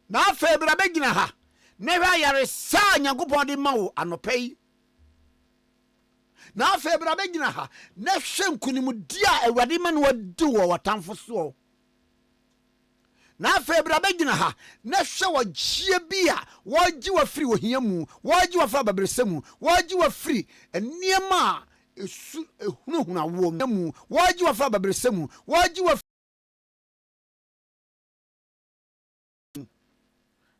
na afa bra begina ha newa yare sa Nyankopɔn de ma wo anopai na afa bra begina ha na hwe nkunimdi a Awurade ma no wadi wo watamfo so na afa bra begina ha na hwe wo gie bi a wogi wa firi wo hia mu wogi wa fa babresemu wogi wa firi eniema esu ehunahuna wo mu wogi wa fa babresemu wogi wa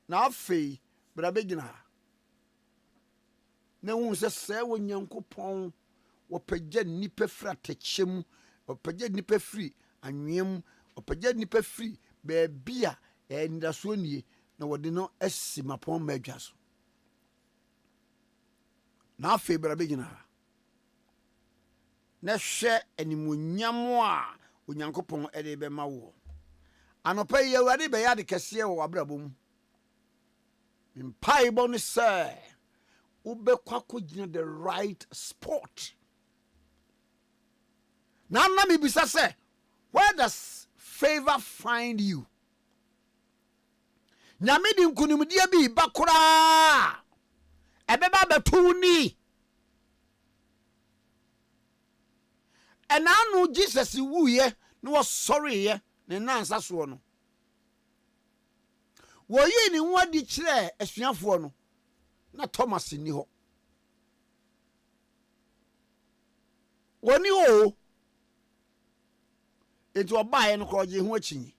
na afei bra begina na hu se wo Nyankopɔn wo pagya nipa fra techem wo pagya nipa firi anwem wo pagya nipa firi be bia ndaso nie na wode no asi mapon madwa so na afei bra begina na hwɛ animonyam a Onyankopɔn ede be ma wo anopa yi Awurade be ya de kese wo abrabom mpaibo no sɛ wobɛkwa kɔgyina the right spot na mebisa sɛ where does favor find you nyame di nkunimdia bi ba koraa ɛbɛba bɛto ni ɛna no Jesus wuye na wɔsɔreyɛ ne nansa soɔ no woyi ni wadi kyerɛ asuafoɔ no na Thomas ni hɔ woni ho enti ɔbaaye no kɔgye ho akyi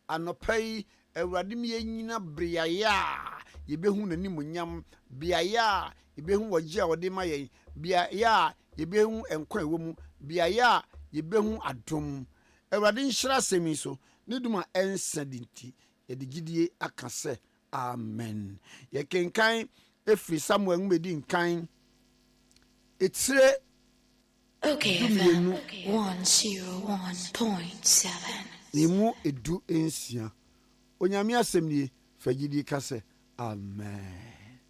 anopai Awurade mi nyina briaya yebehu nanimonyam biaya yebehu wɔgye a wɔde ma yɛn biaya yebehu enkwa ewo mu biaya yebehu adom Awurade nhyira semi so ne duma ensa dinti yedigidie akase amen ye kenkan efri Samuel ngmedi nkan etire Okay, 101.7 nimu edu ensia onyame asemnie fagidi kase amen.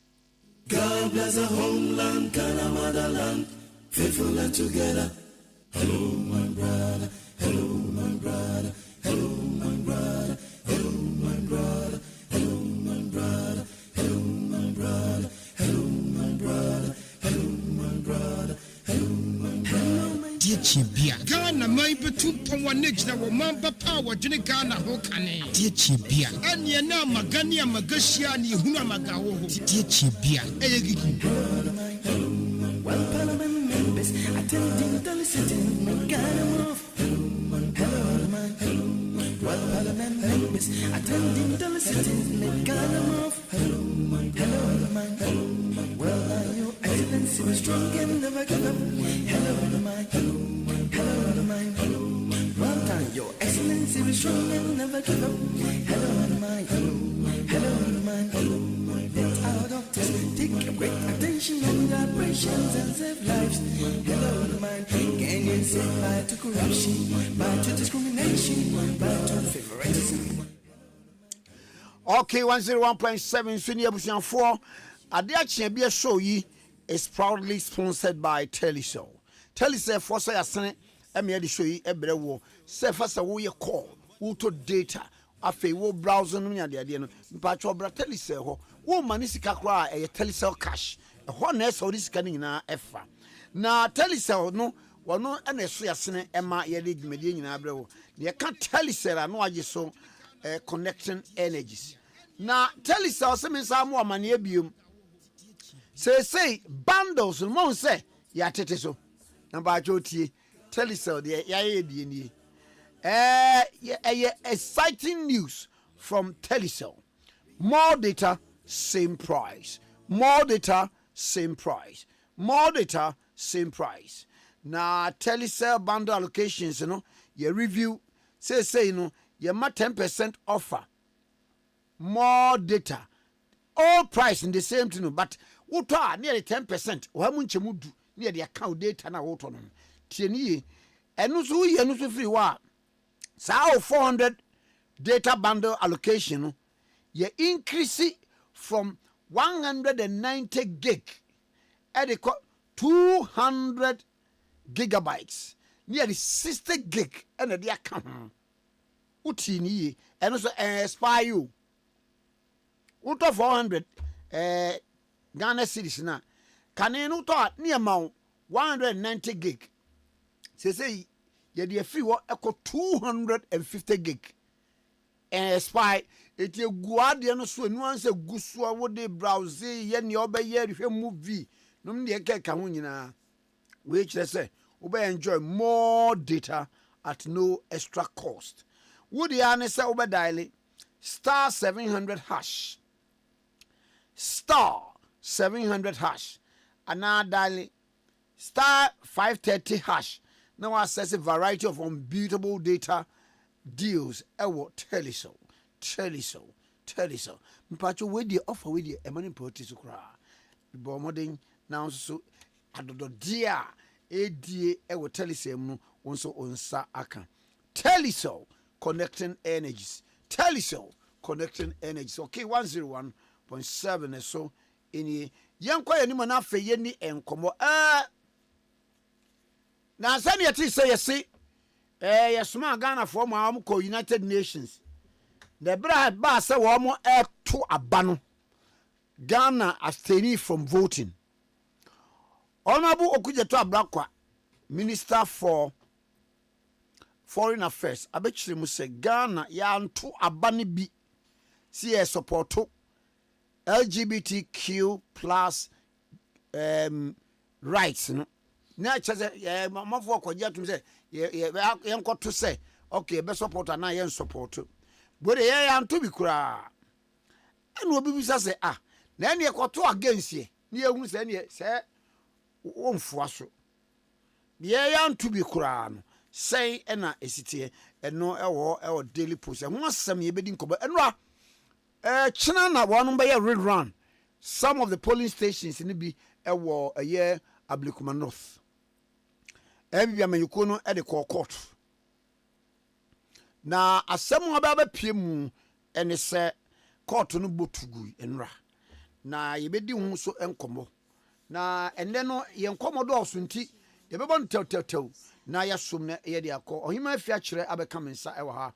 God bless a homeland, Ghana motherland, faithful and together. Hello my brother, hello my brother, hello my brother, hello my brother, hello my brother, hello my brother, hello my brother, hello my brother, hello my brother. Chibia Ghana mai betu pon negina wo mamba power dwene Ghana ho kane die chibia anye na magani amagashia ni huna magawo ho die chibia eyegigi Well, Parliament members attending the sitting, Ghana move. Hello, man. Well, Parliament members attending the sitting, Ghana move. Hello, man. Well, your excellency was strong and never give up. Hello, man. Hello, man. Well done, your excellency was strong and never give up. Hello, man. Hello, man. Let our doctors take great attention on the operations and save lives. Hello, man. Can you say bye to corruption, bye to discrimination, bye to favoritism? Okay, 101.7 Senior Busian 4. Adiachi Abia show yi is proudly sponsored by Telecel. Telecel for say asene eme de show yi ebre wo. Say first wo ye call, wo to data. Afe wo browser no nya de no. Mpa cho bra Telecel ho. Wo mani sika kra e Telecel cash. E ho na so sika ni na efa. Na Telecel no wono ena so yasene ema ye de dwumade nyina abre wo. Ye ka Telecel no age so connecting energies. Na Telecel se me sa mo amane abiom. Say bundles mo say ya tete so. Na ba jotie Telecel de ya ye die ni. Exciting news from Telecel. More data, same price. More data, same price. More data, same price. Na Telecel bundle allocations, you know, you review, say, you know, you ma 10% offer. More data. All price in the same thing, but uta nearly 10%. Wamunche mudu near the account data na woto no. Tieni enusu ye enusu free wa. Sa 400 data bundle allocation you increase it from 190 gig at 200 gigabytes nearly 60 gig and the account utini and also expire you. What of 400 Ghana cedis na? Can you not near amount 190 gig? Say you the free what echo 250 gig. And spy it you guardian so nuance a gusua would they browse yen your bay movie. No me can which they say we enjoy more data at no extra cost. Would the answer over dialing star 700 hash star 700 hash and now dialing star 530 hash. Now access a variety of unbeatable data deals. Teliso. Mpacho with the offer with the money police cry. The modern now so adodo dia ADA Teliso also on sa aka. Teliso connecting energies. Teliso connecting energies. Okay, 101.7 so in ye young quiet ni mana fe ye ni enkomo na sani yati say yesi yesuma Ghana for ma ko United Nations the brad ba say wo mo to abano Ghana abstaining from voting. Honorable Okujeto Abrakwa, Minister for Foreign Affairs, abechire mu say Ghana ya nto abane bi si e support LGBTQ plus rights no na chese mafo akwaje atum say ye nkoto say okay be support na ye support but ye ya nto bi kura enu obi bi say na ene ekoto against ye na ehunu say ene say wonfo aso ye ya nto bi kura no say ena esitie eno ewo daily post ho asem ye bedi nkoba eno China na one by a red run. Some of the polling stations in be a war a year Ablikuma North. Every American at the court. Now, as some about PM and it's a court no botugu and ra. Now, you be doing so encomo. Now, and then you commodore sunti, you be born tell. Now, you assume that you are called or he might feature a become inside our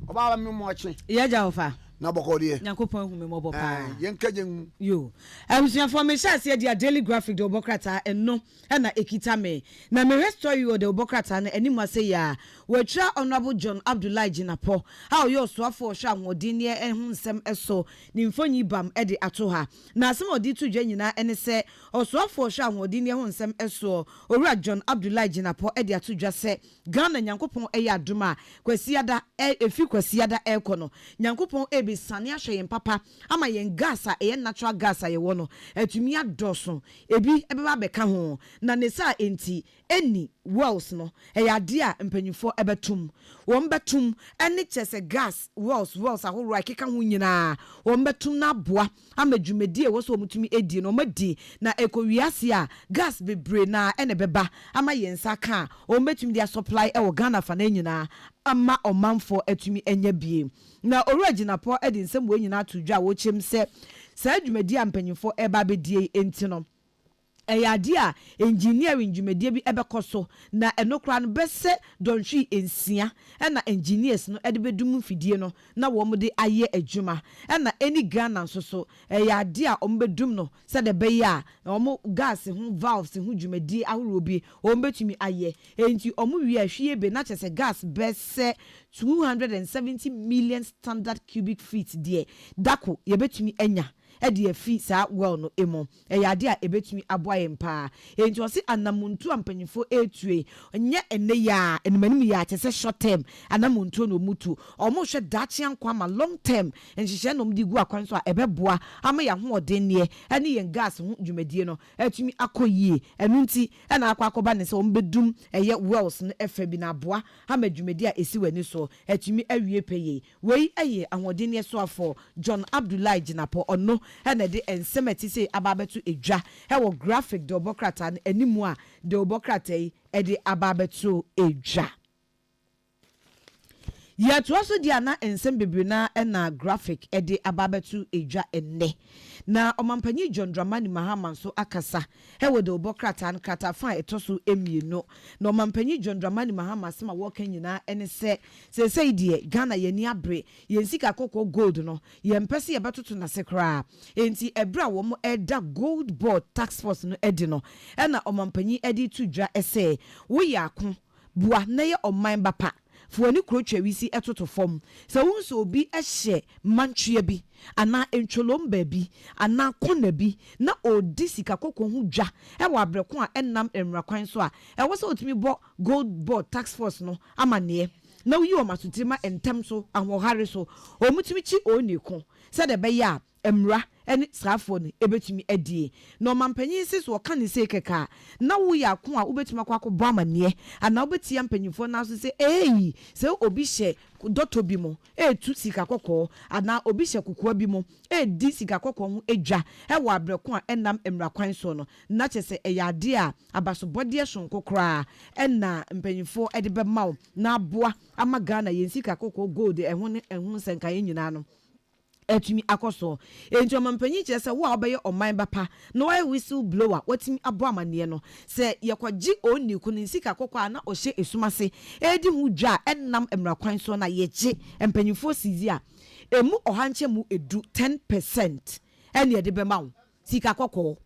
about me watching. Yaja na bokodi Nyankopon hu me mobo pa yenkajen yo abusia for me share say dia daily graphic de obokrata enno na ekita me na me story you de obokrata na animu say ya we tra honorable John Abdullahi Jinapo how you so afo hwa hodin ne ehun nsem eso ni mfonyi bam e de ato ha na asem odi tu dwa nyina ene se oso afo hwa hodin ne ehun nsem eso owura John Abdullahi Jinapo e de ato dwa se Ghana Nyankopon e ya aduma kwasiada efi kwasiada e kono Nyankopon be sane ahwe papa ama yen gas a natural gas a ye wono atumi adoso ebi ebeba beka ho na ne sa enti eni wells no ade a mpanyufo ebetum won betum eni chese gas wells ahoro akeka ho nyina won betum na boa ama dwumedi e wo so mutumi edi no madi na ekowiase a gas bebre na ene beba ama yen saka won betum dia supply e wo Ghana fa na nyina ama omanfo atumi enya bie na original po edi nsem we nyina to dwa wo chem se sa dwumedi a mpanyufo eba bedie enti no ade a engineering dwumedie bi ebekoso na enokra no bese donhwi ensia na engineers no ede bedum fidie no na wo mo de aye adwuma na eni Ghana so ade a ombedum no se de be ya omo gas ho valves ho dwumedie ahoro bi ombetumi aye enti omo wi ahwie be na chese gas bese 270 million standard cubic feet die dako yebetumi enya edi afi sa well no emo ade a ebetumi aboa yempa enti o se anamuntu ampanyifo etue nye ene ya enemanim ya tese short term anamuntu no mutu omo hwe dachi ankwa ma long term enhihye no mdi gu akwanso a ebeboa ama ya ho odenne ene yen gas ho dwumadie no atumi akoyie enunti ena akwakoba ne se ombedum eye wells no efa bi na aboa ama dwumadie a esi wani so atumi awie peye wei eye ahodenne so afọ John Abdullahi Jinapo ono ena de ensemati se ababetu edwa wo graphic de obokrata animu a de obokrata yi de ababetu edwa ya to aso dia na ensem bebre na na graphic ede ababetu edwa enne na omampanyi John Dramani Mahama so akasa he we de obokrata an krata fa etoso emieno na omampanyi John Dramani Mahama sema wo kan nyina ene se die Ghana yeni abre yensika kokko gold no yempese ye betoto na sekra enti ebra wo mo eda gold board tax force no edi no na omampanyi edi tudwa ese wo ya ko bua na ye oman bapa fuani krochwa wisi etoto fom se wonso obi ehye mantwe bi ana entwolomba bi ana kona bi na odi sika kokko hu dwa e wa abreko a enam emrakwan so a e wo se otimi bo gold board tax force no amane na uyi o matutima entem so ahohare so o mutimi chi oni ko se de be ya emra ene srafo ne ebetumi adie no mampanyin sis wo kan se keka na wo ya ko a obetumi akwa bo amane ana obetia mpanyimfo na so se se obi hye dotto bi mo tu sika kokko ana obi hye kokko bi mo di sika kokko ho edwa e wo abreko a enam emrakwan so no na chese eyade a abasobode ehon kokra ena mpanyimfo ede be mawo na aboa amagana yensika kokko gold ehun senka nyina no etumi akoso enti omampanyi kire se wo obeye oman bapa no why whistle blower watimi abo amane no se yekogi oni kunu sika kokwa na ohye esumase edi hu dwa enam emrakwan so na yeje empanyifo sizi a emu ohanche mu edu 10% ene de be mawo sika kokko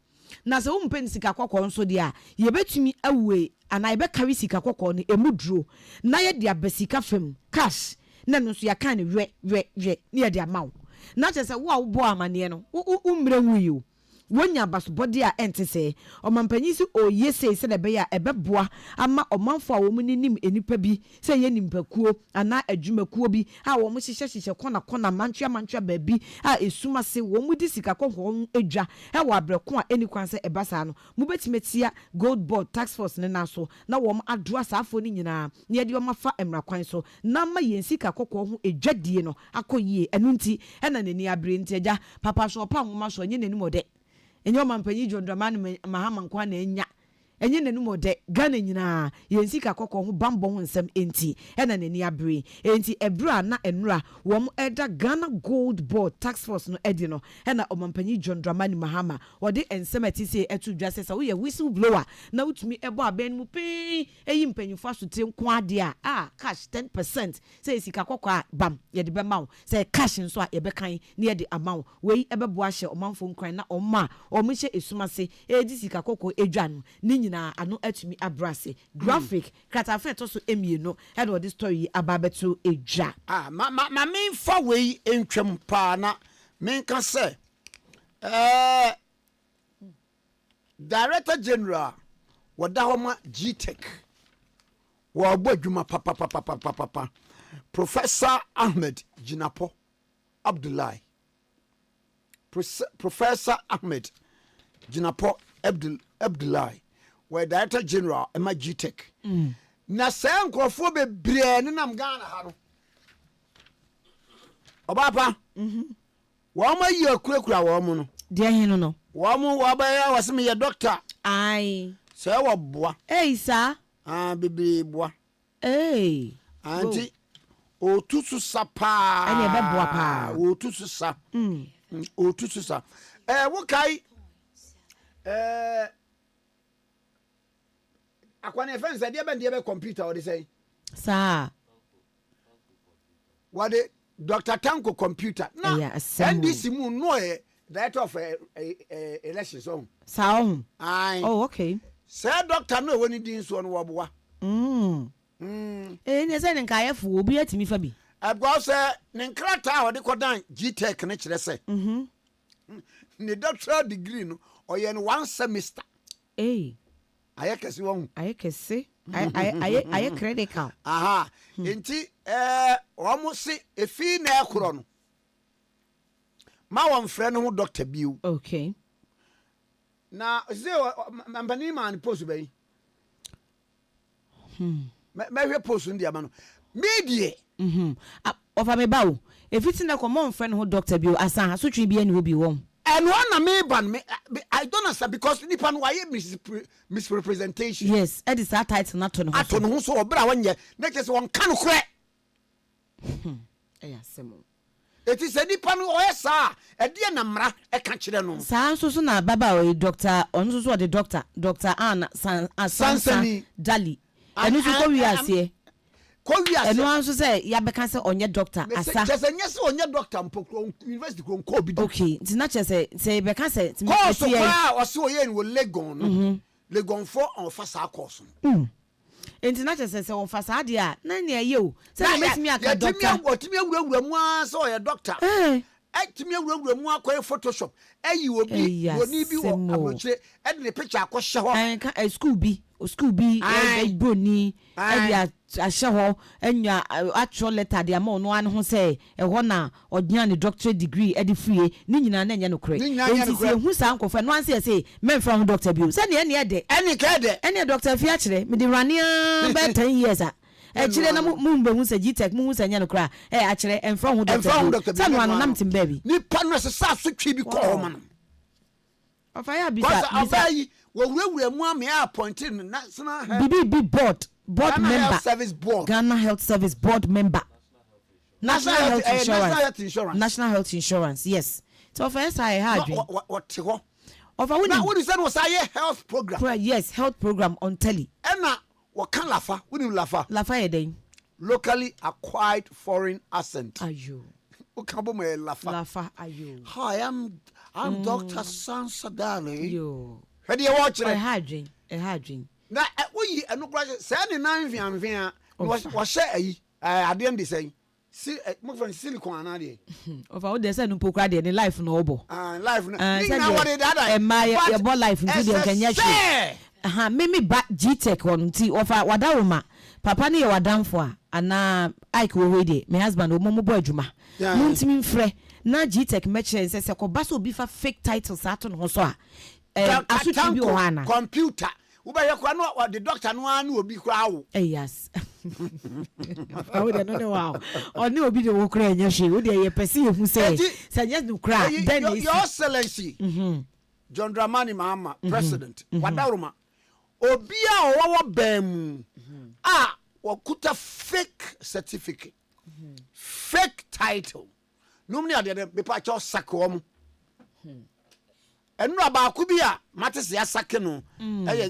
na se wo mpen sika kokko nso de a yebetumi awe ana ebe carry sika kokko no emu duro na ye de abasika fam cash na no so yakan we ne ye de amawo na chese wo bo amane no umre wuyi wonya basobode a ente se omampanyi si oyese se de be ya ebeboa ama omanfo a wo nim enipa bi se ye nimpakuo ana adwumakuo bi a wo mo hyehyehye kona mantwa baabi a esuma se wo mu di sika kokko edwa e wo abreko a eni kwanse ebasa no mu betimetia gold board tax force ne na so na wo mo adoa saafo ni nyina ne de wo mafa emrakwan so na ma yensika kokko ho edwadie no akoyie enu nti e na nani abre nti eja papa so pa nwoma so nye nani mode enyo mampanyi John Dramani Mahama nkwa na enya enye nanu mode Ghana nyina yensika kokko ho bambo ho nsem enti ena nani abre enti ebra na enura wom eda Ghana gold board tax force no edi no ena omampanyi John Dramani Mahama wode ensem atise etu dwase wo ye whistle blower na utumi ebo aben mu pe eyi mpanyufo asote nko ade a cash 10% say sika kokko a bam ye de be mawo say cash nso a ye be kan ne ye de amawo we ebebo ahye omanfo nkran na omma omhye esumase edi sika kokko edwa no ni na ano atumi abrase graphic kratafe to so emieno head of the story ababeto eja ma me fa we entwem pa na me nka se Director General wadahoma GTech wa obadwuma papa Professor Ahmed Jinapo Abdullahi Professor Ahmed Jinapo Abdullahi we Director General Emma GTech na se nkrofo bebre ne nam Ghana ha no obapa wo ma yi akurakura wo mu no de hin no wo mu wo ba ya waseme ye doctor ai se wo boa sir bebre boa anti o tusu sapa ene be boa pa o tusu sa o tusu sa wo kai akwane fence de be computer or they say sir what the Dr. Tanko computer na NDC mu no director of elections on saw oh okay say doctor no woni din so no woboa ne say nka yefo obi atimi fa bi because ne nkrata o de kodan GTech ne kire say ne doctoral degree no oye no one semester ayekese won ayekese aye critical aha enti omo se efi na ekoro no ma won frɛ no ho doctor biu okay na ze mampani man post bɛyi mehwe post ndi ama no media ofa me bawo efiti na common friend ho doctor biu asan asotwe bi ani ho bi won and one me ban me I don't understand because nipa no why misrepresentation yes that is that title not to no ato no so obra wanye na kese won ka no kure semo. It is a nipa no oyesa e de na mra e ka kire no. Sa so so na baba o doctor on so the Dr. Anna Sansani Dali. Enu so ko wi ase. Enu an so say ya beka say onye doctor asa. Chese nye say onye doctor mpokro university kro nko bi. Okay, ti na chese say beka say ti me see o se oye ni wo Legon no. Legon for on fa sa course. Enti na chese say on fa sa de a na ne ye o. Say metimi aka doctor. Otimi awurawura mu a say oye doctor. Etimi awurawura mu akoye Photoshop. Eyi obi woni bi wo abrochire e de picture akɔhye ho. School bi broni e ahye ho enya actual letter de ama no an ho say e ho na odnya ne doctorate degree e de free ni nyina na enya no kore enti se hu sa ankofa no an say men from doctor bi say ne e de eni ka de eni doctor fi akire me de rania be 10 years a chire na mu mbe hu say GTech mu hu say nya no kora akire en from doctor say no an nam tim baby ni pa no se sa so twi bi ko ho ma no ofaya bisa wawurawura mu am ya appointed national BB board member Health Service Board Ghana Health Service Board member National Health Insurance yes so for yes I had what ho of a now what you said was a health program yes health program on telly na what can lafa lafa eden locally acquired foreign accent ayo o kan bo me lafa ayo hi I'm Dr. Sansadale yo ready you watch it a hardring na we eno kra say ne nan vianvia wo share ayi ade am dey say mo friend silicon ana dey of how dey say no pokra dey life no obo life na what dey that e ma your boy life nti dey kanya shi mimi ba GTech on nti of wadaroma papa ne ye wadamfo a ana Ike we dey my husband o mo bo adwuma mo ntimi mfrɛ na GTech mechere say ko ba so bi fa fake titles ato no so a asuti bi o hana computer ubaya kwa no the doctor no anu obi kwa wo yes awu de no wow oni obi de wo kra nya hwe wo de ye pese ye hu say nya no kra then your excellency John Dramani Mahama president wadaruma obi a wo bam wakuta fake certificate fake title numni ade be pa cho sako mu enu abaku bi a matese asake no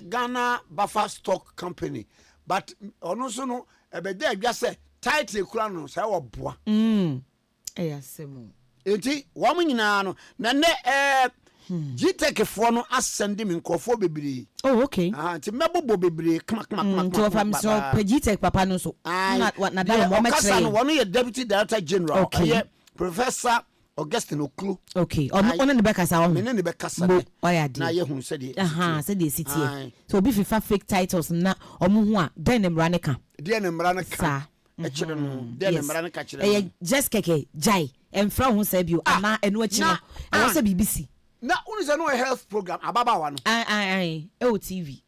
Ghana Buffer Stock Company but ono so no ebede adwa se title kura no say oboa eyasemu enti wo mu nyina no na ne GTech fo no asende me nkofo bebiri okay nti mebobo bebiri kama to fam so GTech papa no so na da mo metre no one ye deputy director general Professor Augustine Oklu okay ono ne bekasa o me ne bekasa na ye hu se de se de city so obi fifa fake titles na omo hu a den ne mra ne ka e kire no den ne mra ne ka kire just keke jai emfra hu se bio ana eno achi no e wo se BBC na unu se no a health program ababawa no TV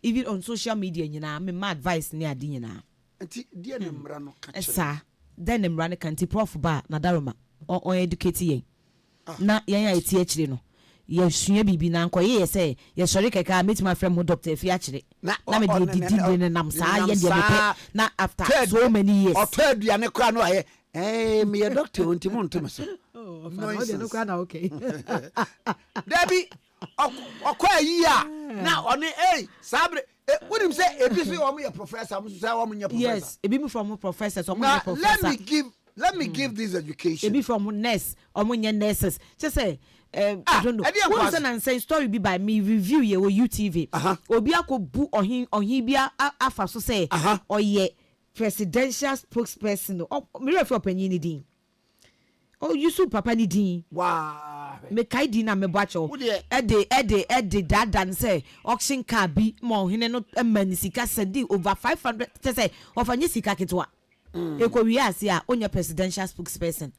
even on social media nyina me my advice ne ade nyina nti den ne mra no ka kire den ne mra ne ka nti prof ba na daroma on educate yen na yen ya eti akire no ye sua bibi na nko ye say ye sori keka metima frem ho doctor fi akire na me de ne nam sa ye de me na after so many years o third ya ne kra no aye me ye doctor wonti mo ntome so no de no kra na okay Debbie okwa yi a na oni sabre wonim say ebi so wo ye professor mo say wo nye professor yes ebi me from professor so mo nye professor let me give this education ebi from nurse omunye nurses just say I don't know one say and say story be by me review ye wo UTV obi akobu ohin bia afa so say oye presidential spokesperson me refer opinion ni din Yusuf papa ni din wow me kai din na me boacho e de dadan say auction car bi mo hene no mani sika send over 500 say ofanye sika ketwa ekowi ase a onya presidential spokesperson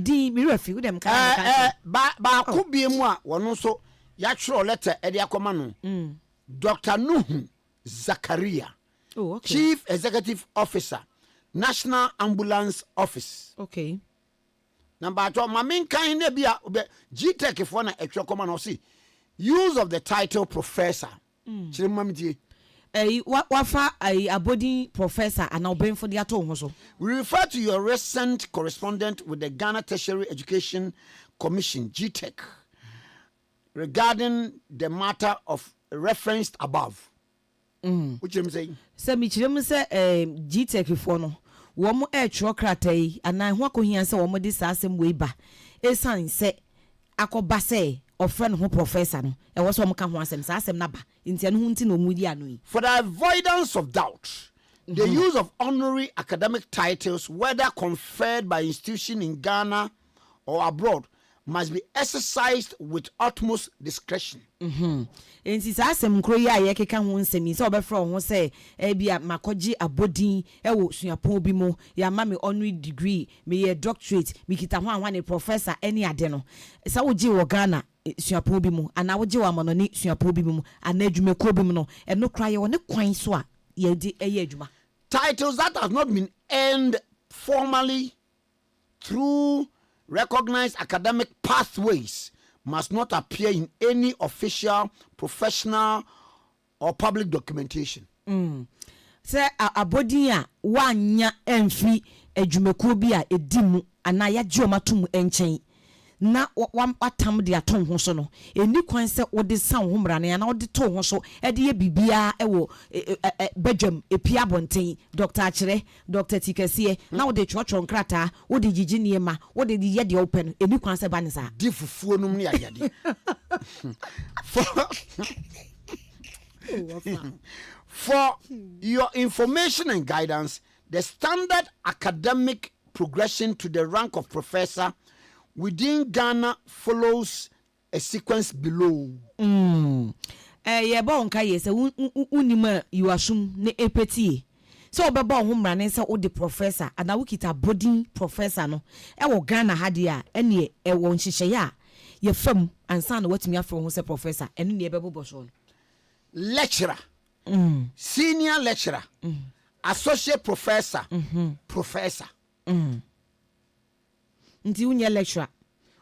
din me refi wo dem kan ba ko bie mu a wono so ya twero letter e de akoma no Dr. Nuhu Zakaria Chief Executive Officer National Ambulance Office okay number 2 mamin kan na bia GTech fo na etwe koma no see use of the title professor chire mamtie wafa abodi professor and obey for the atom so. We refer to your recent correspondent with the Ghana Tertiary Education Commission, GTEC, regarding the matter of referenced above. What you saying? Say me chirem say GTEC for no. Womo chokratai and I wako here say womo this asem way ba. Esan say akoba say or friend who professor no. E was womo ka ho asem sa asem na ba. Inti anu hunti no mudi anu. For the avoidance of doubt, the use of honorary academic titles, whether conferred by institution in Ghana or abroad, must be exercised with utmost discretion. Enti sa asem nkro ya ye keka ho nsemi se obefra ho se bia makoji abodin wo suapon bi mo ya ma me honorary degree me ye doctorate me kita ho anwane professor any ade no sa woji wo Ghana suapon bi mo ana woji wo amanoni suapon bi mo ana adwumako bi mo no eno kra ye woni kwan so a ye di eye adwuma. Titles that have not been earned formally through recognized academic pathways must not appear in any official, professional, or public documentation. Say abodi a wanya emfi adwumako bi a edimu ana ya geomatum enchen na watam de aton ho so no eni kwan se wode san ho mra na na wode to ho so e de bibia e wo bedwam epia bonten Dr. Akye Dr. Tikese na wode chwochwo nkrata wode gigi niema wode de ye de open eni kwan se banisa di fufuo num ne ayade for your information and guidance, the standard academic progression to the rank of professor within Ghana follows a sequence below. Ye bon ka ye se unima you assume ne epeti. So obeba ho mra ne se wo de professor ana wo kita boarding professor no e wo Ghana ha dia ene e wo nhihye ya ye fam ansa na watumi afro ho se professor ene ne ebebo so lecturer, senior lecturer, associate professor, professor. Nti unye lecturer,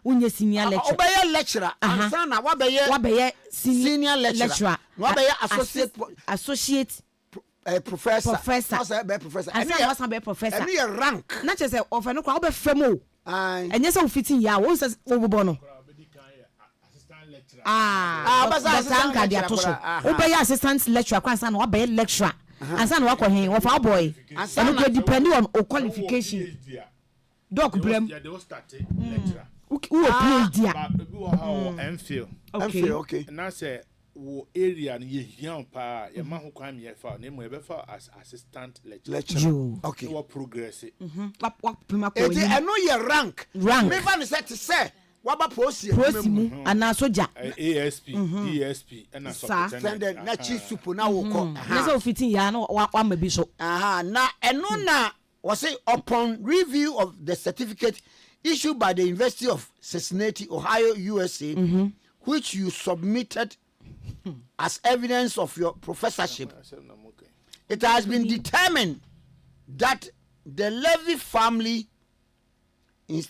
unye senior lecturer. Obeye lecturer, ansa na wabeye senior lecturer, wabeye associate professor. Asa be professor. Asa be professor. Any rank. Na che se ofa no kwa obe femo. Enye se ofitin ya, wo se obobo no. Assistant assistant lecturer kwansa na wabeye lecturer. Ansa na wakọ hen, wofa boy. And it depend on o qualification. Doc Brem. Yeah, they all started lecturer. Who PhD? MPhil. Okay. And I say, wo area ni young pa, your man who come here for name we for as assistant lecturer. Okay. What progress? I know your rank. Me van say waba prosi and soja ASP DSP and superintendent na chief super na wo ko na so fitin ya na wa ma bi so na eno na was say upon review of the certificate issued by the University of Cincinnati, Ohio, USA, which you submitted as evidence of your professorship, it has been determined that the Levy family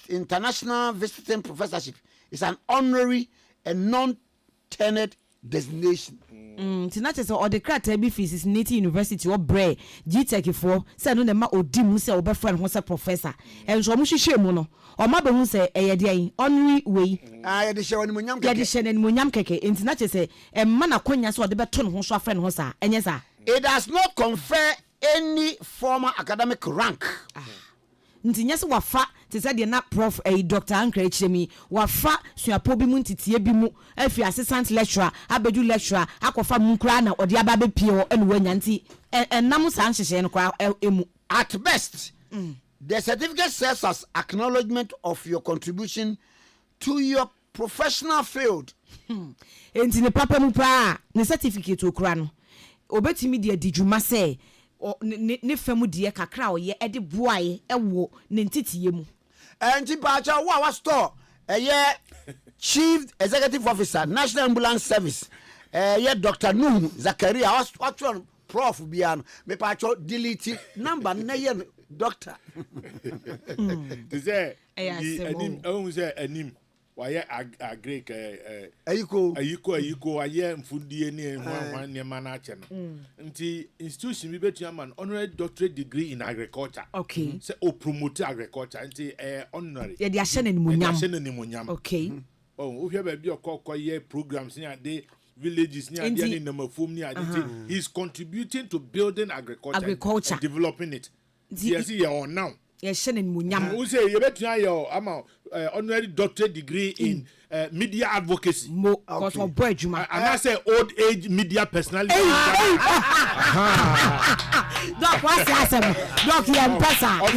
international visiting professorship is an honorary and non-tenured designation. Tinache so the crata be fees is Cincinnati University or Bray GTEC for say no ma odimu say obefra ho say professor and so mo hwehwe mu no o ma be hu say eye de honorary way ye de hye ni monyam keke ye de hye ni monyam keke tinache say ma na konya so de beto no ho so afra no sa enye sa it does not confer any formal academic rank. Nti nyese wafa te say de na prof Dr. Ankra Echemi wafa suapo bi mu ntitie bi mu afi assistant lecturer abedu lecturer akofa mu kra na ode aba be pie ene wanya nti enam san hyehye no kra emu. At best, the certificate serves as acknowledgement of your contribution to your professional field. Enti ne papa mu pa ne certificate okra no obetimi de adijuma say ne famu de kakra o ye ede boaye ewo ne ntitiye mu enti pacha wa store chief executive officer National Ambulance Service Dr. Nuhu Zakaria was prof biano me pacha delete number na ye doctor is there anim why Greek ayiko aye mfudie ne hwan ne mana che no nti institution bi betua man honorary doctorate degree in agriculture okay say o promote agriculture nti honorary ye de ahye ne munyam okay oh we be okokoye programs ni ade villages ni ade ni namafom ni ade he's contributing to building agriculture and developing it yes he on now ye hye ne munyam we say ye betua your ama honorary doctorate degree in media advocacy because of boy juma and I say old age media personality doc what's asem doc ye mpesa old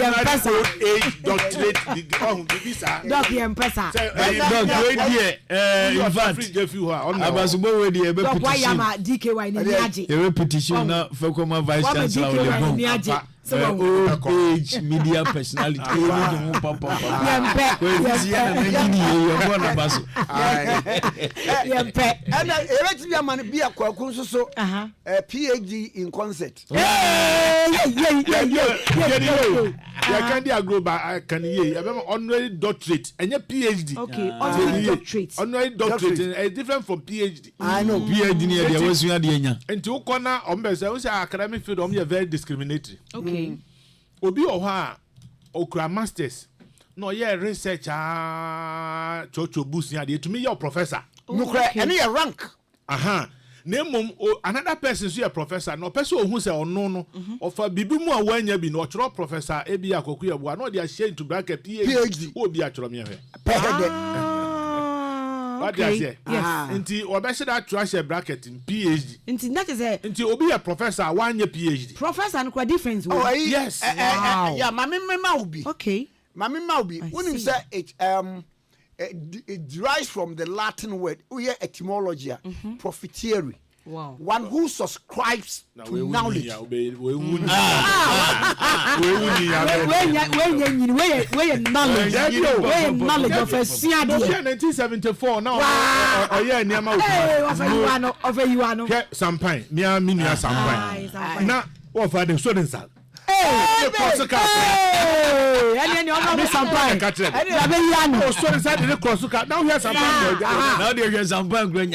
age doctorate degree doc ye mpesa doc we dey in fact abasubo we dey be petition doc why am DKY ni aje ye petition na Fakoma vice chancellor of the old age media personality papa PhD in concert. Honorary doctorate and your PhD. Okay, honorary doctorate is different from PhD. I know. PhD near the was you and to corner on academic field on very discriminatory. Okay. Obi oha okra masters no yeah researcher chocho busia dey to me your professor no any rank name another person so your professor no person who say ono no ofa bibi mu awanya bi no ochro professor ebi akoku yebo no dey share into bracket PhD obi achro me what they say nti obese that trash bracket in PhD nti that is a nti obi a professor one year PhD professor and quite different yes yeah mama ubi okay mama ubi when you say it derives from the Latin word etymology profiteering. Wow. One who subscribes to knowledge. Knowledge of a CID. 1974 now. Oh yeah, Niama. Of Sampai. Mia Minia Sampai. Now, what for the students? Hey, and then Sampai. Now here's Sampai. Now there's some point going.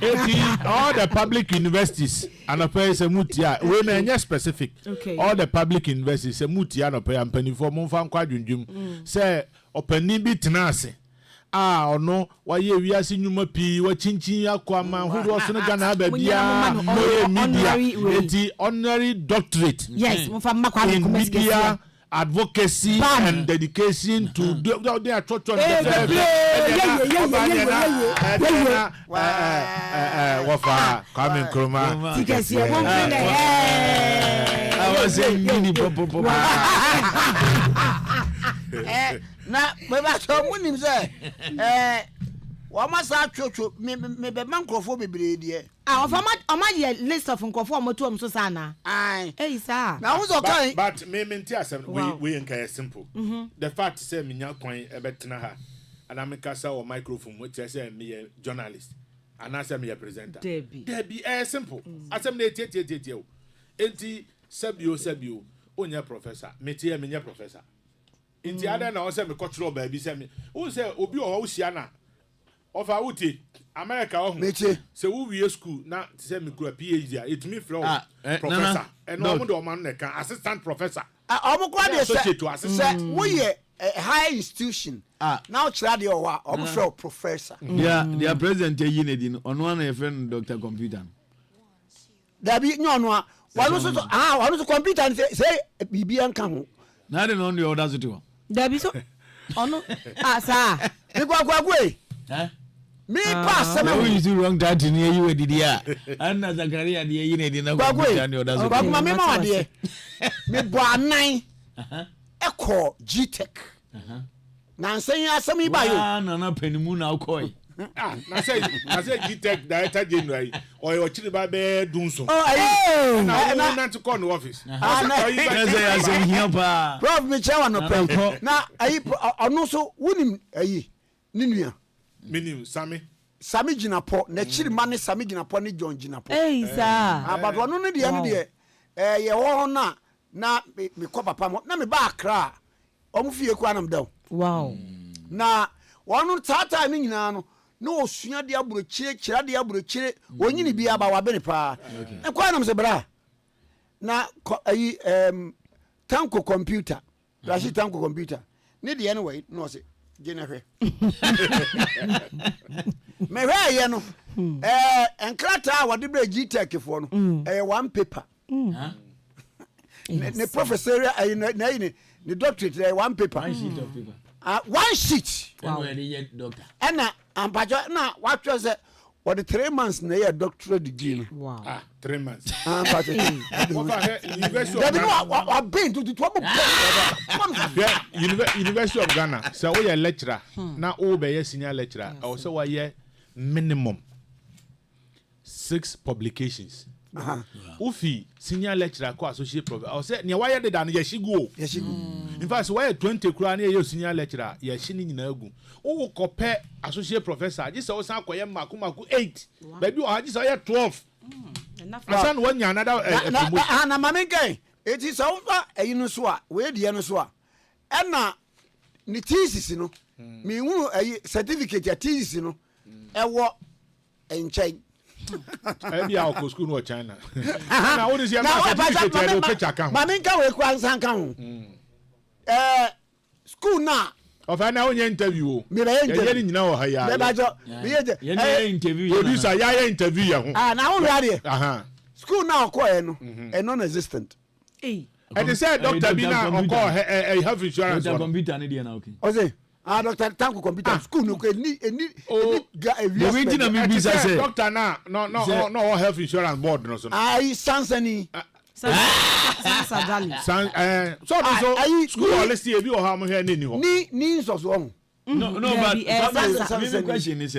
All the public universities and a place mutia we na specific. All the public universities mutia no pay ampani for mo fa kwa dwundwum say opani bi tenase ono waye wiase nyuma pi wa chinchin akwama hodo so no Ghana ba bia media enti honorary doctorate yes mo fa makwa media advocacy and dedication to their church wafa Kwame Nkrumah Tikese I was saying mini popo na me ba so munim say wa masa chocho me be mankrofo bebre die oma ye list of nkofo omoto so sana eh sir na wo so kan but me menti asem we nka simple the fact say menya kwan ebetena ha and amekasa o microphone what say me journalist and I say me presenter debi simple asem na tie o enti sabio onya professor metie menya professor enti ada na o say me cultural ba bi say me wo say obi o hia na ofa wuti America say we wie school na say me go PhD it me from professor and no do man na kan assistant professor omukwa dey say we a high institution now try the owa professor yeah their president yinedi no ono na friend Dr. Computer da bi nyono a wanu so computer say bibian kan ho na dey no the others to da bi so ono sir ni kwakwe me pass me we do wrong that in you we did ya anna Zakaria dey yinedi na computer the others to me ma wade me bo anan Eko GTech. Na nsen asem iba yo. Na panimu na ukoi. na say GTech director general or your children be dunso. Oh, na na to call no office. Prof me chair no pen. Na ayi ono so wonim ayi ninua. Minim Sami Ginapo na chiri mane Sami Ginapo ne John Ginapo. Eh sir. But ono no de no de ye wo na me ko papa mo na me ba Accra. Omo fie kwa na mdaw. Wow. Na wono tata ni nyina no osua de aburochire kira de aburochire onyini bia ba wa bene pa. E kwa na mse bra. Na ayi tanko computer. Rashi tanko computer. Ni de anyway no se Jennifer. Me hwe ye no enkrata wa de bra GTech fo no one paper. Ne professor na the doctorate one paper. One sheet of paper. One sheet. Wow. Doctor. And ampajo na what was it? What the 3 months na your doctorate degree. Wow. 3 months. Ampajo. University of Ghana. So we are lecturer. Na o be senior lecturer. Also we minimum 6 publications. Ufi senior lecturer ko associate professor. I say near why dey dan yeshigo. In fact, why 20 kura na ye senior lecturer yeshi ni nyina agu. O ko pe associate professor. Ji say o san koye maku 8. Baby o haji say 12. Asan one nya another na mamenke. It is so eyi no so a, we de no so a. E na ni thesis no. Me hu eyi certificate ya thesis no. E wo enchai. Maybe I'll go school in China. Now, what is your picture account? Maminka we kwansan kan. School na. Of I now interview. Me be interview. You know how ya. Me ba jo. Me interview. Producer ya interview ya ho. Na wo ready. School na ko no. Non existent. Eh. And they said Dr. Bina on call health insurance. Dr. Computer ni dia na okay. Ose. Doctor Tanko computer school no any the original me be say doctor na no health insurance board no so. Sansani. Sansadali. So school policy e bi o ha mo hwe ni ho. Ni so so. No, but the question is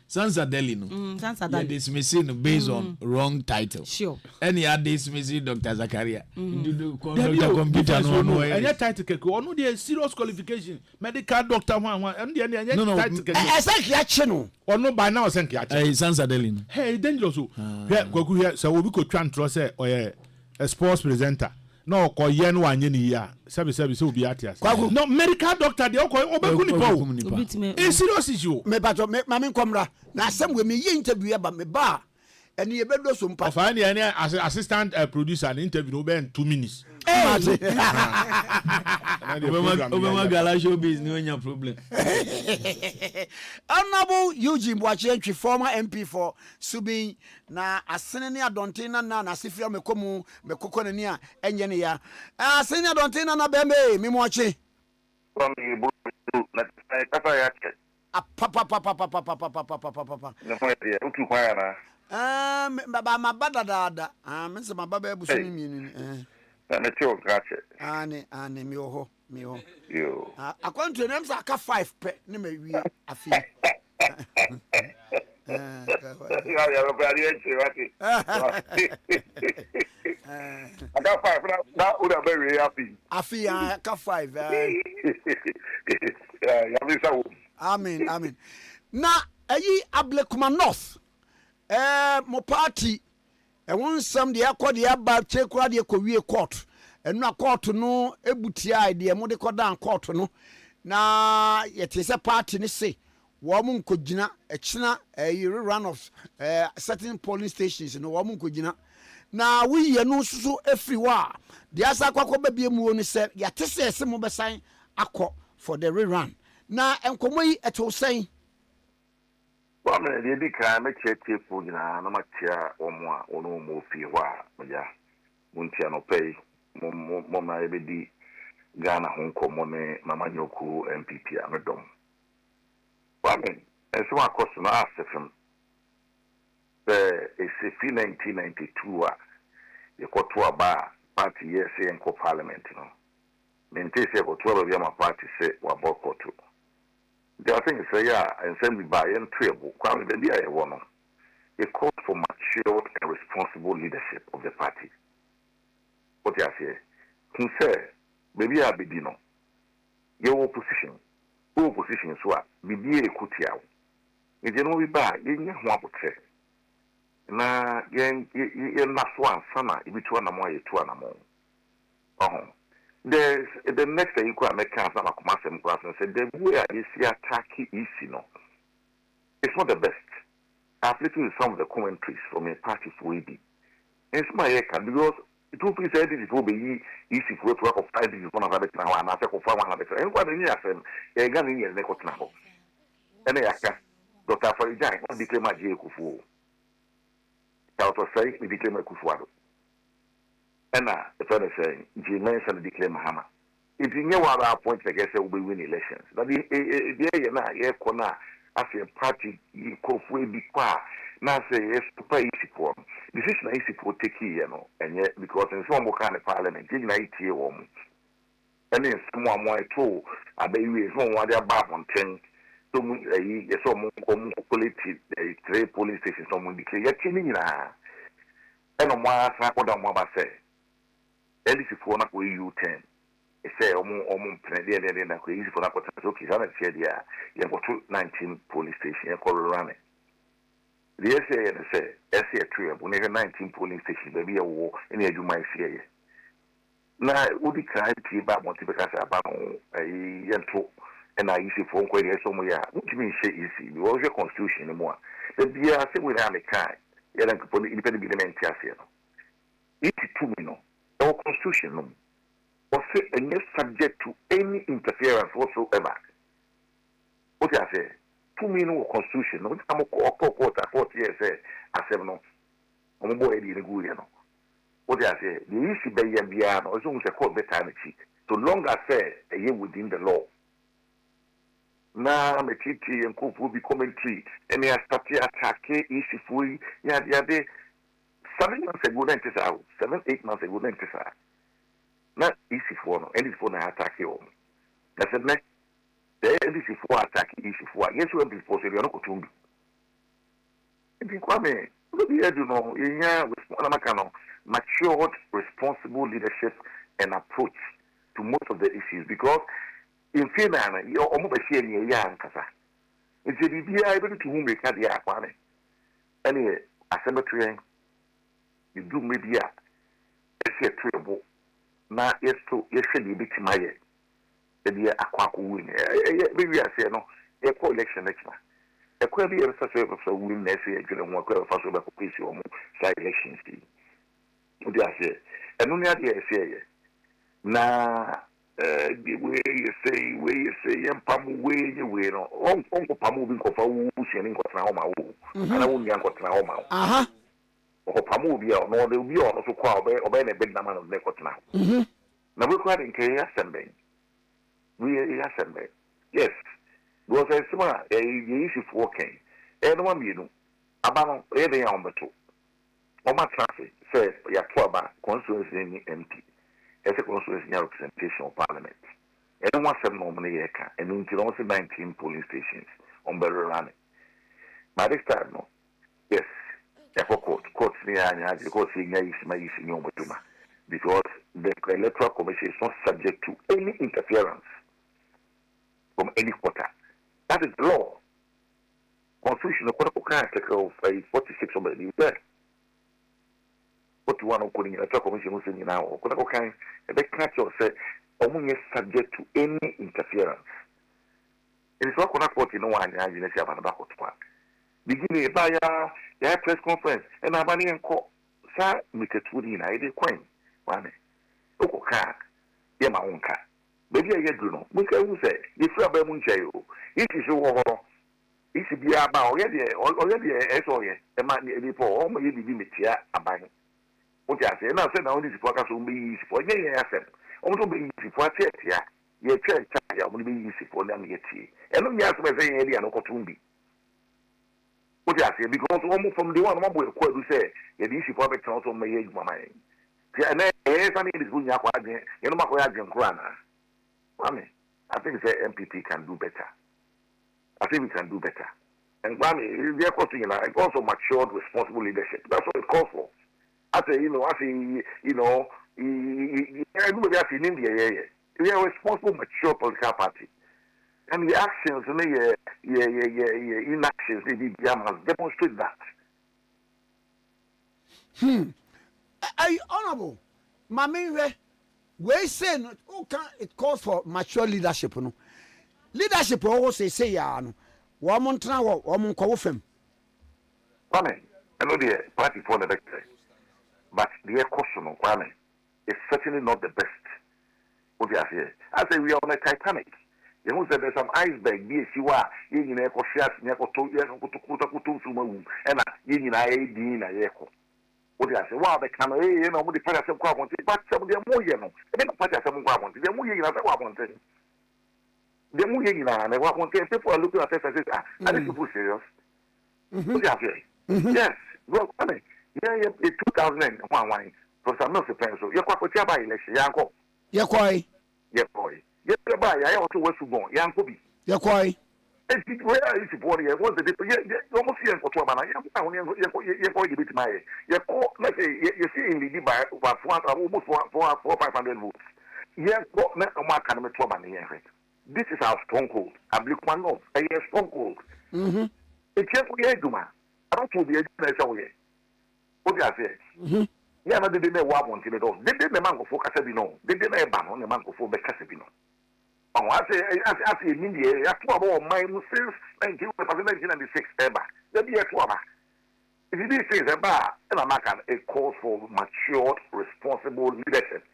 Sansadeli no. Sansadali. Yeah, dismissing based on wrong title. Sure. Any other dismissing Dr. Zakaria. Dr. Computer no. Any title keke onu dey serious qualification. Medical doctor one and dey title keke. Exactly action no. Onu by now senk ya. Sansadeli no. Hey, dangerous o. Here kwaku here so we go try tro say oye a sports presenter. No ko ye no anye ni ya sabi say obi atias no medical doctor dey ko obeku nipa e serious issue me bato me mame nkomra na asem we me ye interview ya ba me ba ene ye bedo so mpa of any assistant producer an interview no be 2 minutes Obama gala show business no nya problem. Honorable Eugene Boachientwi, former MP for Subin, na asene ne adontina na asifia mekomu mekoko ni a enye ne ya. Asene adontina na bembe mi moachi. From the na kasa ya che. Papa. Na mo ya utu kwa na. Baba mabada dada. Mense mababa ebusu ni mi Na tio gache. Ane mi oho. Yo. According to them say aka 5 pe ne ma wi afi. Ya lo bari eche wati. Aka 5 na uda be happy. Afi aka 5. Ya mi sawo. Amen. Na ayi Ablekuma North. Mo party e won sam de akode aba chekura de kowie court. Enu na court no ebutia de mo de kodan court no na yete se party ni se wo mu nkogina ekina run of certain polling stations no wo mu nkogina na wiye no susu efri wa de asa kwakọ babie mu oni se yate se mo besan akọ for the rerun na enkomo yi eto sen Well, the Dika make a tip for no matter or no more fee. Maja, Muntia no pay, Moma Ebedi, Ghana Hong Kong, Mama Yoku, MPP, and Redom. Well, and so I cost an ask from the 1992. You got to a bar party, yes, and co parliament, Maintain say for 12 of your party say, or boycott. The thing is, and send me by and treble. Kwame, the idea one. It calls for matured and responsible leadership of the party. What I say, who say, maybe I be dino. Your opposition is what be a kutia. If you know we buy, you know what to say. Na yen not one sana, if it's one more, 2 more. There's the next thing you can make cancer like Massam class and say the way I see attacking easy no. It's not the best. I've listened to some of the commentaries from a party for ED. And it's my echo because it will be said it will be easy for work of 5 days one of the now and after for 100. And what in your friend, a gun in your neck of now. And I can Dr. Farijai, what declare my Jacob. I was saying, we declare my Kufuado. And the fellow saying, G mentioned declare Mahama. If you know what our point, I guess it will be win elections. But the as a party, you could be quiet. Now say, yes, to pay easy for them. Decision easy for take here, and yet, because in some kind of parliament, you know, woman. And then someone might too, I bet you is one they're back on 10. So, some police stations, someone declare, you're killing now. And on my side, what I'm about to say. At least if you're not with you 10. Say almost plenty and then easy for that. Okay, I said, yeah, you have 19 police stations in Colorado. The SA 3 of 19 polling stations, there be a war, and you might see. Now, would the crime be about Montipacasa about a yellow and I easy phone call somewhere? What do you mean, say easy? You was your constitution anymore. The beer say we have a kind, yet I could put independent government. It's 2 minutes, our constitution. Or say and not subject to any interference whatsoever. What I say, 2 minutes constitution. I'm a court years I said no. I'm boy in the good. What I say, the issue by Abia or as a court better cheat. So long as say a year within the law. Now I'm a TT and cook will be commentary and they are starting attacking issue for you. Yeah, 7 months ago, 7-8 months ago, not easy for no, and it's for an attack you. That's the next. There is for attack issue for. Yes, you will be possible. You're not going to. If you come in, you know, with matured, responsible leadership and approach to most of the issues because in Finland, you're almost sharing a young casa. It's a be able to whom they can't be Kwame. Anyway, a cemetery, you do maybe a trouble. Now, yes, to yes, be my the dear Aquaco win. Maybe I say no, a co-election next month. A query of such a win next year, and one query for some side elections. What do I say? And only idea I say, now, the way you say, young Pamu way you will, Uncle Pamu being for who's in Kotrahoma, and I won't be Uncle Trahoma. Or Pamuvia, nor they will be also called obey a big number of records now. Now we're quite in assembly. We are assembly. Yes, because I saw a issue for working. Anyone you know about every on the two. On my traffic says Yakwaba constituency in MP as a constituency representation of Parliament. And 1 normally and until also 19 polling stations on Berry Running. By this time, no. Yes. Court because the electoral commission is not subject to any interference from any quarter. That is the law. Constitution of 46 of the there. 41 of the electoral commission was in now. The country said only subject to any interference. It is not going to put in one and you have another one. Beginning by a press conference, and Abani and Co. Sir, Mr. Tudi, I did coin. One, Oka, Yamaunka. Maybe I get Bruno. We can say, if you are Bemunchayo, it is over. It should be about already a SOE, a man before all my limit here. Abang. What I say, now said only the focus will be easy for any asset. Also be easy for a church here. Your church will be easy for them yet. And let me ask my saying, Eddie and Okotumbi. What I say, because almost from the one who say, the issue for the council may age my mind. And then, I mean, it's good, you know, my Nkrumah. I think the MPP can do better. I think we can do better. And Kwame, they're costing it also matured, responsible leadership. That's what it calls for. Everybody in India, we are a responsible, mature political party. And the actions, inactions, they must demonstrate that. Honorable, Mami, we say it calls for mature leadership. No? Leadership always say, no. Woman travel, woman call him. Kwame, I know the party for the victory, but the caution on Kwame is certainly not the best. What you have here, I say we are on a Titanic. You know, there's some iceberg. Yes, you are. You know, shares. You know, and you know, what you say? Wow, the camera. You know, the party of Kwame. But some of them more, you know. The party of Kwame. They're more, you know, they're more, you know, and people are looking at us and say, are these people serious? What you have here? Yes. Well, I mean, yeah, 2001. Because I'm not surprised. So you're quite a by election. You're quite. Yeah, boy. Yes, I also was to go. Young Kobe. You're quite. Where is the body? What's the difference? You almost see for 12 minutes. You're going to be my. You see in the debate almost 400-500 votes. Yeah, not a mark and 12 minutes. This is our stronghold. I believe one of a stronghold. It's just we are doing. I don't know the edge away. What do you say? Yeah, but they didn't want to do. They didn't man go for Casabino. They didn't ban on the man go for the Casabino. Oh, I say in India, I thought about my since 1996 ever. There be a twaba. If you did say a bar, and I'm not a call for matured, responsible leadership.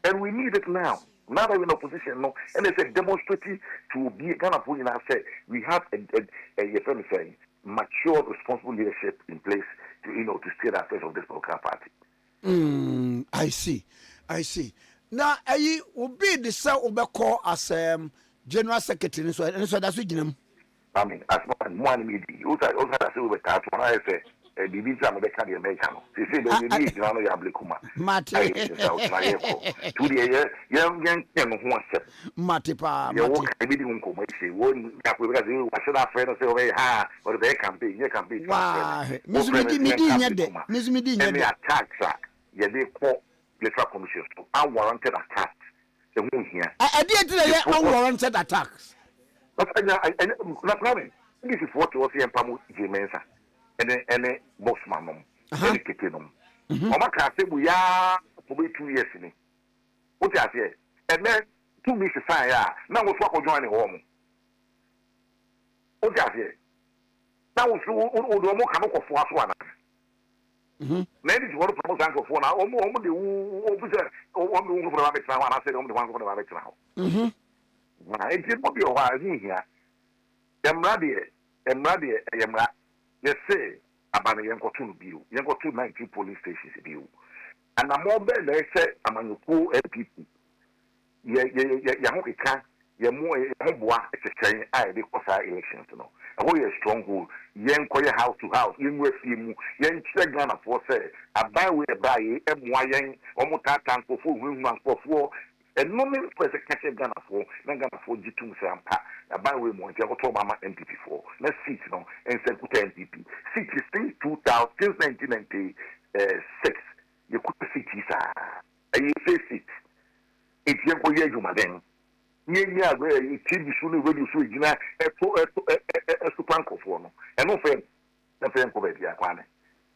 And we need it now. Now that we're in opposition, no, and it's a demonstrative to be kind of putting our say we have a mature, responsible leadership in place to to steer the affairs of this political party. I see. Now, I will be the cell call as general secretary, so that's what you know. I mean, as one media, also I say we start when I say the visa of the country American. They say they need to know your Nkrumah. Mate, to the young who wants to. Matepa, you won't be doing commercial. Won't have because you should have friends say, or they campaign, you campaign. Miss Medina, and the attacks, yeah, they call electoral commission. So unwarranted attacks. The moon here. I did unwarranted attacks. But not coming. This is what you see in Pamu Jimensa. And then Bossman, and Kitinum. Omaka said, we are for 2 years in it. What I say? And then 2 weeks to sign, now we'll talk joining home. What I say? Now we'll do more come for one. Maybe you want to promote Uncle for now, almost the officer or one for the rabbit now, and I said, only one for the rabbit now. It did not be a while here. I'm ready, Yes, say about the young cartoon bill. Young cartoon 19 police stations bill. And I'm more than they say among the poor people. You're more a chain. Because our elections, you know. A very stronghold. Young choir house to house. Young with him. Young Ghana for say. A buy way by M.Y. almost time for 4 women for 4. And no name for a catching Ghana for G2 Sampa. A byway more, you have Obama MPP for. Let's see, you know, and send to MPP. See, since 1996, you could see this. And you face it. It's young for you, madam. Yeah, it's really when you see it, a super for no. And no friend, the friend of Kwame.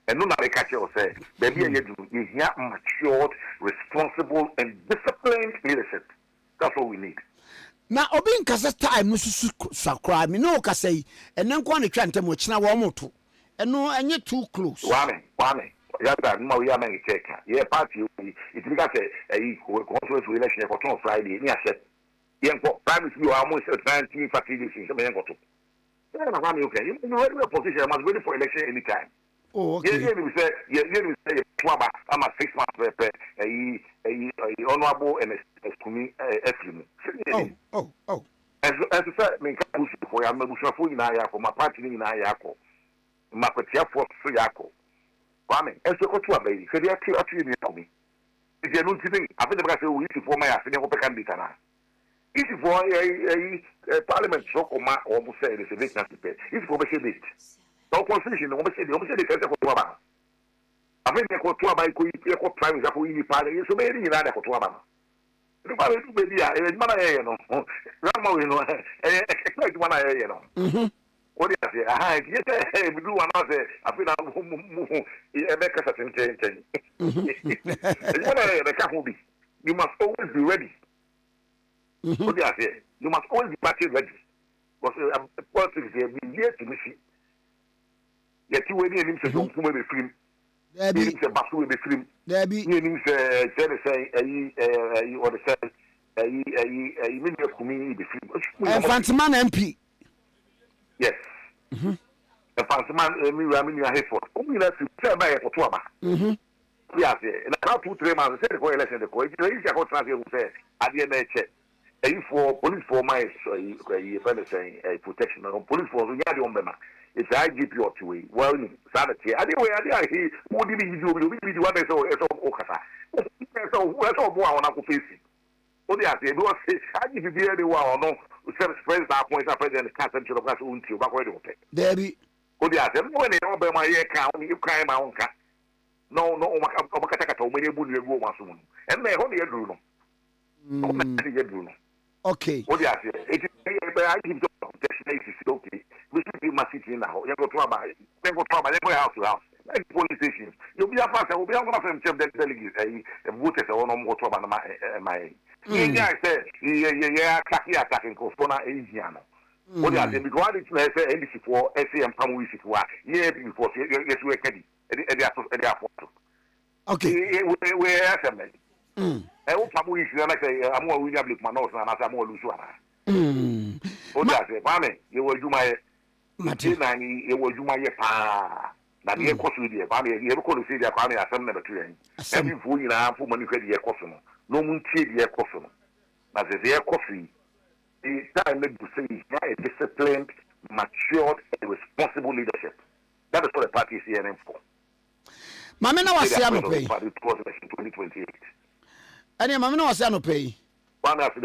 And no, I catch you say, baby, you have matured, responsible, and disciplined leadership. That's what we need. Now, Obin Casa time, Mrs. Sakra, me no Casay, and then Quan Chantem, which now one more two. And no, and you're too close. Kwame, Yada, no, we are making a check. Yeah, party, it's because a conference election for Friday, and I said, young prime, you are almost 19 facilities in some young to. Yeah, okay. You know, regular position, I must ready for election anytime. Oh, okay. You say, Twaba, I'm a 6 months a honorable and a me, Oh. As I said, make a push for Yamusafu in Ayako, my party in Ayako, Mapatia for Suyako. Kwame, as you go to a baby, so they are actually near me. If you're not sitting, I think the guy will for my afternoon candidate. If for a parliament so coma almost say it's a vacancy pay. If for a date. No constitution, almost say the center for Tuaba. I think they call Tuaba, equal prime example in the party, so maybe in that for Tuaba. The party maybe a man, Ramo, you know, expect one area, you know. What do you say? I yes, we do another. I feel I'm make a certain change. The can't be. You must always be ready. What do you say? You must always be party ready. Because politics here, we here to miss it. Yet you wait him to do be free. There be a basu will be free. There be meaning say or the say a media community be free. And Fantiman MP. Yes. And Fantiman me ramming your head for. Only let's tell by for Tuaba. Yes, and about 2-3 months, the coalition, the coalition, say, at the end of check. For police for my saying a protection of police for the Yadi it's IGP or 2 way. Well, sanity. Anyway, I hear what did you do? You what they saw as Okasa. So, where's all one on face? What they are saying, do I say, I give you the other one or no? Service friends are points up and the cancer of us until back where they will take. There be. What they are saying, when they open my account, you cry my own cat. No, many would go once soon. And they only a Bruno. Okay. What do you say? I give the protection okay. We should be massive now. You go to my house to house. Like police stations. You'll be a pastor, will be able to check the delegates, voters or no more trouble my. Yeah, I said, yeah, attacking Costona Asiana. What do you say? Because I say NDC for SA and Pamu for yeah, before yes, we're ready. Okay. We are some. I will probably say I'm more William Manos and I'm more Lusuana. What does it? Kwame, you will do my Martina, you will do my pa. That the cost with you, Kwame, you ever call to see the Kwame as some never train. Every fool in our for money credit costume. No moon tea the costume. But the air coffee is time to say a disciplined, matured, and responsible leadership. That is what the party is here for. Mamma was saying, no pay. 2028. And Mamma was saying, no pay. One after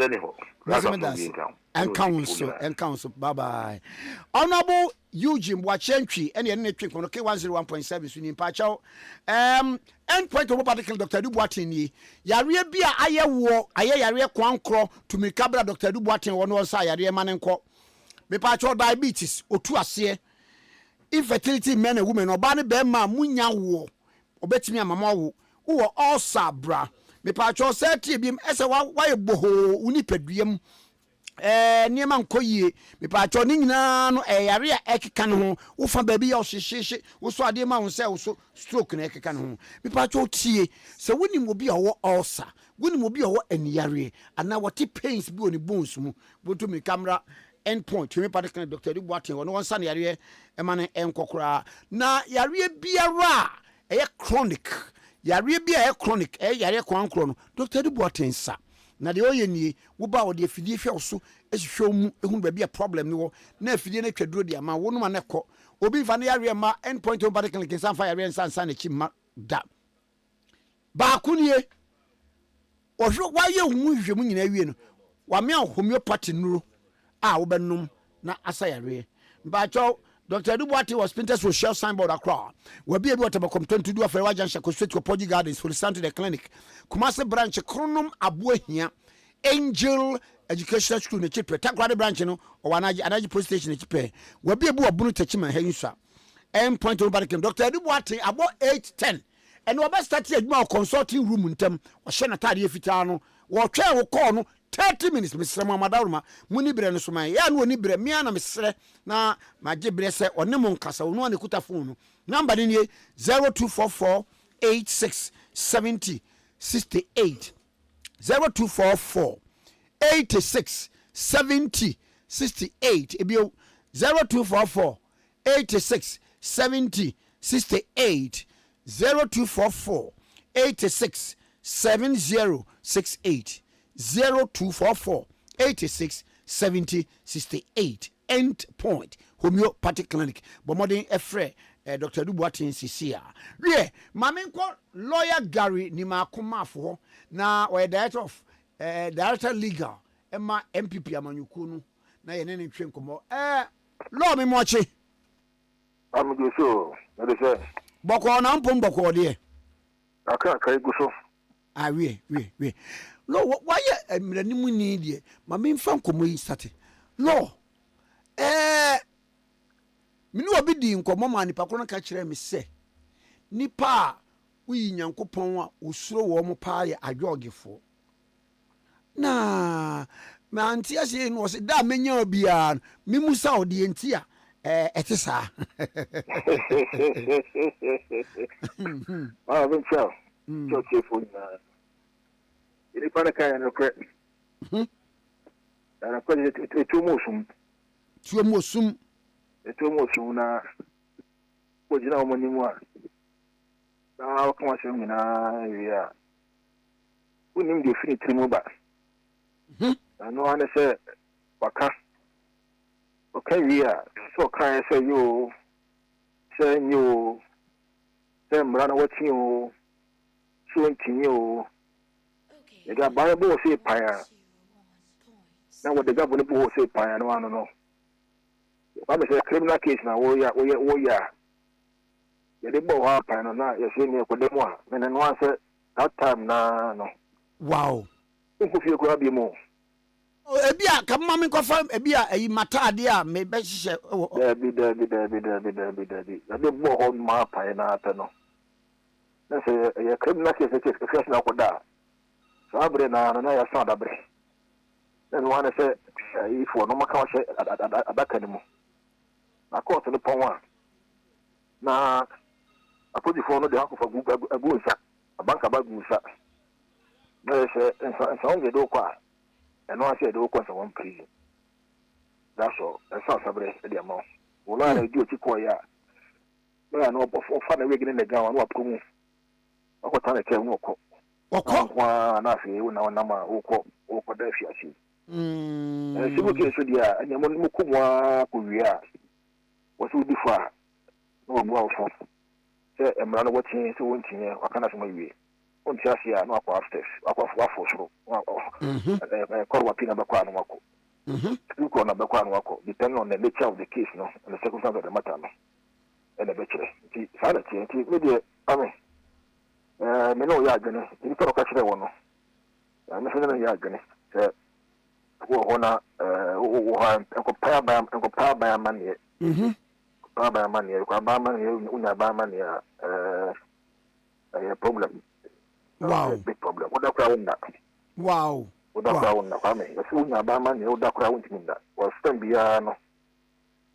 and council. Bye bye. Honorable Eugene Wachentry, and the NHK on K101.7 Swing Pacho. And point of particle Dr. Dubois. Yaria Bia, I war, I Kwankro to me Cabra Dr. Dubois on one side, Yaria Manenko. Me Pacho diabetes, or two a infertility men and women, or Barney Bema, Munya war, or bet me a mamma who are all sabra. Me pacho said to him, as a why boho, unipedium, near Mancoye, me pacho nina no area ekan ho, ufa baby or she, who saw the amount so stroke in ekan home. Me pacho tea, so winning will be our ulcer, winning will be our any area, and now what he pains be on the bones, would to me camera. End point to me particular Dr. Dubois on one Sunday area, a man and cocra. Now, Yaria Biara, a chronic. Yaria Bia chronic, Yaria Quancron, Dr. Dubois sa. Now the Oyeni, Wuba, the Fidia also, as show whom be a problem, no, Nefidine Kedrudia, my woman echo, Obi Vanaria ma end point to particular in some fire and San Chima da. Bakunie, or why you move your moon in a win, while me homeopathy no. Ubenum na asayare. Bacho Dr. Dubois was painted with shell signboard across. We'll be able to come to do a fair junction straight to Podi Gardens for the Santa the clinic. Kumasi branch Kronum Abuehia Angel Educational School in the Chipre, Takrade branch no or Anaji police station in Chipre. We'll be able to bunu Techima Hensa. And point to Barikim. Dr. Dubois about 8:10. And we're starting a consulting room in them or Shenatari Fitano or chair will call no 30 minutes, Mr. Mamadama, Munibre no Sumai, and Wonibre, Miana Mr. Na, my Jibrese or Nemon Casa, no one could phone. Number in 0244 86 70 68. 0244 86 70 68. 0244 86 70 68. 0244 86 70 68. 0244 86 70 68. End point. Homeopathic clinic. Bomodin Efre, Dr. Dubois Ccia. Yeah, Mamenko lawyer Gary Nima Kumafo. Now, we're director of director legal. Emma MPP amanyuku no na ye ne ne twe nkomo law me moche I'm good so that is boko na mpom boko de aka go so we no why emranimu ni de ma me mfa nkomo yi sate law mini obi di nkomo ma nipa kono ka kire me se nipa uyi nyankopon a osuro wo mo pa ye adwogefo na ma anti ase no se da menya obia mi musa odi enti a etisa ben ciao ciao chefo na ili para kaya no kre ana kwa tuo mosum na ko jina o mani mu a na ko ma se mina ya unim de fini trimu ba no ane se waka okay we are so kan say you say you say mrana wati you so ntinye o e ga ba bo say paya na what the government bo say paya no ano no ba me say criminal case na wo ya ye de bo ha paya no na ye say me ko de mo a me no answer that time na no wow ko fi ko abi mo ebia ka mama me kofa ebia ayi matade a me be hye dabi ade bo ho ma pa na ata no na se ye criminal case case na ko da so abre na ya sa da bre na no wana se ifo no maka hye adaka ni mu na court no pon wa na apodifo no de hakofa agu nsa abanka ba gu nsa na se nsa onge do kwa and I said, "Oh, course, one prison." That's all. That's all. Sabre, the amount. Well, I do Chikoya. But I know of fun away in the ground. What come? What time I tell no cook? What come? Nothing. You know, Nama, Oko, Okodafi. Sibuki, so dear, and your Mukuma, Kuria was who before. No, well, for say, I'm not watching so one thing. I cannot my way. Ontiasia no akwa upstairs akwa fosoro korwa pina bakwa no wako ko na bakwa no wako depending on the nature of the case no and the circumstances of the matter no and the betray ti sana ti me de ame me no ya gane ni to ka chire wono me fena ya gane se wo hona wo ha ko pa ba man ye pa ba man ye ko ba man ye unya ba man ya problem. Wow. Big problem. What the crowd that? Wow. What the crowd that? Kwame. The food na ba man, what the crowd in that? Was stand beyond.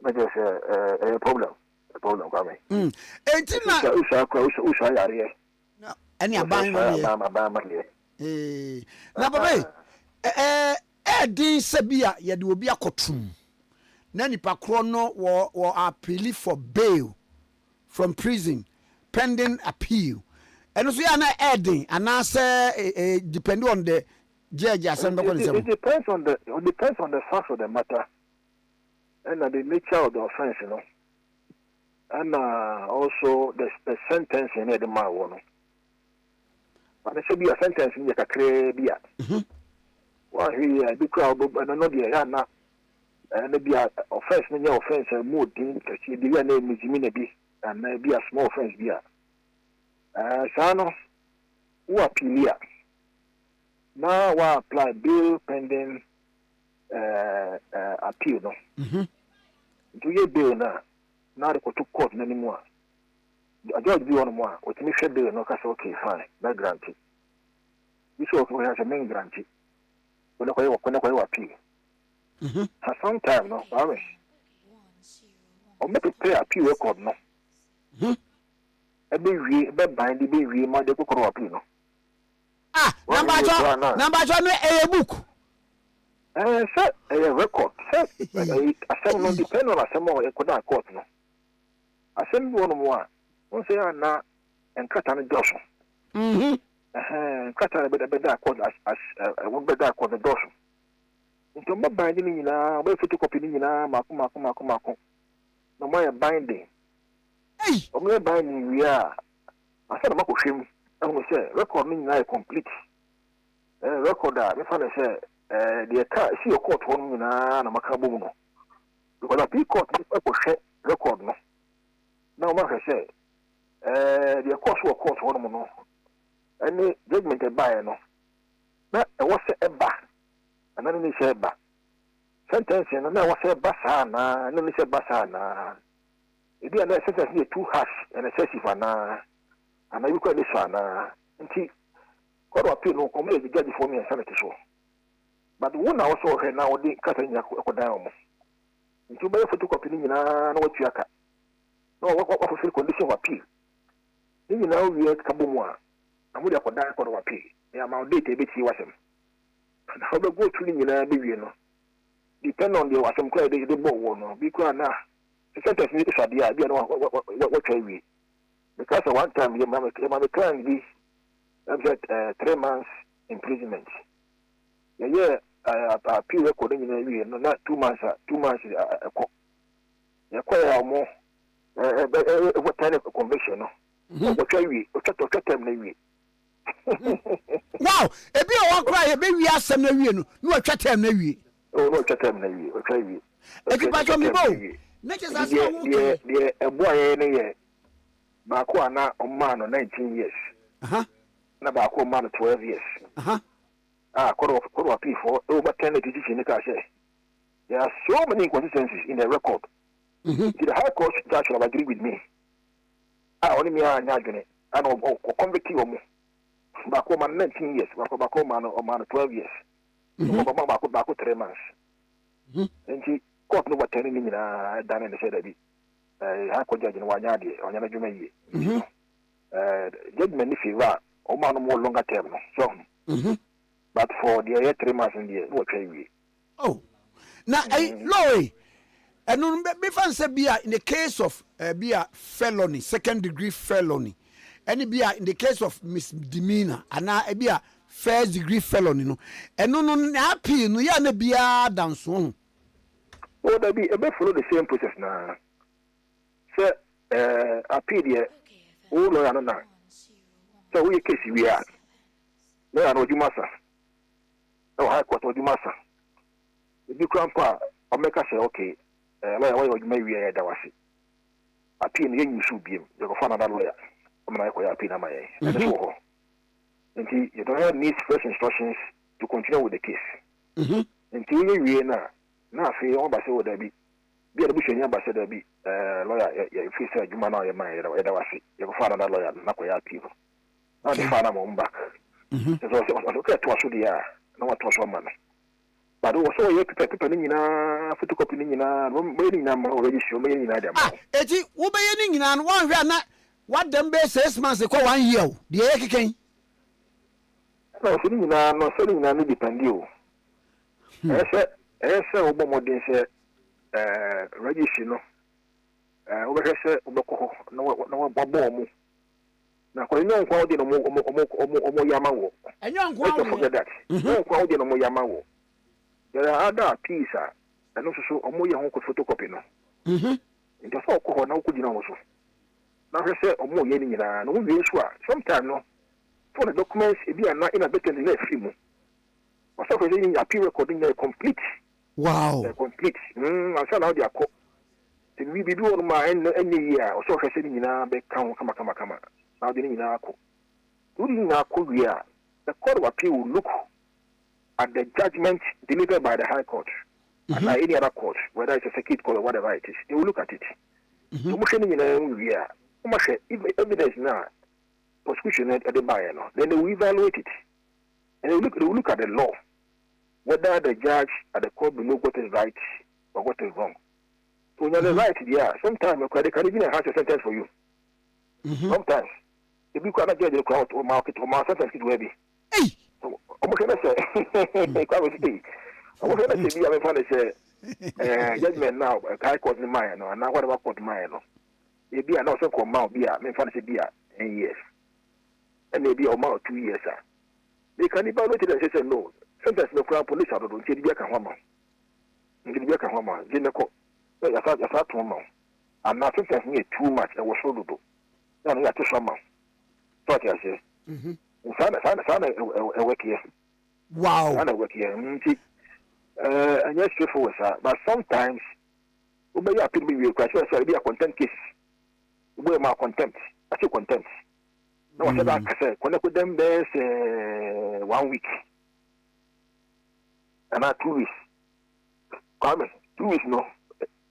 But there's a problem. A problem, Kwame. Entina. Usha yari. No. Any abang man. Na babe. Din sebia ye de obi akotum. Na nipa kro no wo appeal for bail from prison pending appeal. And so ya na adding and now say depending on the judge it depends on the facts of the matter and the nature of the offense, you know. And also the sentence in the man. But there should be a sentence in the Akye. Well, he be crowd but no dia na and be a offense in your offense more thing to see the name is be and be a small offense be Sano, who appeal now, we apply bill pending appeal. No, do you bill now? Now they go to court anymore. I just do one more. What you should bill? No, that's okay, fine. Not granted. This also has a main granted. When I appeal, for some time, no, or make it clear appeal record, no. Be bind the baby, my de cocoa apino. Number no a book. Sir, a record. Sir, a seven depend on a summer court. No. I send one more. One say, now, and cut on a dozen. Cut on a better court as one better court the dozen. Into my binding now, wait for to copy now, Marco. No more binding. I'm not buying we are. I said, I'm not him. I will say, recording now complete. record that me find say the car see your court one na makabu no because the court e record no now man say the court one no any judgment e buy no na e was e ba ana ni say ba sentence no na was e ba sa na ni say ba sa na e bi na sentence ni too harsh and excessive na ana you call this one na nti court of appeal no come the judge for me and senate so but one also here now the Catherine Yakodan nti be photocopy ni na watu aka no what for condition of appeal ni na we kabomu a amudi akodan court of appeal ya ma date e beti wasem how be go to ni na be wie no depend on the wasem cry the bow no because na sentence ni so dia bia no what try we because one time you mama client be subject 3 months imprisonment yeah appeal record ni na wie no na 2 months ko ya kwa ya mo what kind of conviction no what try we what time na wie wow ebi o wa cry ebe wi asem na wie no no atwa time na wie no atwa time na wie o try wie ekipa cho mi bo na je sa so wo the ebo aye ne ye ba ko ana o man no 19 years na ba ko man 12 years ko P4 over 10 decision ni ka say there are so many inconsistencies in the record the high court judge will agree with me only me anya adwene and o convict you mo ba ko man 19 years ba ko man 12 years ba ko 3 months nti court no watani ni na dan ne say da bi high court judge no wanya de onya na dwuma yi judgment ni favor o man more longer term no so but for the 3 months in the no try we na loy enu be fancy bia in the case of bia felony second degree felony any bia in the case of misdemeanor ana bia first degree felony no enu no na appeal no ya na bia danso o da bi e be follow the same process na say appeal there o lo ya no na so we case we are no ya no jumasa no high court o jumasa the grandpa o make say okay lawyer why you may we da wase appeal no yen should be you go find another lawyer I'm not going to appeal na my and so until you don't need first instructions to continue with the case until we na fe on ba say wo da bi the busheni ba say da bi lawyer you feel say juma na your mind da wase you go find another lawyer na ko ya appeal now the father mo back so okay to aso dia na what to man but also you people ni na photocopy ni na we ni na ma register me ni na dem eti wo be ye ni nyina no wan hwe na what them be 6 months ko 1 year o de ye keken no so ni na no depend you ese obo modin se register no o be se obo ko na babo mu na ko nyon kwa odi no mo yama wo enyon kwa o forget that nyon kwa odi no mo yama wo there are other pieces and also so omo ye hon ko photocopy no nti so ko na ko gina wo so na say omo ye ni nyina no we so sometimes no for the documents e bi na in a better than film o so ko say appeal recording is complete wow complete I saw now they are ko the we be do ma any year o so ko say ni nyina be kan kama now the nyina ko do ni na ko wi a the court of appeal will look at the judgment delivered by the High Court and any other court, whether it's a circuit court or whatever it is, they will look at it. So, if evidence now, prosecution at the buyer, then they will evaluate it. And they will look at the law, whether the judge at the court will know what is right or what is wrong. So, when you're right, sometimes they can even enhance a sentence for you. Sometimes, if you cannot get the crowd or market or my sentence, it will be. I'm going to say, judgment now, High Court in mine, and now what about court mine? It be an also come out, be a fancy beer 10 years, and maybe a month 2 years. They can evaluate it and say, no, sometimes the crown police are don't say, Biaka Hama, and get Biaka Hama, Jinako, I thought to him, I'm not sometimes near too much, I was so little. Then we have to some. Thought I say, Sana, work here. Wow. And I work here. And yes, straightforward, sir. But sometimes, we may appeal be a question, so be a contempt case. We are contempt. I say contempt. No, I said that I said, when I put them there's 1 week. And not 2 weeks. Kwame, 2 weeks, no.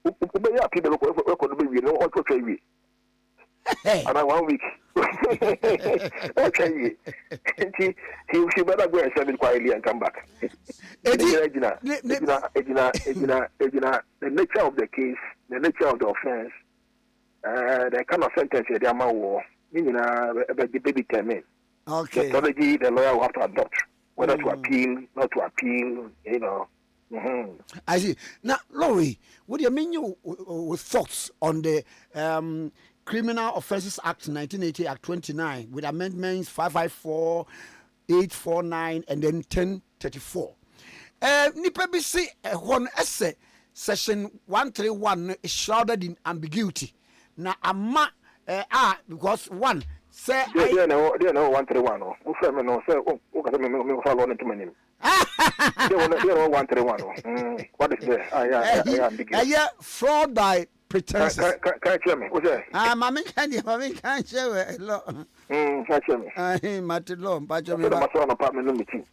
We may appeal the record be no also trade we. And 1 week. Okay. He better go and send it quietly and come back. The nature of the case, the nature of the offense, the kind of sentence they are war, meaning the baby termine. Okay. The strategy the lawyer will have to adopt, whether to appeal, not to appeal, you know. I see. Now, Laurie, what do you mean with thoughts on the Criminal Offences Act 1980 Act 29 with amendments 554, 849 and then 1034? Nipa bi say one essay section 131 is shrouded in ambiguity. Na ama because one say they know 131 no. Who say me no say o ka me follow on to me. They know 131. What is there? Yeah, fraud by pretenses. Can you tell me? What's that? Mami can't show it. Can you tell me? Matilo, but you my son apartment number 2.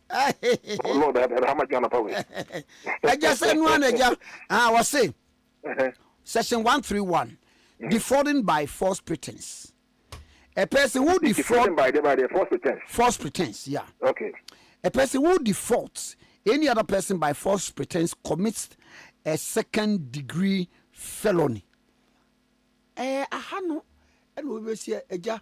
Oh Lord, how much on a power? I just said one again. I was saying section 131 defrauding by false pretense. A person who defraud by the false pretense. False pretense, yeah. Okay. A person who defaults any other person by false pretense commits a second degree felony. Ahano and we will see eja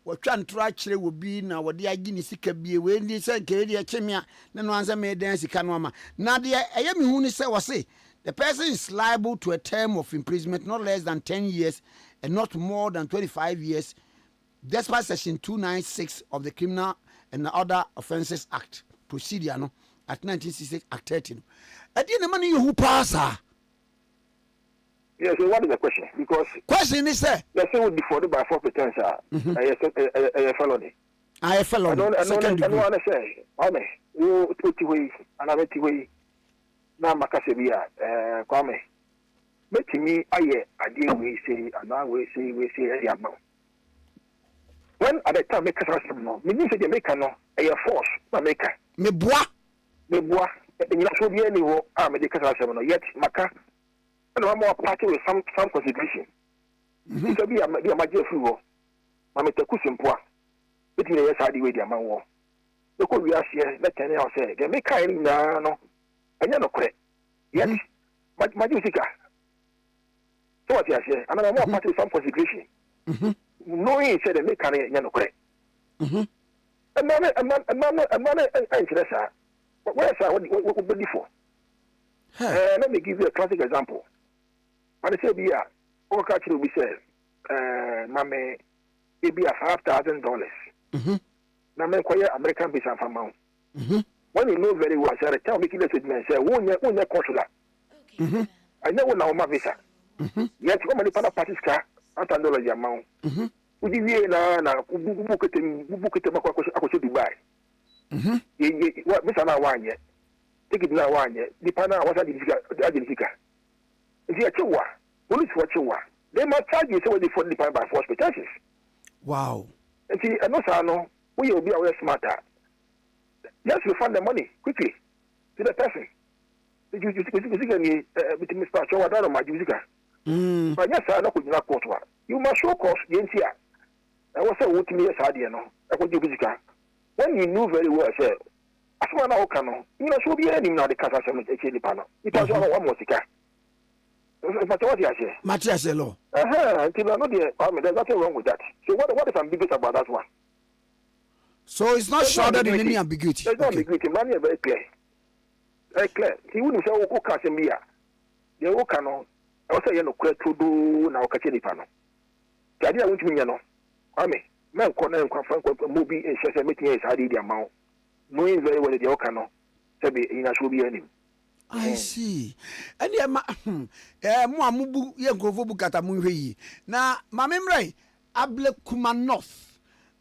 what trying to actually will be now what the agini sika be when they say Kedia Chemia, then no answer made dance canoma. Now the Ayami Huni say was say the person is liable to a term of imprisonment not less than 10 years and not more than 25 years, despite section 296 of the Criminal and Other Offences Act procedure no at 1966 Act 13. I didn't money you who pass her. Yes, so what is the question? Because question is say let's say would be defrauded by false pretense, a felony. A felony. I don't want to say, Kwame, you 20 ways, another 20 ways. Now, Macasebia, Kwame, make me, I deal we say, and I we say, a amount. When at the time, make us no, meaning that you make a no, a force, not make a me bois, and you should be any war, I make a yet, Maca. And I'm more party with some consideration. It will be a major free war. I make a cushion poor. But in the side way, the man war. The could be asked here, let any else say, they make kind no, and you're not correct. Yes, my musica. So what you say, and I'm more party with some consideration. Knowing said they make kind of you're not correct. A man, interest. Where's what would be for? Let me give you a classic example. When I say, "Bia, all catch will be said, Mame, it be $5,000. Now, me acquire American business amount. When you know very well, sir, tell me, kill man, say, won't you consular? I never know my visa. Yet, how many parties car, $100 amount. Would you be now, book it, I should Dubai. What Miss Anna one yet? Take it now one yet. The panel was a difficult. If you are police what you are, they must charge you so they for the by false pretenses. Wow. And see, and also, no, we will be aware smarter. Just refund the money quickly to the person. You between Mr. Chow, I don't know my musica. But yes, I know not court. You must show cause the NCA. I was a would me as idea, no. I could do musica. When you knew very well, sir, as one hour canoe, you know, so be any now the Casa Cemetery panel. It was one musica. What you say? Matthias law. Until I know there's nothing wrong with that. So what is ambiguous about that one? So it's not shrouded in any ambiguity. There's no ambiguity. Money is very clear. Very clear. He wouldn't say, "Oh, Casimia." The Okano, I was saying, "No, to do now, Kachini panel." The idea won't mean, you know, I mean, man, Corner and Confront movie and says, "Meeting is hardly the amount." Knowing very well the Okano, Sabi, in a should be any. I see. And yeah, Muamubu, Yankovu Katamuhi. Now, Mamemre, Able Kuma North.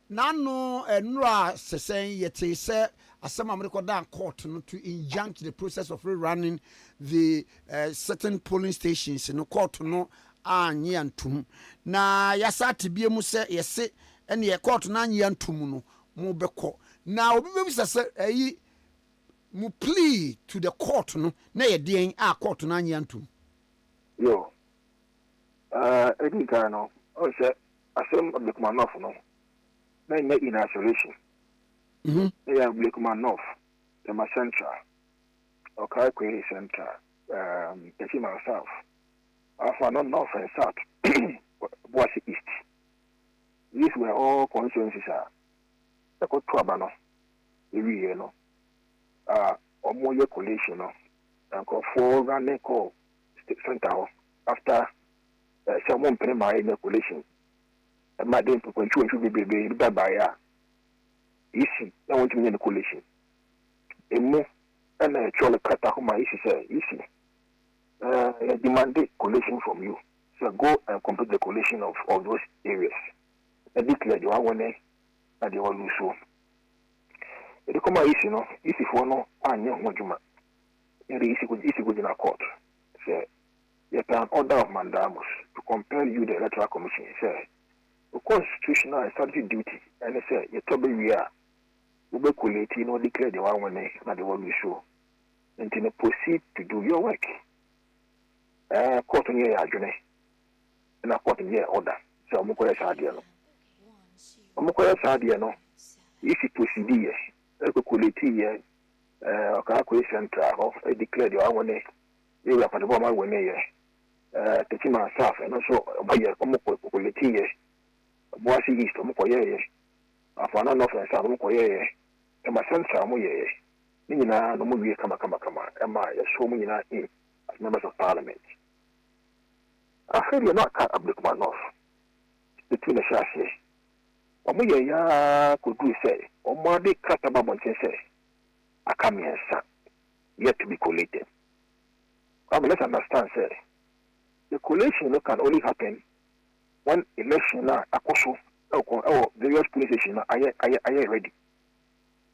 Nano and Ra saying yet say asema America down court no to injunct the process of rerunning the certain polling stations no court no anye antum na yasa tebie mu se yese ene ye court na anye antum no mo beko na obi be se ayi mu plea to the court no na ye den a court na anye antum yo edi no o se asem Abdulrahman no na in isolation yeah Abdulrahman the central okay Akye central the myself for not north and south was east. These were all constituencies the court trouble every year no or more year coalition no and call for running call state center after someone primary in the coalition and my day to control should be by easy I want to be in the coalition a move and a trolley cut out my easy demanded coalition from you. So go and complete the coalition of all those areas. And declare you are one and you will lose so. The come easy no, easy for no, and young Wajuma. It is easy good in a court. Say, you can order of mandamus to compel you the electoral commission. Say, the constitutional and statutory duty, and they say, you tell me we are. We will collate, you know, declare the one and they will lose so. And then proceed to do your work. Court on your adjournment, and a court in your order. So, Mukoya Sadiano. Mukoya Sadiano, if it proceed here, quality here, Akye Central, I declare your own name. You are for the woman when they taking myself and also by your quality here. Bossy East, Mukoya, for none of us, Mukoya, and my son Samuel. Nina, no movie, come, and my so many as members of Parliament. I feel you're not cut up the man off between the chassis. Omuya could do say, or more they cut about one say, I come here, sir, yet to be collated. Let's understand, sir. The collation can only happen when election are or various police stations are ready.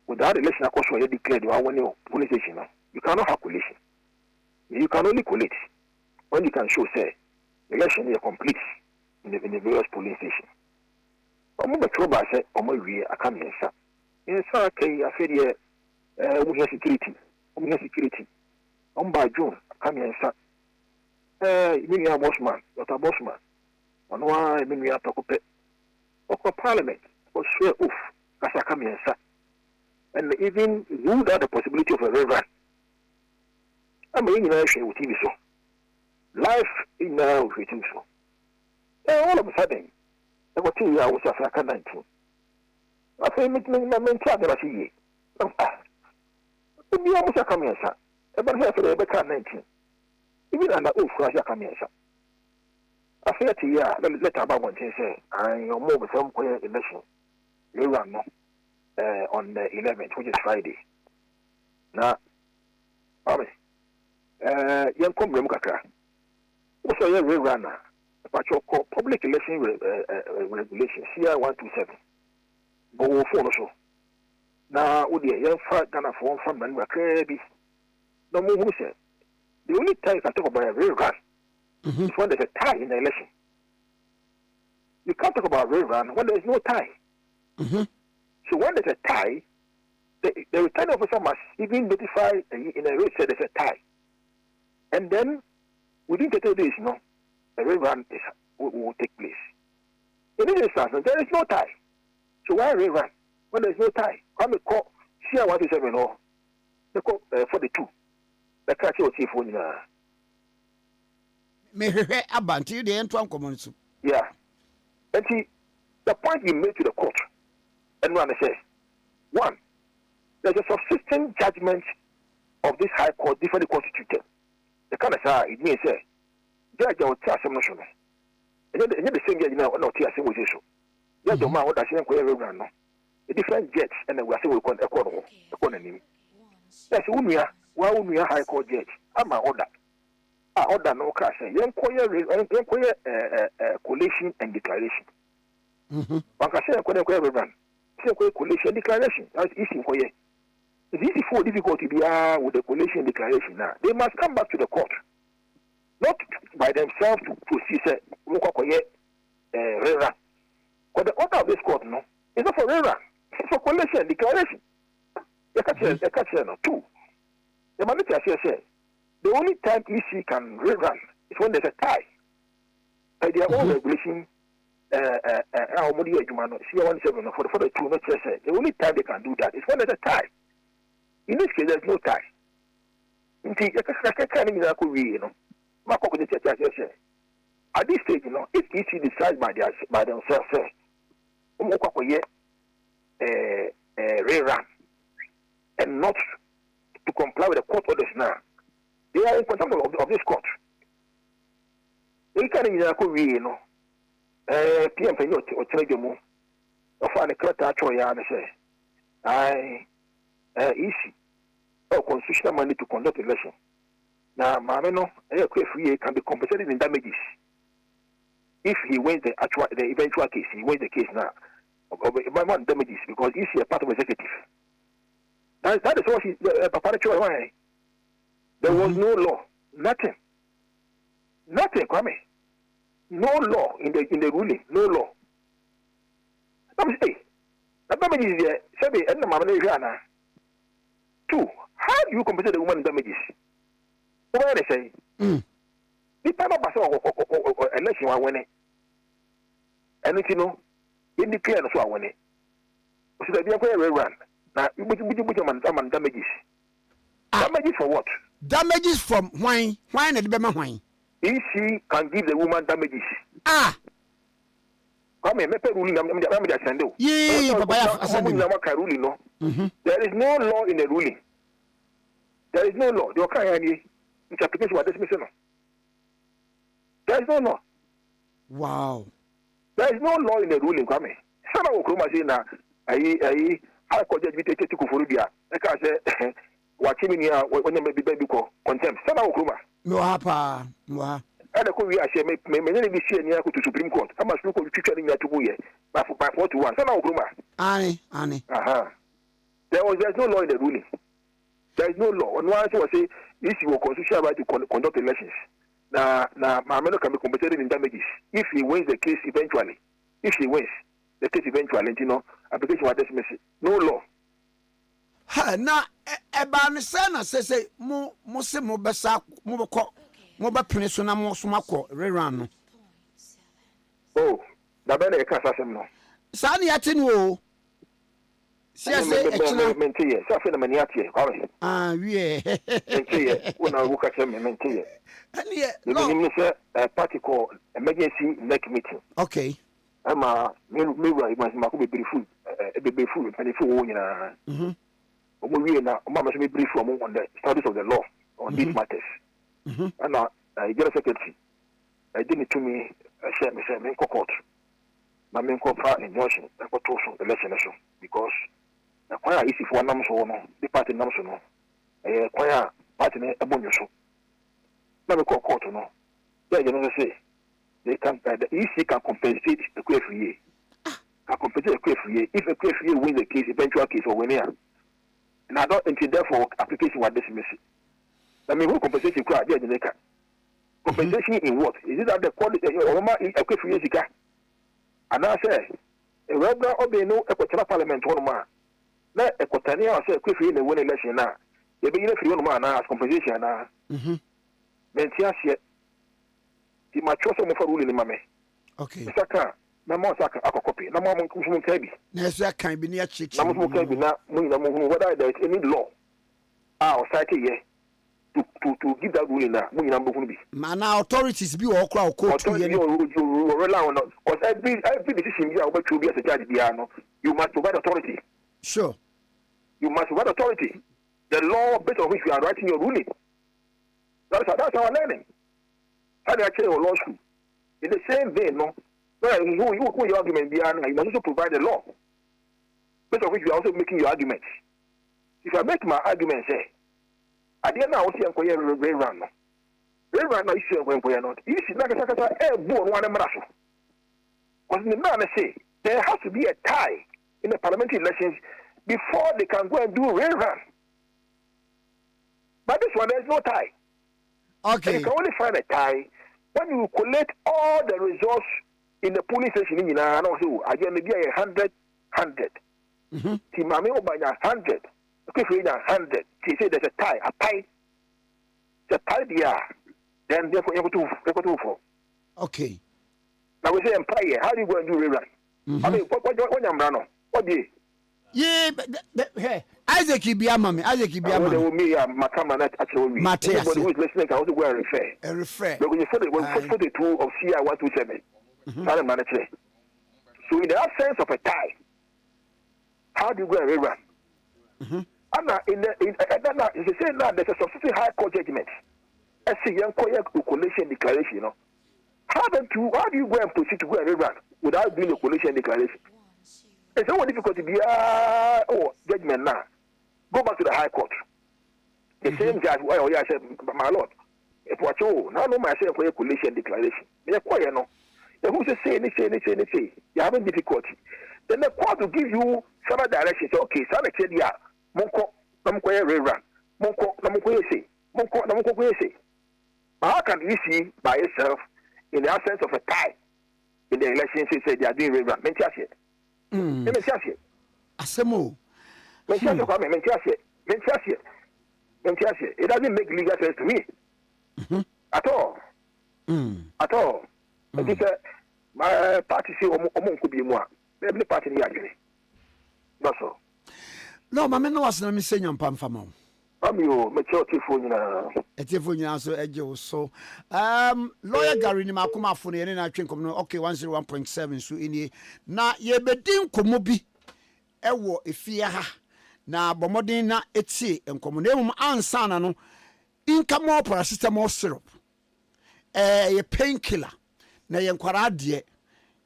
Without election, of course, you declared you are one police station. You cannot have collation. You can only collate when you can show, say, election is complete in the various polling stations. I'm not sure about say, I'm I come here, sir. In South Kenya, I said, we have security. I'm by June, I come here, sir. You mean, bossman, not a bossman. And why, we have to occupy Parliament, or swear off, as I come here, sir. And even ruled out the possibility of a rerun. I'm in relation with TV so. Life in now with TV so. And all of a sudden, I got 2 years after 19. I say, my mentor, I see ye. We almost come here, sir. But here for the Rebecca 19. Even under oath, I come here, sir. I say to you, let about one thing say, I am more with some quiet election. You run on the 11th, which is Friday. Now, young Kwame Kakra. Also, a runner, but your public election regulation, CR 127. But we'll follow so. Now, would the young fat Ghana form from Nkrumah? No more who said. The only time you can talk about a rerun is when there's a tie in the election. You can't talk about a rerun when there's no tie. So when there's a tie, the returning officer must even notify in a race that there's a tie. And then, within 30 days, a rerun will take place. In this instance, there is no tie. So why rerun? When there is no tie, Kwame call CR 127 or they call 42. The catch your chief one. May Abantu the end one common. Yeah. And see, the point we made to the court, and one says, one, there's a subsistent judgment of this high court differently constituted. The kind of say it means say, Judge will tell some notion. And then the same judge now, not tear some issue. Judge of man, what I say, a different judge, and then we are saying we can economy. That's who we are. Why would we are high court judge? I'm my order. I order no cash. Young collation and declaration. One can say a collation declaration. That's easy for you. It's easy for difficulty with the coalition declaration now. They must come back to the court, not by themselves to proceed. Rera. But the order of this court, no, it's not for rera. It's for coalition declaration. Two. The mandate says the only time EC can rerun is when there's a tie. By their own regulation, for the two, the only time they can do that is when there's a tie. In this case, there's no tie. At this stage, if EC decides by themselves, rerun and not to comply with the court orders now, they are in contempt of this court. They can't even PM Penny or Telegram or find a character and say, easy or constitutional mandate to conduct election. Now, Mameno, free can be compensated in damages if he wins the eventual case. He wins the case now. One damages because he's a part of executive. That is what why there was no law, nothing, Kwame. No law in the ruling, no law. That damages is there. Two, how do you compensate the woman damages? What do they say? The time of election I win it. And you know, in the clear so I win it. So that they are run. Now you damages. Damages for what? Damages from wine and the Bema wine. EC can give the woman damages. Come here, ruling. There is no law in the ruling. There is no law. The okay interpretation was dismissed. There is no law. Wow. There is no law in the ruling. Come here. Some of Nkrumah say na I could just be taken to Kufurubia. I can say watching me when you may be baby contempt. Some of Nkrumah. No hapa. And the Korea say may be seen near to Supreme Court. I must look at the near to Buye by 4 to 1. Some of Nkrumah. Annie. There's no law in the ruling. There is no law. And one was say if you were constitutional right to conduct elections. Now Mameno can be compensated in damages if he wins the case eventually. If he wins the case eventually, application was dismissed. No law. Now, Eban Sana says, Mo Bessa, Moba Peninsula, Mosumako, Rerano. Oh, the better Casasam no. Sani Atinu. Mentia, Safin Maniati, yeah. When I look at him, Mentia. And yet, a party called emergency neck meeting. Okay. I'm a mirror, it must be brief food, and if you we now, Mama should be brief on the studies of the law on these matters. And now, I get a secretary. I didn't to me, share me, court. My main court in Johnson, I got also election because the choir is for one so the party national, a choir party a bonus. Never call court no. They say they can the EC can compensate the QFE. Can compensate the QFE if a QFE wins the case, eventual case or winner. And I don't think therefore application was dismissed. I mean, who compensation crowd? Compensation in what? Is it that the quality a QFE is? And I say, a regular obey Equatorial Parliament one man. Let Equatorial say QFE in the winning election now. They be in a free one man as compensation now. Mentia yet. The mature some for ruling in my me. Okay. Saka, na mo saka copy. Na mo mun kabi. Na so kan bi na chichi. Na mo kabi na mun whether there is any law or society here to give that ruling na mun na mbofun bi. Man authorities bi o kra o court here. You rely on because every decision you are about to be as a judge there no. You must provide authority. Sure. You must provide authority. The law based on which you are writing your ruling. That's our learning. How do I tell you law school? In the same vein, no. You your argument behind, you must also provide the law. Based on which you are also making your arguments. If I make my argument, say, I didn't know what you are rerun. Rerun, no issue when we are not. You see, like a born one embrace. Because the man say, there has to be a tie in the parliamentary elections before they can go and do rerun. there's no tie. Okay. And you can only find a tie when you collect all the results in the polling station. You know, also again maybe 100. Timami Obanya 100. Okay, for 100. She said there's a tie. It's a tie there. Then therefore you go to for. Okay. Now we say empire. How do you go and do rewrite? I mean, what What do you? Yeah, hey, Isaac Ibiamami, Isaac Ibiamami. Anybody who is listening can also go and refer. But when you put it, 42 of CI 127, Parliamentary. So in the absence of a tie, how do you go and rerun? And if you say now there's a substitute high court judgment, a young coalition declaration, you know. How do you go and proceed to go and rerun without doing a coalition declaration? It's not difficult to be judgment now. Go back to the High Court. The same judge, I said, my lord, if what you now know myself for a coalition declaration. They're quiet, no. The who's say, you're having difficulty. Then the court will give you some directions. Okay, some said, yeah, Monko, Namko, rerun. Monko, Namko, say. How can you see by yourself in the absence of a tie in the elections? Say they are doing rerun. Asemo. It doesn't make legal sense to me at all. At all. I think my party say could be more. Every party in the that's all. No, my man was not missing on Pamfamo. You maturity for you. So, lawyer Gary Nimakuma for the end. I think okay 101.7 so in na ye bedin komobi ewo efia ha na bomodin na etie enkomo ansa na no income paracetamol syrup ye painkiller na ye nkwara de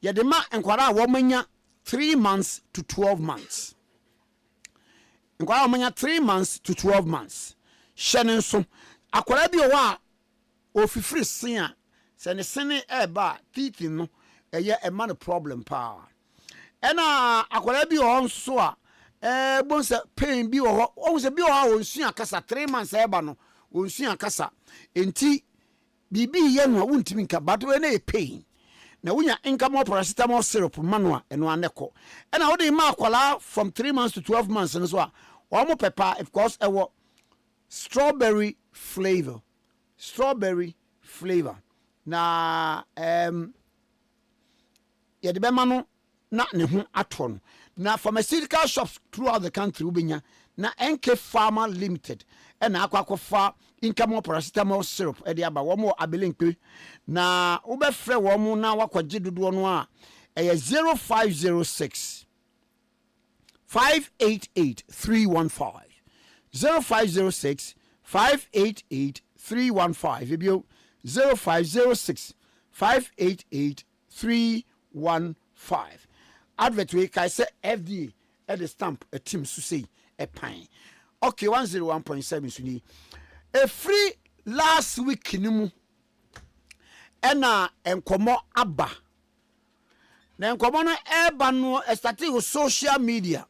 ye de ma nkwara wo manya 3 months to 12 months. Nkwara manya 3 months to 12 months. Shenen so akwara bi o wa ofifiri sen a se ne sene eba titi no eye e man problem pa. Ena akwara bi o nso a bonse pain bi o ho se bi o ha onsu akasa 3 months eba no onsu akasa enti bibi ye no wuntimi nka but we na e pain na wunya income paracetamol syrup manua eno aneko ena wo de ma akwala from 3 months to 12 months no so a omo pepper of course ewo strawberry flavor na ye de be ma no na ne ho aton na pharmaceutical shops throughout the country ubenya na NK Pharma Limited ena akwakofa income paracetamol syrup e de aba wo mo abelenpe na wo be frɛ wo mo na wakwaje dodo no a eye 0506 588 315 0506 588 315 ebio 0506 588 315 advert we kai say FDA at the stamp a team so say a pine okay 101.7 suni a free last week nimu ena enkomo aba na enkomo no eba no start with social media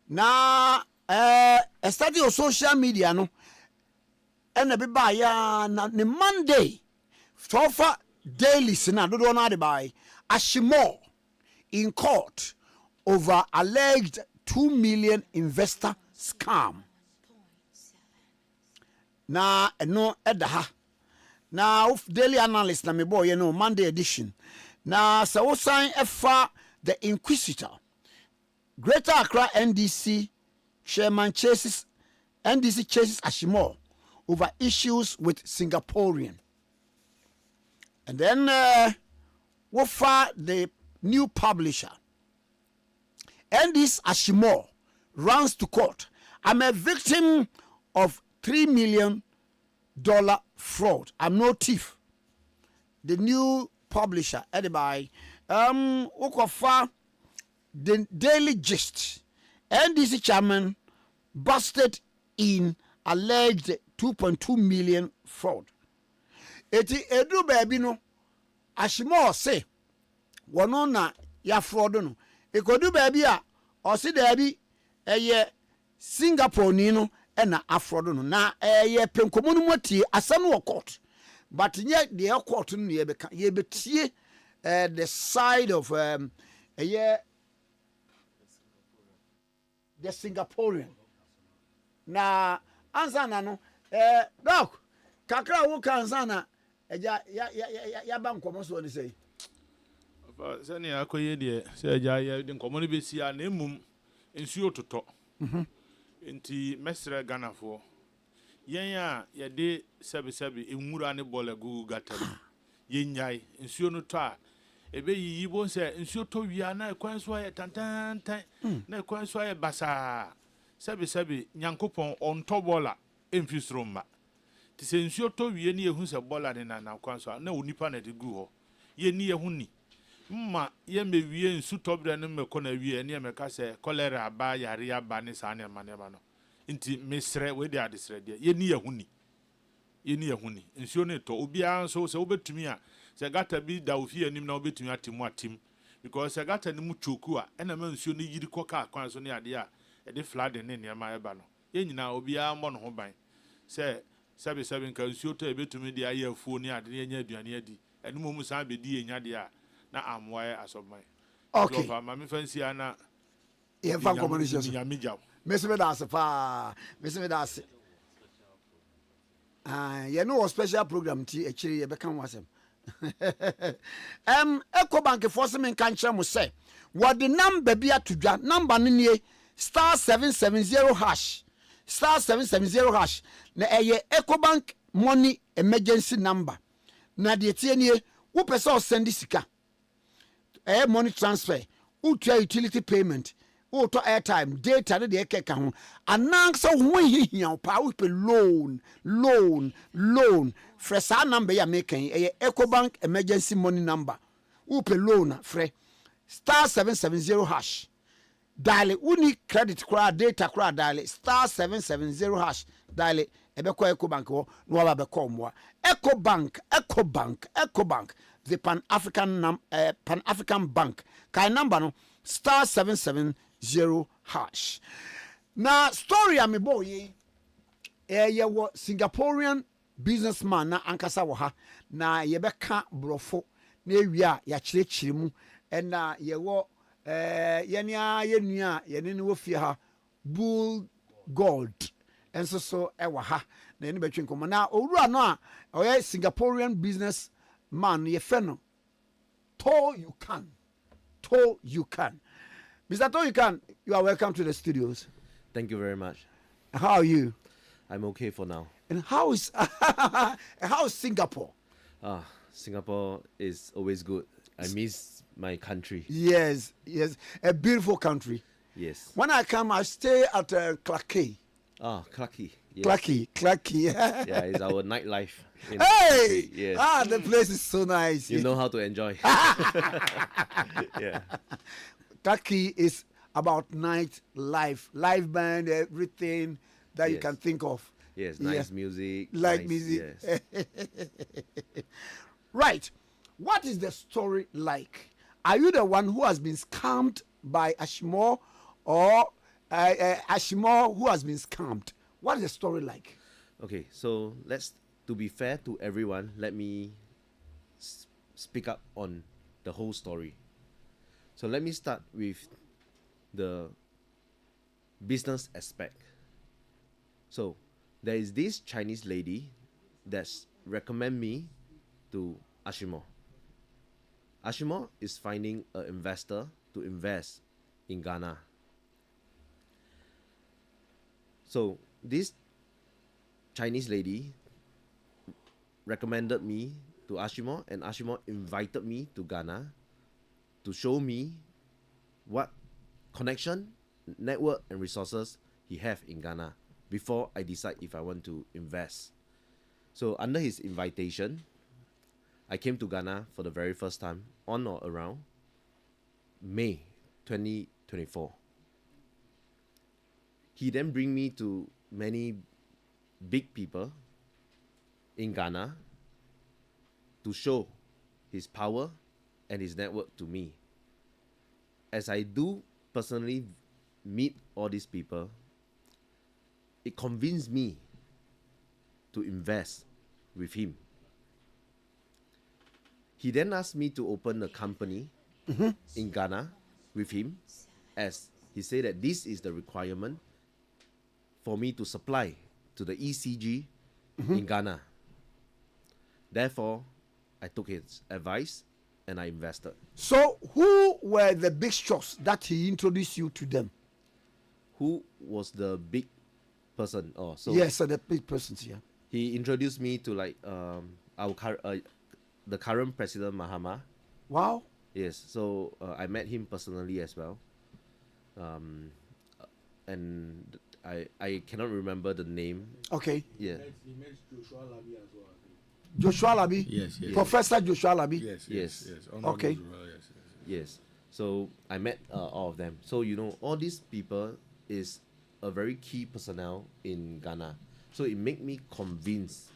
na start with social media no ena be ba ya na ne Monday for daily sina do no ade bai Ashimo in court over alleged 2 million investor scam. Na no edaha. Na daily analyst na me boy you know Monday edition. Na so sign efa the Inquisitor. Greater Accra NDC chairman chases Ashimo over issues with Singaporean. And then Wofa the new publisher and this Ashimo runs to court. I'm a victim of $3 million fraud. I'm no thief. The new publisher by Wokofa the Daily Gist NDC chairman busted in alleged 2.2 million fraud. Eti edu baby no Ashimo say wono na ya fraud no ekodu baby a o se da bi eye Singapore ni no ɛna afrodo no na ye penkomo no motie asɛm no court but nye the court no ye beka ye betie the side of the Singaporean na ansa na no doc kakra wo kansa na ya ba nkomo so ni sei sani akoye de se ja ya de nkomo no be si a na emum ensuo totɔ nti mesre ganafo yen a ye de sɛbe enwura ne bɔle gugu gatam yenyai ensuo no tɔ a ebe yiyi bon sɛ ensuo tɔ wia na ekwanso ayɛ tantantan na ekwanso ayɛ basa sɛbe nyankopɔn ɔntɔ bɔla emfi sromma ti sɛ ensuo tɔ wie ne ehu sɛ bɔla ne na kwanso na onipa na de gu hɔ ye ni ehu ni mma ye mewie nsu tɔbrɛ ne mekɔ na wie ne meka sɛ cholera aba yare aba ne saa ne ma no nti mesrɛ we de adesrɛ de ye ni ehu ni nsuo ne tɔ obia nso sɛ wobetumi a sɛ gata bi da ofie anim na wobetumi atemu atim because sɛ gata ne mu choku a ɛna ma nsuo ne yiri kɔ ka kwan so ne ade a ɛde flood ne nneɛma ɛba no ye nyina obia mmɔ no ho ban sɛ sɛbe nka nsuo tɔ ebetumi de ayɛ afuo ne ade ne nya aduane adi ɛno mu saa bedi enya de a na amwae asɔman okay so ma me fancy ana ye fan communication nyamijaw mesime da ase pa mesime da ase ye no special program ti ekiri ye beka ho asem EcoBank force me kan kire mo say what the number bi atodwa number no nie *770# *770# na eye EcoBank money emergency number na de tie nie wo pese o send sika money transfer utua utility payment uto airtime data ne de keka ho anan so ho hihia pa wo pe loan fresa number ya meken EcoBank emergency money number wo pe loan frɛ *770# dial uni credit kura data kura dial *770# dial ebekɔ EcoBank ho no wa be call mo EcoBank the Pan-African bank kai number no *770#. Na story am boy ye wo Singaporean businessman na ankasa wo ha na ye beka brofo na ewia ya kyerɛkyerɛ mu na ye wo ye nua ye ne wo fie ha bull gold enso so e wa ha na ene betwe nkomo na owura no a oye Singaporean business man ye feno to you can Mr. To you can, you are welcome to the studios. Thank you very much. How are you? I'm okay for now. And how is Singapore? Singapore is always good. I miss my country. Yes, a beautiful country. Yes. When I come, I stay at Akye. Clarky. Yes. Clarky. Yeah, it's our nightlife. Hey! Yes. The place is so nice. You know how to enjoy. Yeah. Clarky is about night life, live band, everything that you can think of. Yes, nice music. Like nice, music. Yes. Right. What is the story like? Are you the one who has been scammed by Ashmore or Ashmore who has been scammed? What is the story like? Okay, so to be fair to everyone, let me speak up on the whole story. So let me start with the business aspect. So there is this Chinese lady that's recommend me to Ashmore. Ashmore is finding an investor to invest in Ghana. So this Chinese lady recommended me to Ashmore, and Ashmore invited me to Ghana to show me what connection, network, and resources he have in Ghana before I decide if I want to invest. So under his invitation, I came to Ghana for the very first time on or around May 2024. He then bring me to many big people in Ghana to show his power and his network to me. As I do personally meet all these people, it convinced me to invest with him. He then asked me to open a company in Ghana with him, as he said that this is the requirement for me to supply to the ECG in Ghana. Therefore, I took his advice and I invested. So, who were the big shots that he introduced you to them? Who was the big person? Oh, so yes, the big persons. Yeah. He introduced me to like the current president Mahama. Wow. Yes, so I met him personally as well. And I cannot remember the name. Okay. Yeah. He met Joshua Labi as well. Joshua Labi? Yes. Professor Joshua Labi? Yes. Okay. Yes. So I met all of them. So, you know, all these people is a very key personnel in Ghana. So it made me convinced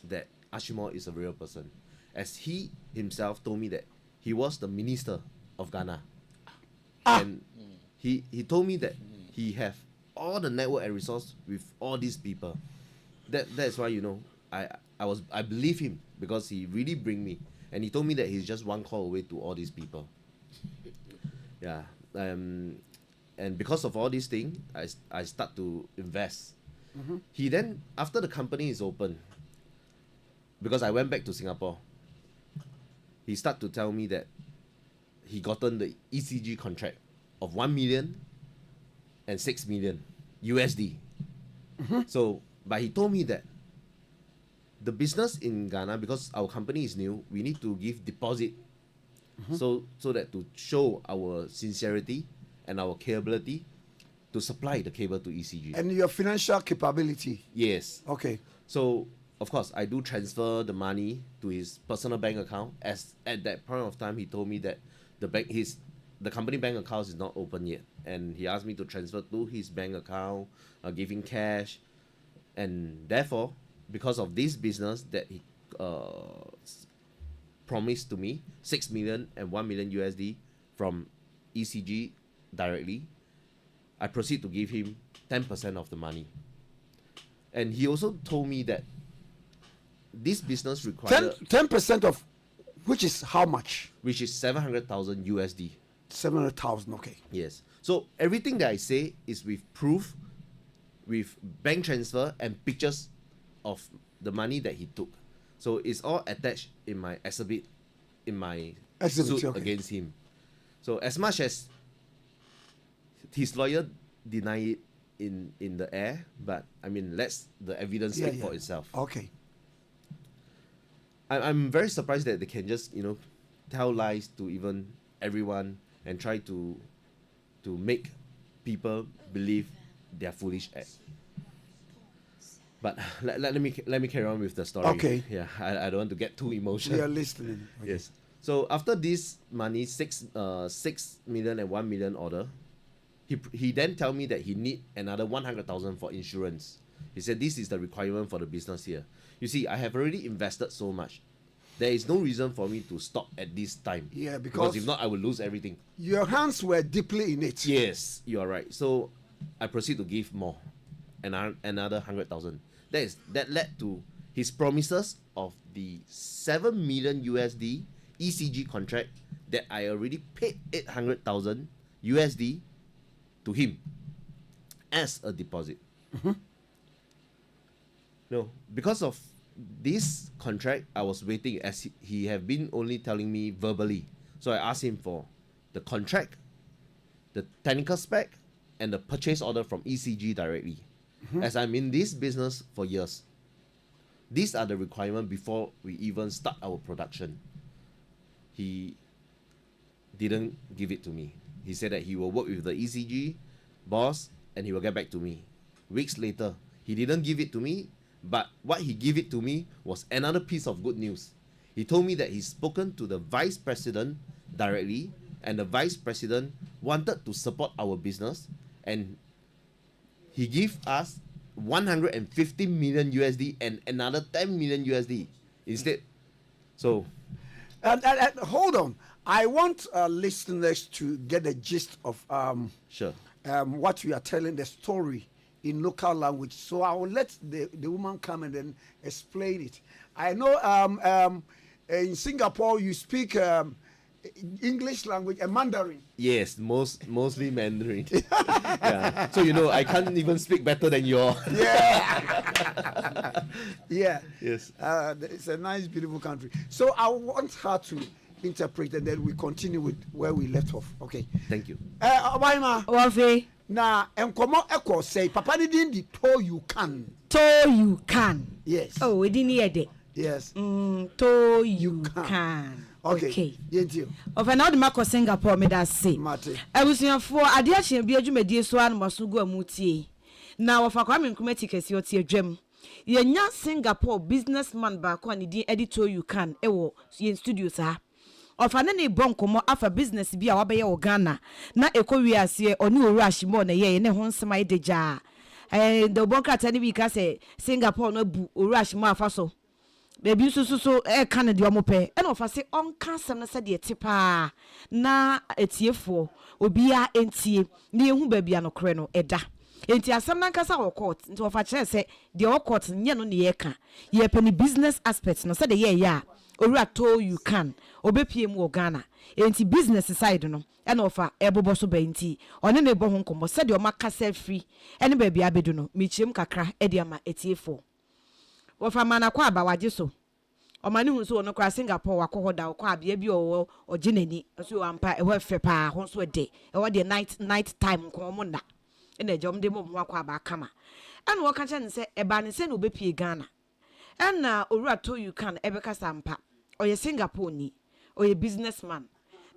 that Ashimor is a real person. As he himself told me that he was the minister of Ghana. And he told me that he have all the network and resource with all these people. That's why, you know, I believe him, because he really bring me, and he told me that he's just one call away to all these people. Yeah. And because of all these things, I start to invest. He then, after the company is open, because I went back to Singapore, he start to tell me that he gotten the ECG contract of 1 million and 6 million USD. So, but he told me that the business in Ghana, because our company is new, we need to give deposit, so that to show our sincerity and our capability to supply the cable to ECG. And your financial capability. Yes. Okay. So of course I do transfer the money to his personal bank account, as at that point of time he told me that the company bank account is not open yet, and he asked me to transfer to his bank account, give him cash, and therefore, because of this business that he promised to me 6 million and 1 million USD from ECG directly, I proceed to give him 10% of the money. And he also told me that this business required 10% of which is how much? Which is 700,000 USD. 700,000, okay. Yes. So everything that I say is with proof, with bank transfer and pictures of the money that he took. So it's all attached in my exhibit, in my suit against him. So as much as his lawyer deny it in the air, but I mean, let's the evidence speak for itself. Okay. I'm very surprised that they can just, you know, tell lies to even everyone and try to make people believe their foolish act. But let me carry on with the story. Okay. Yeah, I don't want to get too emotional. We are listening. Okay. Yes. So after this money, 6 million and 1 million order, he then tell me that he need another 100,000 for insurance. He said this is the requirement for the business here. You see, I have already invested so much. There is no reason for me to stop at this time. Yeah, because if not, I will lose everything. Your hands were deeply in it. Yes, you are right. So I proceed to give more, another 100,000. That led to his promises of the 7 million USD ECG contract that I already paid 800,000 USD to him as a deposit. No, because of this contract, I was waiting, as he have been only telling me verbally. So I asked him for the contract, the technical spec, and the purchase order from ECG directly. As I'm in this business for years, these are the requirements before we even start our production. He didn't give it to me. He said that he will work with the ECG boss and he will get back to me. Weeks later, he didn't give it to me, but what he gave it to me was another piece of good news. He told me that he's spoken to the vice president directly, and the vice president wanted to support our business, and he gave us 150 million USD and another 10 million USD instead. So, hold on. I want listeners to get the gist of sure. What you are telling, the story in local language. So I will let the woman come and then explain it. I know in Singapore you speak English language and Mandarin. Yes, mostly Mandarin. Yeah. So I can't even speak better than you. Yeah. Yeah. Yes. It's a nice, beautiful country. So I want her to interpret and then we continue with where we left off. Okay. Thank you. Obaima. Wafe. Na enkomo eko say papa ni din di to you can. To you can. Yes. Oh, we didn't hear that. Yes. To you can. Okay. Yenti. Of na odima ko Singapore me da say. Mate. Ebusuafo ade a hye bi adwumadi so an masogo amutie. Na wofa Kwame Nkrumah Tikese otie adwam. Yenya Singapore businessman ba ko ani din editor you can ewo yen studio sa. Ofa ne bonkomo afa business bi a wabeye wo Ghana na ekowiase oni Owurashimo na ye ne ho nsema ideja. The bonkata ni bi ka say Singapore no bu Owurashimo afa so. Baby so Canada omope and ofa say on cancer na said tipa na etiefo obia entie na ehu baby anokre no eda enti asem na nkasa wo court nti ofa kire say the court nye no ne ye ka ye pe ni business aspect no said ye ya owura to you can obepie mu Ghana enti business side no and ofa ebobo so ba enti one ne bo ho nkomo said o maka self free ene baby abedu no michiem kakra e de ama etiefo wofa mana kwa aba waje so omani hu so no kwa Singapore wakohoda kwa Abia bi o oginani so ampa e ho fe pa ho so de e wo de night time ko mo na e na jom de mo kwa aba kama ana wo ka che se e ba ne se na obepie Ghana ana owura to you can e be kasa ampa oye Singapore ni oye businessman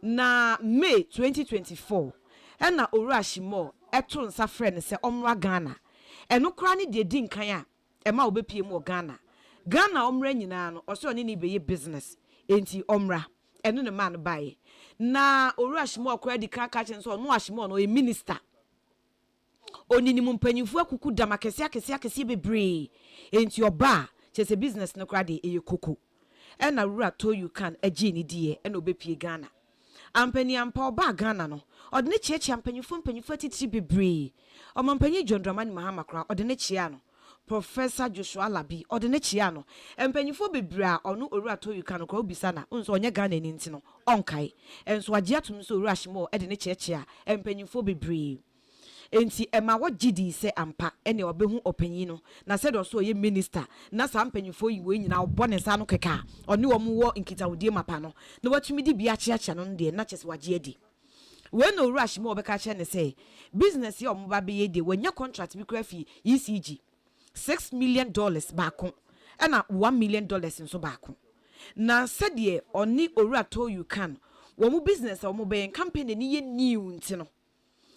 na May 2024 ana Owurashimo eto nsa frɛ se omra Ghana eno kra ne de di nkan a ema obepie mu Ghana omra nyina no oso oni ni beye business enti omra eno ne man bae na Owurashimo akra di kan ka chen so no Ashimo no e minister oni ni mpanyimfu akuku dama kese bebre enti oba chese business no kra de eye koko ena Owura to you can agi ni die ena obepie Ghana ampani ampa oba Ghana no ode ne chiechi mpanyimfu atitiri bebre o mampanyi John Dramani Mahama kra ode ne chia no Professor Joshua Labi ode ne chia no empanyifo bebra ono Owura to you can kra obisa na nso onye Ghana ni nti no onkai enso agye atum so Owurashimo ede ne chia empanyifo bebre enti ema wo gidi se ampa ene obehu opanyi no na se do so ye minister na sa empanyifo yi we nyina obo ne sa no keka one wo mu wo nkitawodie mapa no na watumi di bia chia no de na chese wagye adi we no Owurashimo obeka che ne say business ye omo ba be ye de wanya contract bi kra fi ECG $6 million baako ena $1 million nso baako na said oni Owura to you can wo mu business wo mu be company ni ye new nti no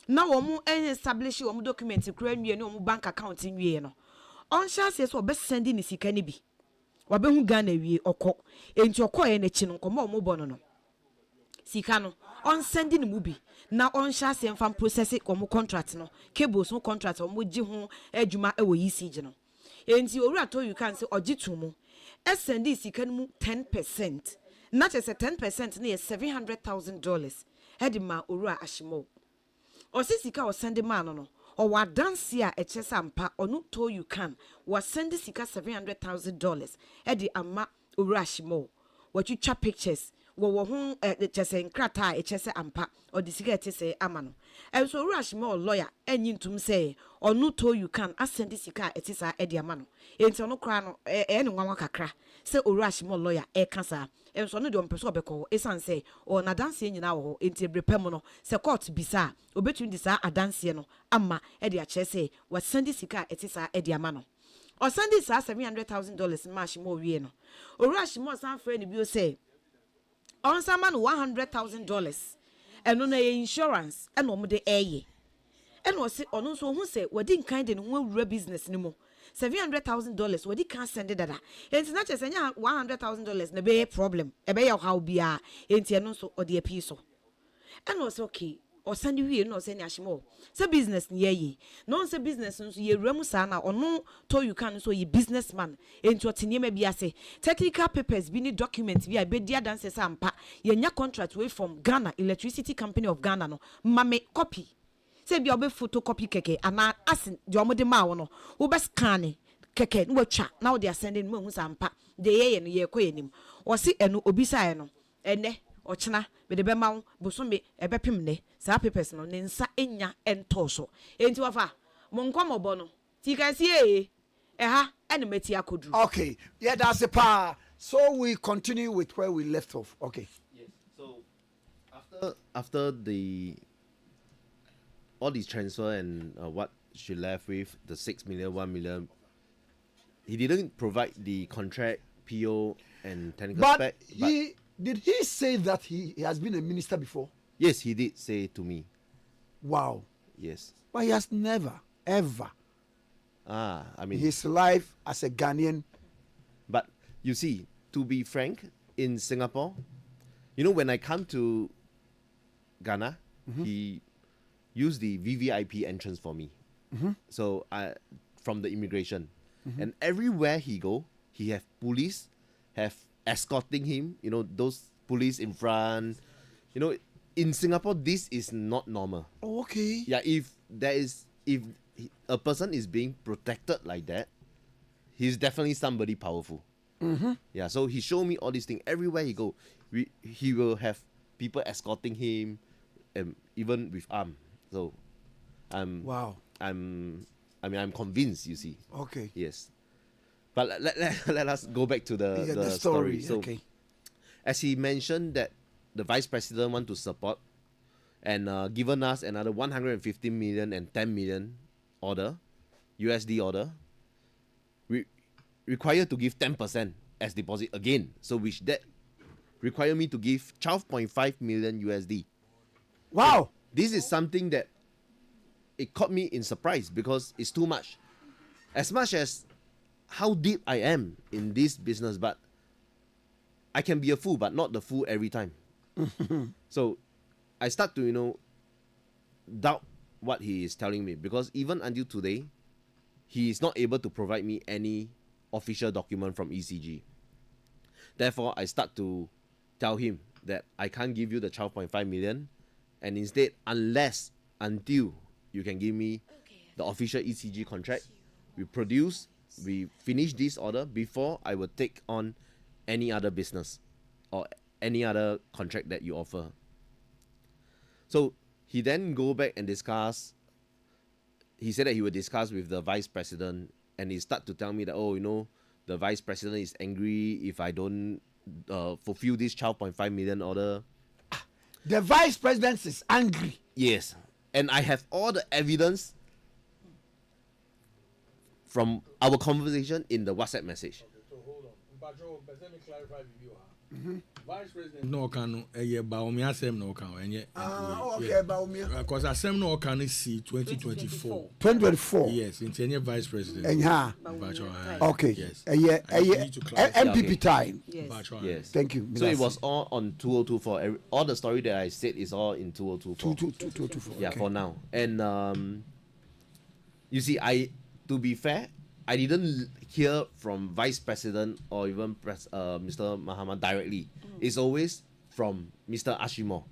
na wo mu establish wo mu document kura nwie ne wo mu bank account nwie no on sha say so be send ni sika ni bi wa be hu Ghana wie okọ enti okọ ye na chi no komo wo mu bono no sika no on send ni mu bi na on sha say mfam process ko mu contract no cables no contract wo mu gi ho adwuma e wo ECG no enti Owura to you can say ogitu mu send sika no mu 10% na chese 10% na $700,000 hedima Owurashimo osisika o send man no o wa dance a eche sampa onu to you can wa send sika $700,000 edi ama Owurashimo watwitwa pictures wo ho chese nkrata eche se ampa o di sika eche se ama no so Owurashimo lawyer enyi ntum say onu to you can asend sika eche sa edi ama no enti onu kra no ne nwanwa kakra se Owurashimo lawyer kasa so no de ompeso obeko esan say o na dance nyina wo enti ebrepem no se court bisa obetun di sa adanse no ama e de a che say wa send sika etisa e de ama no o send sa $700,000 match mo wie no Owurashimo san friend bi o say on sama no $100,000 eno na insurance eno mo de eye eno se ono so hu say wadi nkan de no wura business ni mo $700,000 wadi can send dada enti na chese nya $100,000 na be problem e be ya how bia enti eno so ode api so eno so okay o send wie no se ni Ashimo se business ni ye no se business so ye wura sa na ono to you can so ye businessman enti o tinema bia se technical papers bi ni document bi a be dia dance se ampa ye nya contract way from Ghana Electricity Company of Ghana no mame copy say be obe photocopy keke ana asin the omode ma wo no wo be scan keke no watwa now they are sending mo hu sampa de ye no ye koyenim wo si eno obisa no ene ochina be de be ma wo bosome ebe pem ne sa papers no ne nsa enya entoso enti wafa mo nkomobo no Tikese ha ene meti akodru. Okay, yeah, that's the part. So we continue with where we left off. Okay. Yes. So after the all these transfer and what she left with the 6 million, 1 million, he didn't provide the contract, PO, and technical spec. But did he say that he has been a minister before? Yes, he did say to me. Wow. Yes. But he has never, ever, I mean, his life as a Ghanaian. But you see, to be frank, in Singapore, you know, when I come to Ghana, he used the VVIP entrance for me. So from the immigration, and everywhere he go, he have police have escorting him. You know, those police in front. You know, in Singapore, this is not normal. Oh, okay. Yeah, if a person is being protected like that, he's definitely somebody powerful. Yeah, so he showed me all these things. Everywhere he go, he will have people escorting him, even with arm. So, wow. I'm convinced. You see. Okay. Yes, but let us go back to the story. So, okay. As he mentioned that the vice president want to support and given us another 150 million and 10 million order, USD order, we required to give 10% as deposit again. So which that require me to give 12.5 million USD. Wow. So this is something that it caught me in surprise because it's too much. As much as how deep I am in this business, but I can be a fool, but not the fool every time. So I start to, doubt what he is telling me, because even until today, he is not able to provide me any official document from ECG. Therefore, I start to tell him that I can't give you the 12.5 million, and instead, until you can give me the official ECG contract, we finish this order before I will take on any other business or any other contract that you offer. So he then go back and discuss. He said that he would discuss with the vice president, and he start to tell me that, the vice president is angry if I don't fulfill this 12.5 million order. The vice president is angry. Yes, and I have all the evidence from our conversation in the WhatsApp message. So hold on. Let me clarify with you. Vice President no can Baumia Sem no can okay, Baumia. Because Asem no can see 2024. 2024. Yes, in any vice president. Okay. Yes. MPP time. Yes. Thank you. So it was all on 2024. All the story that I said is all in 2024. 2024. Yeah, okay. for now. And you see, to be fair, I didn't hear from Vice President or even Mr. Mahama directly. It's always from Mr. Ashimo.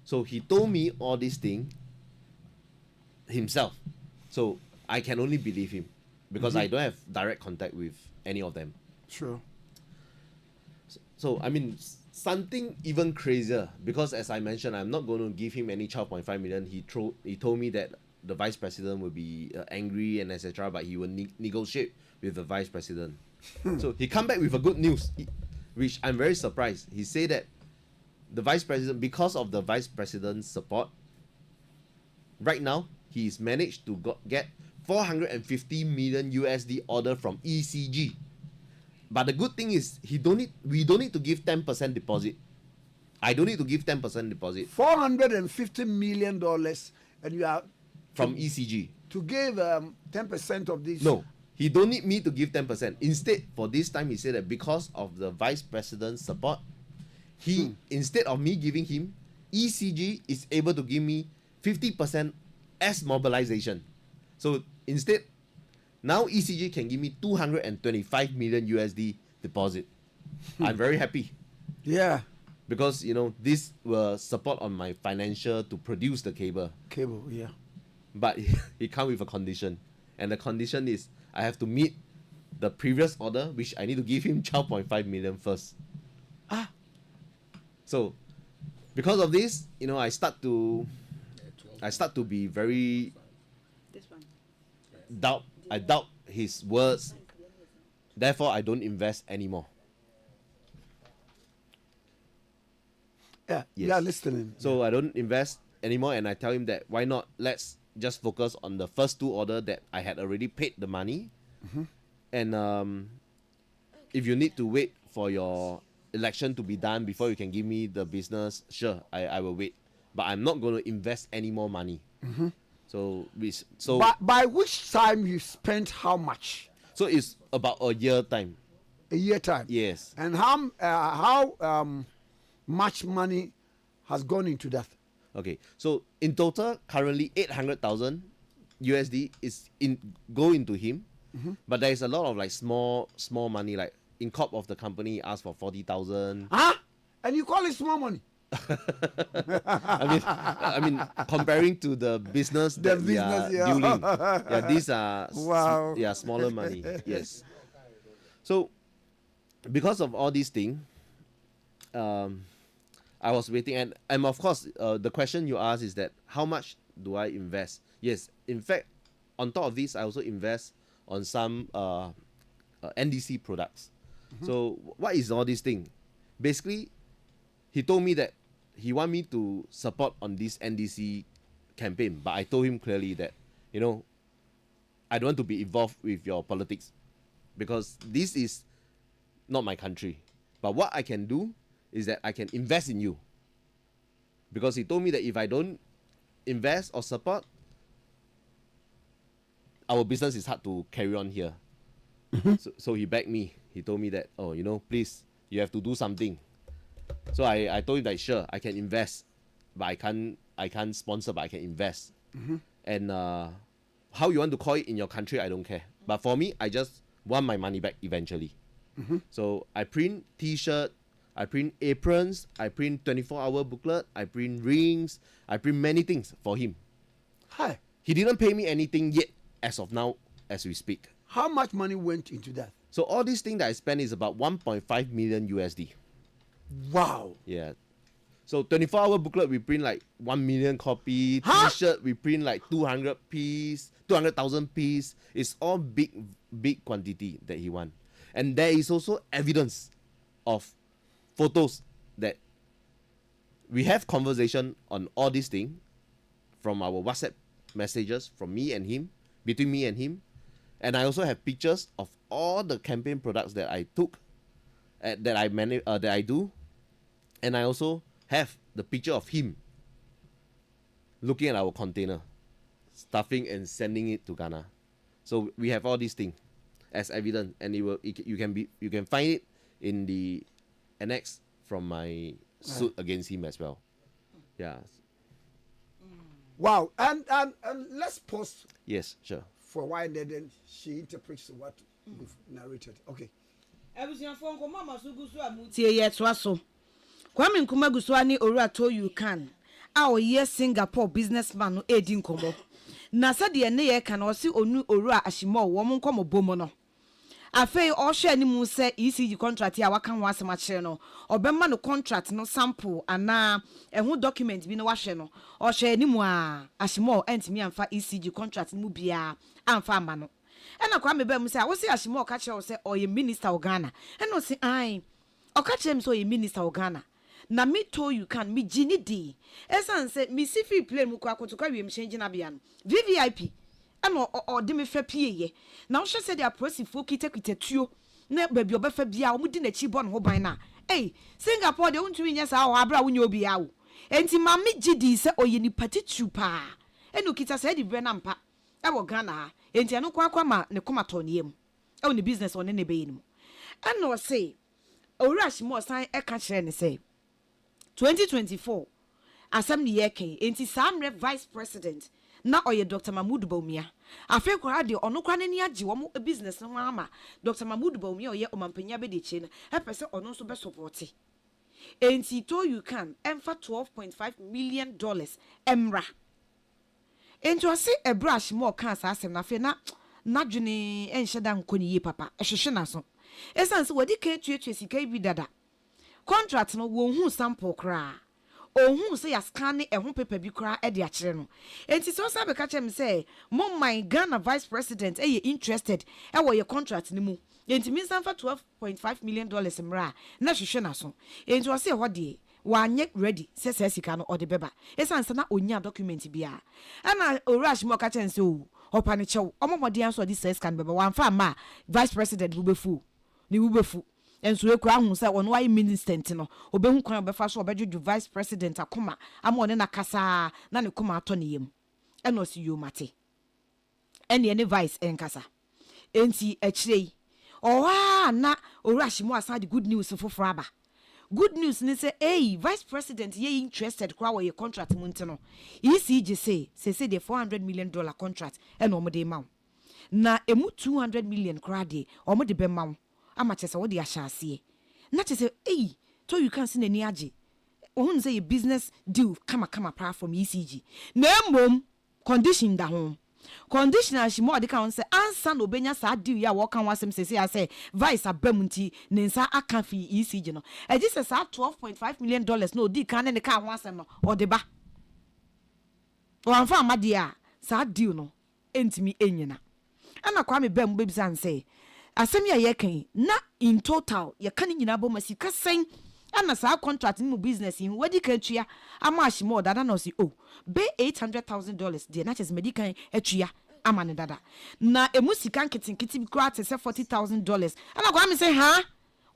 So he told me all these things himself. So I can only believe him because I don't have direct contact with any of them. Sure. So I mean, something even crazier, because as I mentioned, I'm not going to give him any 12.5 million. He told me that the vice president will be angry and etc., but he will negotiate with the vice president. So he come back with a good news, which I'm very surprised. He said that the vice president, because of the vice president's support, right now he's managed to get 450 million USD order from ECG. But the good thing is we don't need to give 10% deposit. I don't need to give 10% deposit. $450 million, and you are from ECG to give 10% of this. No, he don't need me to give 10%. Instead, for this time, he said that because of the vice president's support, instead of me giving him, ECG is able to give me 50% as mobilization. So instead, now ECG can give me 225 million USD deposit. I'm very happy. Yeah. Because this will support on my financial to produce the cable. Cable, yeah. but he come with a condition, and the condition is I have to meet the previous order, which I need to give him 12.5 million first. So because of this, I start to be very I doubt his words. Therefore, I don't invest anymore. Yeah, yes. Yeah, listening. So I don't invest anymore, and I tell him that why not? Let's just focus on the first 2 orders that I had already paid the money. And if you need to wait for your election to be done before you can give me the business, sure, I will wait. But I'm not going to invest any more money. So by which time you spent how much? So it's about a year time. A year time. Yes. And how much money has gone into that? Okay. So in total, currently 800,000 USD is go into him. But there is a lot of like small money, like in corp of the company asked for 40,000. And you call it small money? I mean, comparing to the business that we are dealing, these are smaller money. Yes. So because of all these things, I was waiting, and of course, the question you asked is that how much do I invest? Yes, in fact, on top of this, I also invest on some NDC products. So what is all this thing? Basically, he told me that he want me to support on this NDC campaign, but I told him clearly that, I don't want to be involved with your politics because this is not my country. But what I can do is that I can invest in you. Because he told me that if I don't invest or support, our business is hard to carry on here. So he begged me. He told me that, please, you have to do something. So I told him that sure, I can invest, but I can't sponsor, but I can invest. And how you want to call it in your country, I don't care. But for me, I just want my money back eventually. So I print T-shirt, I print aprons, I print 24-hour booklet, I print rings, I print many things for him. Hi. He didn't pay me anything yet, as of now, as we speak. How much money went into that? So all this thing that I spent is about 1.5 million USD. Wow. Yeah. So 24-hour booklet, we print like 1 million copy. T-shirt, we print like 200,000 piece. It's all big quantity that he want. And there is also evidence of photos that we have conversation on all these things from our WhatsApp messages from me and him, between me and him. And I also have pictures of all the campaign products that I took, that I do. And I also have the picture of him looking at our container, stuffing and sending it to Ghana. So we have all these things as evidence, and you can find it in the annex from my suit against him as well. Yeah. Wow. And let's pause. Yes, sure. For a while, and then she interprets what we've narrated. Okay. Kwame Nkrumah guswani ora to you can. Our yes Singapore businessman no edi nkomo. Na sade ne ye kan osi onu ora ashimo wo mo nkomo bomo no. Afei o hwe ani mu se ECG contract ya waka ho asem a kire no. Obemma no contract no sample ana ehu document bi no wahwe no. O hwe ani mu a ashimo entimi amfa ECG contract mu bia amfa ama no. Ena kwa mebe mu se a wo se ashimo ka kire wo se o ye minister of Ghana. Ena o se ai o ka kire me so ye minister of Ghana. Na me to you can me gini di esan se me sifi plane mu kwa kotokwa wiem change na bia no VVIP ana o de me fa pie ye na wo hye de aprosifo kitakitatuo na ba bi obefa bia o mudi na chi bo no ho ban na Singapore de untumi nya sa ho abra wo nya obi ya wo enti ma me gidi se oye ni patitu pa enu kita se di bre na mpa e wo Ghana enti anu kwa ma ne komato ne yem e wo ne business one ne be yinim ana o se owurash mo san e ka kire ne se 2024 asem ni yeke enti samre vice president na oye Dr. Mahmoud Bawumia afi kwara de ono kwa nani age wo mo business no ama Dr. Mahmoud Bawumia oye omampanya be de che na e pese ono so be support enti to you can emfa $12.5 million emra Enti ɔse brush more kan saa asɛm na fe na nadwene enhye da nkɔ ne yie papa ehwehwe na so esan se wadi ka tuatua sika bi dada contract no wo hu sample kra ohun se ya scan ehun paper bi kra e de akere no enti so sa be ka chem say mom my Ghana vice president e interested e wo ye contract ni mu enti mi san fa $12.5 million mra na hwehwe na so enti wo se ho de wanye ready se sika no o de beba esan se na onya document bia ana orash mo ka chem say o opa ne chew omomode an so de scan beba wan fa ma vice president bubefu ni bubefu enso ekura hu say ono why minister no obehu kwan obefa so obedwudwu vice president akoma ama one na kasa na ne koma ato ne yem eno si yo mate ene ne vice enkasa enti ekirei owa na orashi mo asa the good news foforo aba good news ni say vice president ye interested kwa wo ye contract mu ntino ECG say the $400 million contract eno mo de ma na emu 200 million kwa de o mo de be ma ama chese wo de ahyase na chese to you can see nani age ohun say business deal kama para from ECG na mom condition da ho conditioner she more de kan say ansa no benya sa deal ya wo kan wasem say vice abamunti ne nsa aka fi ECG no e ji say sa $12.5 million no di kan ne ka ho asem no o de ba o anfa amade a sa deal no entimi enyina ana Kwame bam bebi san say asem ya ye kan na in total ye kan nyina bo masika sen ana sa contract ni mu business in wadi ka tua ama ahimo dada no si be $800,000 de na chese medical atua ama ne dada na emu sika nketinketi bi kra te say $40,000 ana kwa me say ha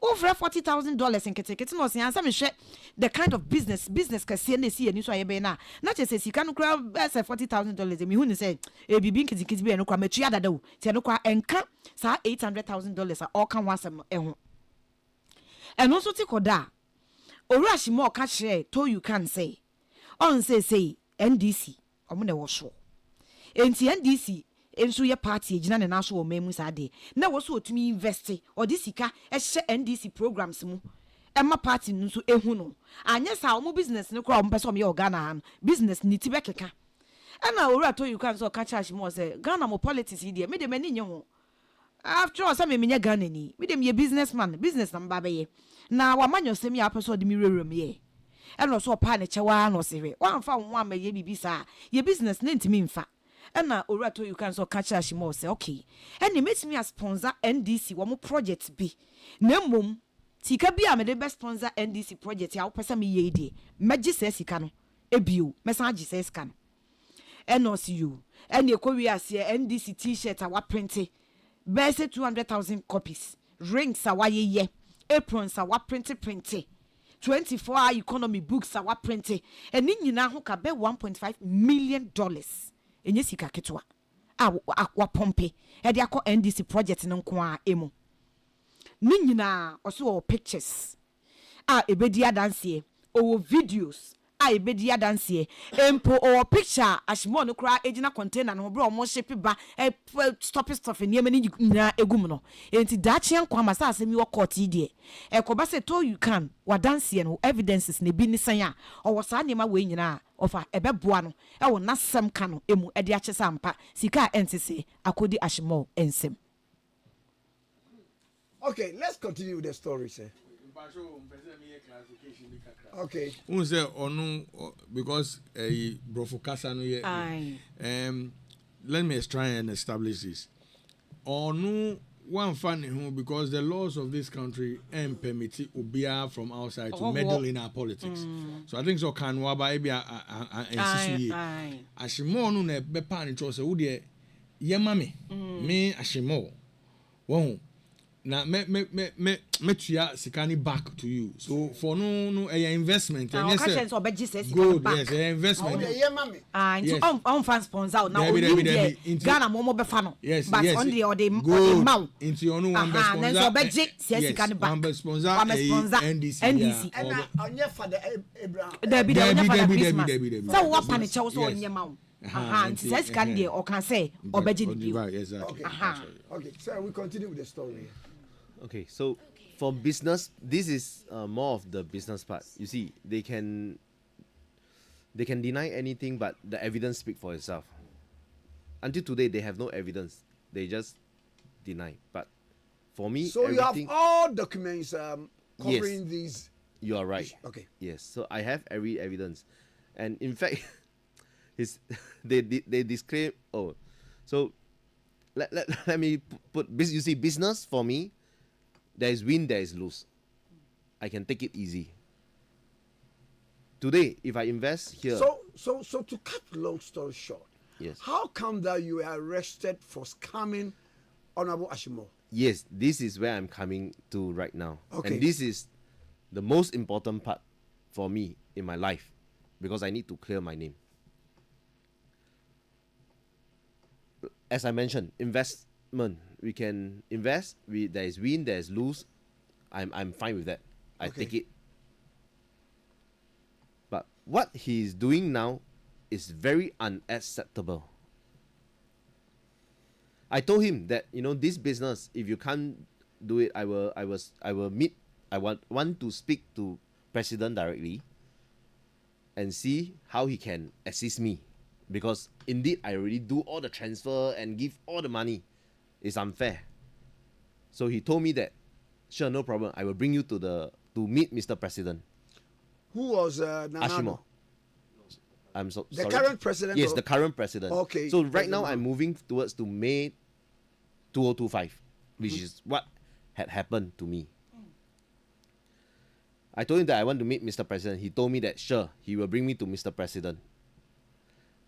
over $40,000 nketinketi no se ansa me hwe the kind of business kase na si ani so aye be na chese sika no kra say $40,000 me hu ni say bibi nketinketi bi no kwa matua dada o ti no kwa enka sa $800,000 a all kan wasem eho eno so ti koda orashi mo ka kire to you can say on say NDC omo na wo so enti NDC enso ye party gina ne na so o memu sa de na wo so otumi invest o di sika e hye NDC programs mu emma party nso ehu no anya sa omo business ne kra o mpese o me Ghana business ni ti bekeka ana ora to you can so ka charge mo say Ghana mo politics here me de mani nye ho after all some me nya Ghana ni me de me businessman business na mba be ye na wa manyo sem ya person de mi rerem ye eno so pa ne chewa no sewe wan fa won ama ye bibisa ye business na ntimi mfa ena orato you can so catch ashi mo say okay eni metimi a sponsor NDC wo mo project bi na mom tika bi a me de best sponsor NDC project ya wo pesa me ye de magi se sika no ebio mesa agi se sika no eno see you eni ekowi ase NDC t-shirt a wa print be say 200,000 copies rings a wa ye aprons a wa print 24-hour economy books a wa print eni nyina ho ka be $1.5 million enye sika ketwa a wa pompe e de akọ NDC project no nko a emu ni nyina oso pictures a ebedi adanse o videos a ebedi adanse empo o picture ashimo no kra ejina container no bro mo ship ba stop ni mani nyina egum no enti dachi enko amasa asemi wo court ide e ko ba se to you can wa dance no evidences ne bi ni san a o wo sa nema we nyina ofa ebeboa no e wo nasem ka no emu e de ache sampa sika entese akodi ashimo ensem. Okay, let's continue with the story, sir. Okay. Un say onu because brofokasa no ye. Let me try and establish this. Onu one funny who because the laws of this country permit obia from outside to meddle in our politics. So I think so can waba ebia insist ashimo no na be pan cho say wo de yemame me ashimo wo na me tua sikani back to you. So for no investment and yes good yes investment yes on fan sponsor now Ghana momo be fa no but on the or the mount into your no one sponsor so be gi sikani back one sponsor NDC and onye for the Abraham Debi so what pan chew so onye mount says can dey or can say or be gi okay so we continue with the story. Okay, so for business, this is more of the business part. You see, they can deny anything, but the evidence speak for itself. until today, they have no evidence. They just deny. But for me, so you have all documents covering these. You are right. Okay. Yes. So I have every evidence, and in fact, they disclaim. Oh, so let me put. You see, business for me, there is win, there is lose. I can take it easy. Today, if I invest here. So to cut long story short. Yes. How come that you were arrested for scamming Honorable Ashimo? Yes, this is where I'm coming to right now. Okay. And this is the most important part for me in my life because I need to clear my name. As I mentioned, investment. We can invest. There is win, there is lose. I'm fine with that. I take it. But what he is doing now is very unacceptable. I told him that this business, if you can't do it, I want to speak to President directly and see how he can assist me, because indeed I already do all the transfer and give all the money. It's unfair. So he told me that, sure, no problem. I will bring you to meet Mr. President. Who was Ashimo? I'm sorry. The current president? Yes, the current president. Okay. So right now I'm moving towards to May 2025, which is what had happened to me. I told him that I want to meet Mr. President. He told me that sure, he will bring me to Mr. President.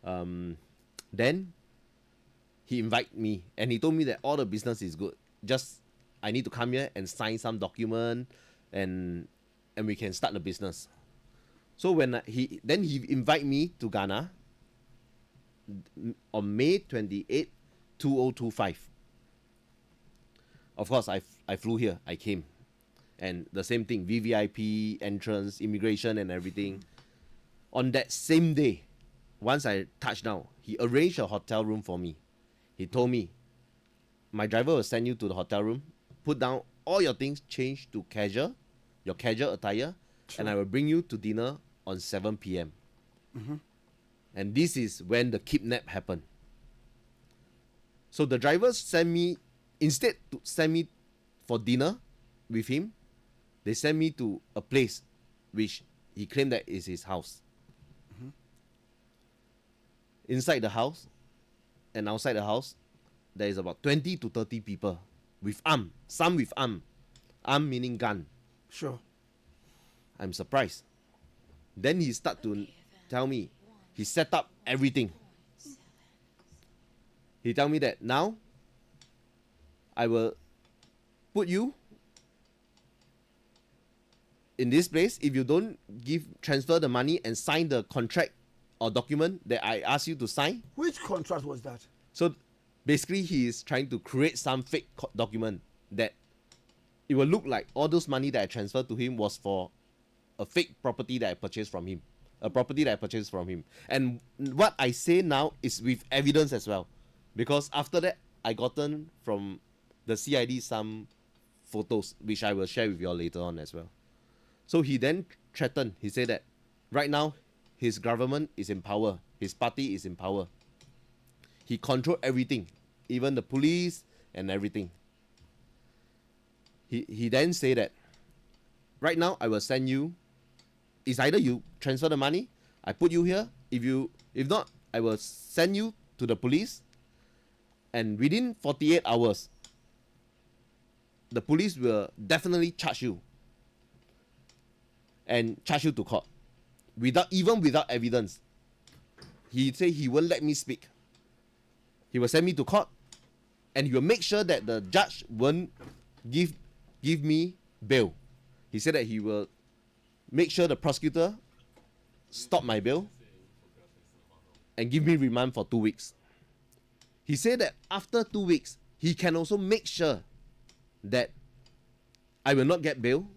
Then he invited me and he told me that all the business is good. Just I need to come here and sign some document and we can start the business. So when he invited me to Ghana on May 28, 2025. Of course, I flew here. I came. And the same thing, VVIP, entrance, immigration and everything. On that same day, once I touched down, he arranged a hotel room for me. He told me, my driver will send you to the hotel room, put down all your things, change to casual, your casual attire, and I will bring you to dinner on 7 p.m. And this is when the kidnap happened. So the driver instead to send me for dinner with him, they sent me to a place which he claimed that is his house. Inside the house and outside the house, there is about 20 to 30 people with arm, some with arm. Arm meaning gun. Sure. I'm surprised. Then he start to tell me, he set up everything. He tell me that now, I will put you in this place if you don't transfer the money and sign the contract or document that I asked you to sign. Which contract was that? So basically he is trying to create some fake document that it will look like all those money that I transferred to him was for a fake property that I purchased from him. And what I say now is with evidence as well. Because after that, I gotten from the CID some photos, which I will share with you all later on as well. So he then threatened, he said that right now, his government is in power. His party is in power. He controls everything, even the police and everything. He then said that right now I will send you, it's either you transfer the money, I put you here, if not, I will send you to the police, and within 48 hours, the police will definitely charge you and charge you to court without evidence. He said he won't let me speak. He will send me to court and he will make sure that the judge won't give me bail. He said that he will make sure the prosecutor stop my bail and give me remand for 2 weeks. He said that after 2 weeks, he can also make sure that I will not get bail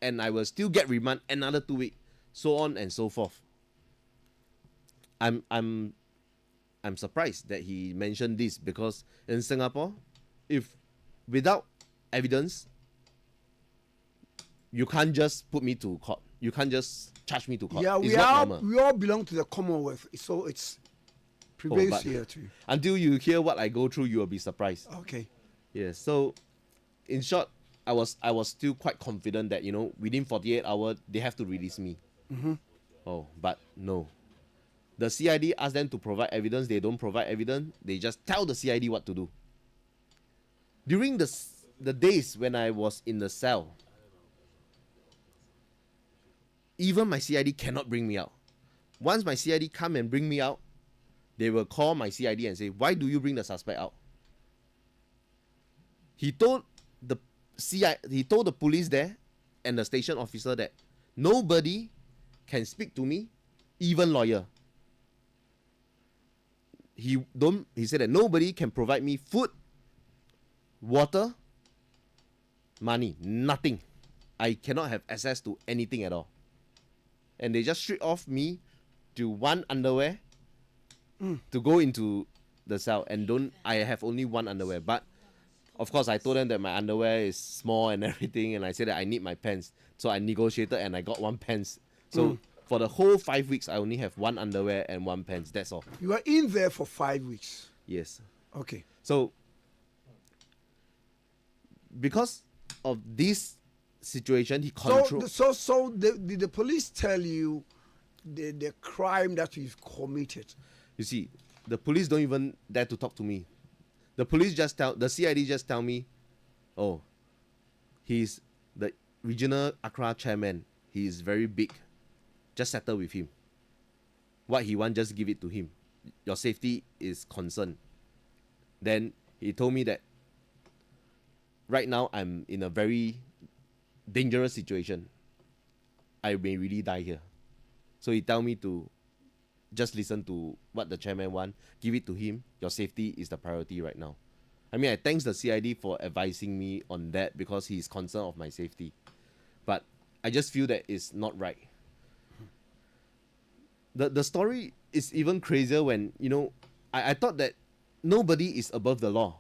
and I will still get remand another 2 weeks, so on and so forth. I'm surprised that he mentioned this, because in Singapore, if without evidence, you can't just put me to court. You can't just charge me to court. Yeah, we all belong to the Commonwealth, so it's prevails here too. Until you hear what I go through, you will be surprised. Okay. Yes. So, in short, I was still quite confident that within 48 hours they have to release me. Oh, but no. The CID asked them to provide evidence. They don't provide evidence. They just tell the CID what to do. During the days when I was in the cell, even my CID cannot bring me out. Once my CID come and bring me out, they will call my CID and say, "Why do you bring the suspect out?" He told the police there and the station officer that nobody can speak to me, even lawyer. He said that nobody can provide me food, water, money, nothing. I cannot have access to anything at all. And they just stripped off me to one underwear to go into the cell, and I have only one underwear. But of course I told them that my underwear is small and everything, and I said that I need my pants. So I negotiated and I got one pants. So for the whole 5 weeks I only have one underwear and one pants. That's all. You are in there for 5 weeks. Yes. Okay. So because of this situation, he controlled. So did the police tell you the crime that you've committed? You see, the police don't even dare to talk to me. The CID just tell me, "Oh, he's the regional Accra chairman. He is very big. Just settle with him. What he wants, just give it to him. Your safety is concerned." Then he told me that right now I'm in a very dangerous situation. I may really die here. So he tell me to just listen to what the chairman want, give it to him. Your safety is the priority right now. I mean, I thanks the CID for advising me on that because he's concerned of my safety. But I just feel that it's not right. The story is even crazier when, I thought that nobody is above the law.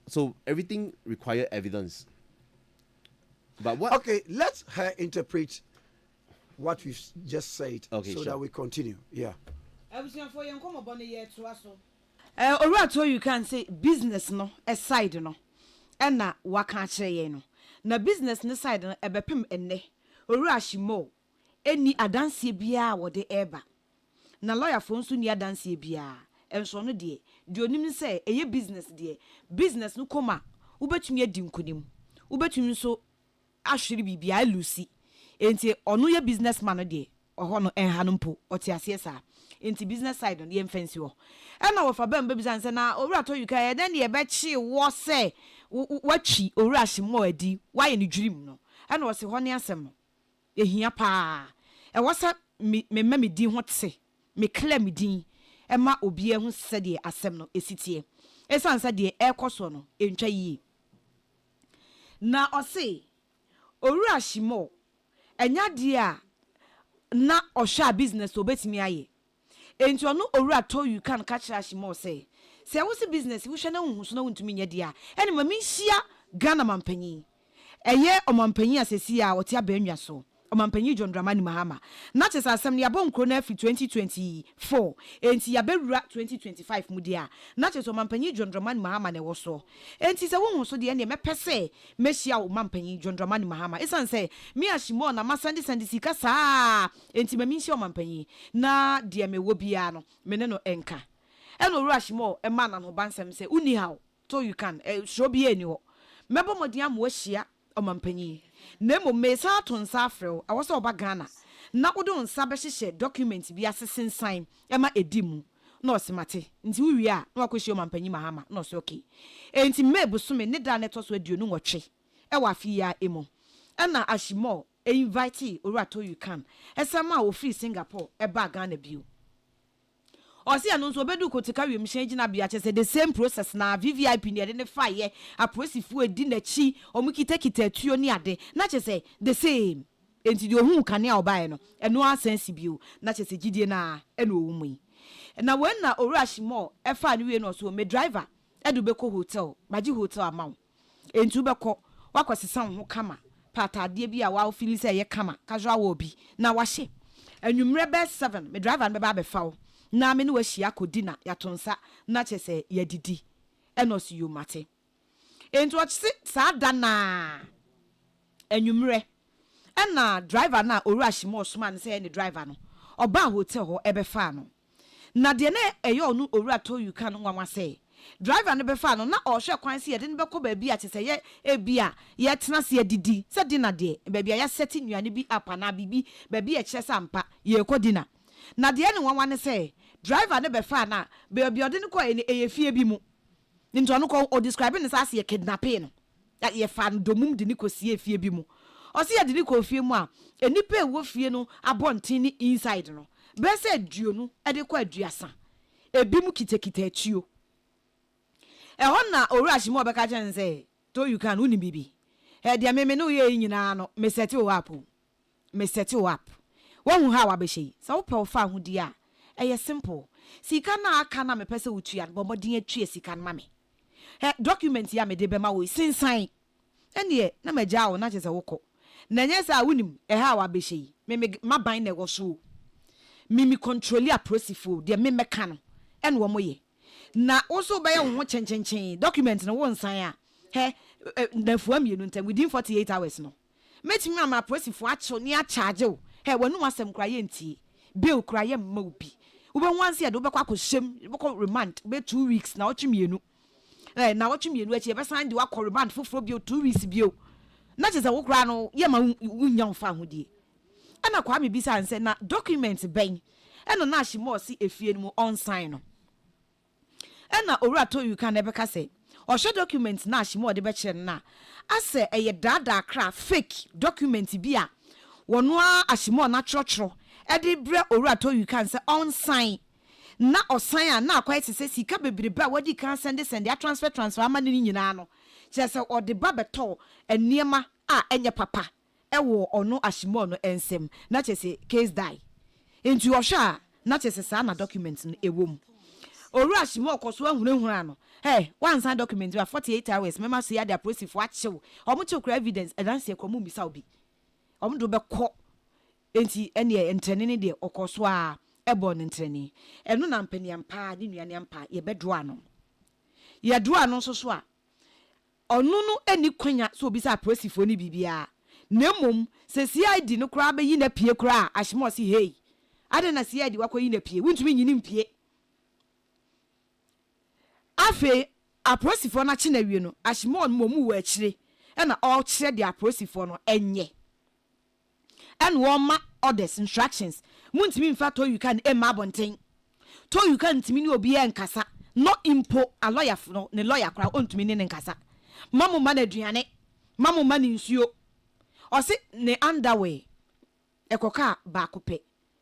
So everything require evidence. But what? Okay, let her interpret what we've just said, okay, so sure. that we continue. Yeah. Owura told you can say business no aside no, and na waka kyerɛ no. Na business no side no ebepem enne. Owura shimo eni adansie bia wode eba. Na lawyer fo nso ni adansie bia. Enso no de onim say eye business no koma ubetumi adi nkonim. Ubetumi nso ahwere bibia lucy. Enti ono ye businessman no de oho no enha no mpo otiasie sa. Enti business side on the fancy wo. E na wo fa bam baby san say na owura to you kai then ye be chi wo say watchi owura himo adi why ni dwirim no. E na wo se ho ne asem no. Ehia pa. E wo sa me di ho tse. Me clear me din. E ma obi e hu se de asem no esitie. E san sa de e koso no entwa yi. Na o se owura himo enya de a na ohwa business obetimi aye. Enti ono owura to you can catch Ashimo say wo si business wo hwe na hu so na wontumi nya dia ene ma minhia Ghana mampanyi eye omampanyi asesi a wote abanwa so omampanyi John Dramani Mahama na chesa asem ne yabon kro na fi 2024 enti yabewura 2025 mu dia na chesa omampanyi John Dramani Mahama ne wo so enti se wo hu so de ene mepese mehia omampanyi John Dramani Mahama esan say me Ashimo na masandi sika saa enti ma minhia omampanyi na de me wo bia no me ne no enka eno Ashimo e ma na no bansem say uni how so you can show bia ni ho mebo modin am wo hia omampanyi nemo mesa to nsa afrew awoso oba Ghana na wodo nsa be hyehyɛ document bi asesen sign ema edimu na osemate nti wuwi a na wakohye omampanyi Mahama na oso okay enti mebusume ne da neto so aduonu nwotwe e wa fi ya emo na Ashimo invite owura to you can esama wo free Singapore e ba Ghana bio osi anu so bedu kotika wiem hye gina bia che say the same process na VVIP ne de ne faye aprosifu edi na chi omukita atuo ni ade na che say the same enti de ohun kane a obae no eno asensi bio na che say gidie na eno owumui na when na owura Ashimo e fa ne we no so me driver edu beko hotel maji hotel amaw enti ubeko wakwasesa ho kama patade bia wa ofili say ye kama casual wo bi na wahye anwumre be 7 me driver be ba be fawo na me no wahia kodi na yatonsa na kyese yadidi eno so yumate ento ɔkye saa da na enwumre ɛna driver na owura himo osoma ne sɛ ne driver no ɔba hotel ho ɛbɛfa no na de na ɛyɛ ɔno owura to you kan nwanwa sɛ driver no bɛfa no na ɔhwɛ kwan sɛ yɛde no bɛkɔ baabi a kyesɛ yɛ ebia yɛtena se yɛdidi sɛ dina de baabi a yɛsɛte nnuane bi apa na bibi baabi yɛkyerɛ sɛ ampa yɛkɔ dina na de ne nwanwa ne sɛ driver no bɛfa na baabi ɔde no kɔ ɛyɛ fie bi mu nti ɔno kɔ o describe ne sɛ asɛ yɛ kidnapping no yɛfa no domum de ne kɔ sie fie bi mu ɔsɛ yɛde ne kɔ fie mu a enipa ɛwɔ fie no abɔnten ne inside no bɛsɛ aduo no ɛde kɔ aduasa ebi mu kitakita atuo ɛhɔ na owura hyemo ɔbɛka kyɛn sɛ to you can woni bibi ɛdeɛ meme no yɛ nyinaa no me set you up wɔn ha wa bɛhyɛ sɛ wopɛ wo fa ho di a ɛyɛ simple sika na aka na mepɛ sɛ wotua no bɔmmɔden atue sika no ma me document ya me de bɛma wo sinsan ɛneɛ na magya wo na kyɛ sɛ wokɔ na nyɛ sɛ a wonim ɛha wa bɛhyɛ meme maban na ɛwɔ so mimi control a prosifo de me meka no ɛne wo moyɛ na also bɛyɛ wo ho kyenkyenkyen document no wo nsan a na fuam yenu ntam within 48 hours no metimi ama prosifo acho ne a charge wo wanu asɛm kra yɛ ntie bill kra yɛ mma obi wo bɛ wansi ade wo bɛkɔ akɔhyem bɛkɔ remand be 2 weeks na wɔtwe mienu na wɔtwe mienu akyi bɛ san de wakɔ remand foforo bio 2 weeks bio na kyɛ sɛ wo kra no yɛ ma wunya mfa hodie ana Kwame bisa nse na document bɛn ɛna na Hyemo si efie no mu on sign no ɛna owura to you can ebeka sɛ ɔhwɛ document na Hyemo de bɛkyerɛ na asɛ ɛyɛ dada kra fake document bi a wɔno a Hyemo na trɔtrɔ ɛde bre owura to you can sɛ on sign na ɔsign a na akwai sɛ sika bebrebe a wadi kan send a transfer ama ne nyinaa no kyerɛ sɛ ɔde ba bɛtɔ eniema a ɛnyɛ papa ɛwɔ ɔno Hyemo no ensem na kyese case die enti ɔhwɛ na kyese saa na document no ewom owura Hyemo koso ahunahuna no one sign document wa 48 hours mema so ya the process for achew ɔmo chew kra evidence ɛdanse ekomu misa obi ɔmo do bɛkɔ enti ɛne entrene ne de ɔkoso a ɛbɔ ne entrene ɛno na mpaniampa ne nuane ampa ye bɛdroa no ye droa no so a ɔno no ani kwanya so obi sa process for ne bibia nemom se CID no kra be yi na pie kra Hyemo si hey ade na CID wakɔ yi na pie wuntumi nyini mpie afe aprosifo na kye na wie no Hyemo no mu wɔ akyire ɛna ɔkyerɛ de aprosifo no enye ɛna wɔma orders instructions muntimi mfa to you can ema abonten to you can ntimi ne obi nkasa no impo a lawyer no ne lawyer kra ontumi ne nkasa mamu ma na aduane mamu ma ne nsuo ɔse ne underwear ekoka ba kope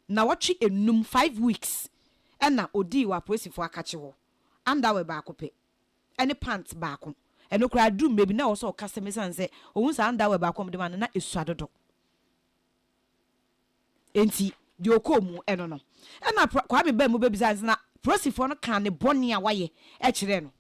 na wɔtwe enum 5 weeks ɛna odi wa prosifo akache ho underwear ba kope ɛne pants ba ko ɛno kra dum maybe na wɔso ɔkasa mesan sɛ ohun sa underwear ba ko de ma na esuadodo enti di okomu ɛno no ɛna Kwame ba mu bebisa na prosifo no kan ne bɔne a waye ɛkyerɛ no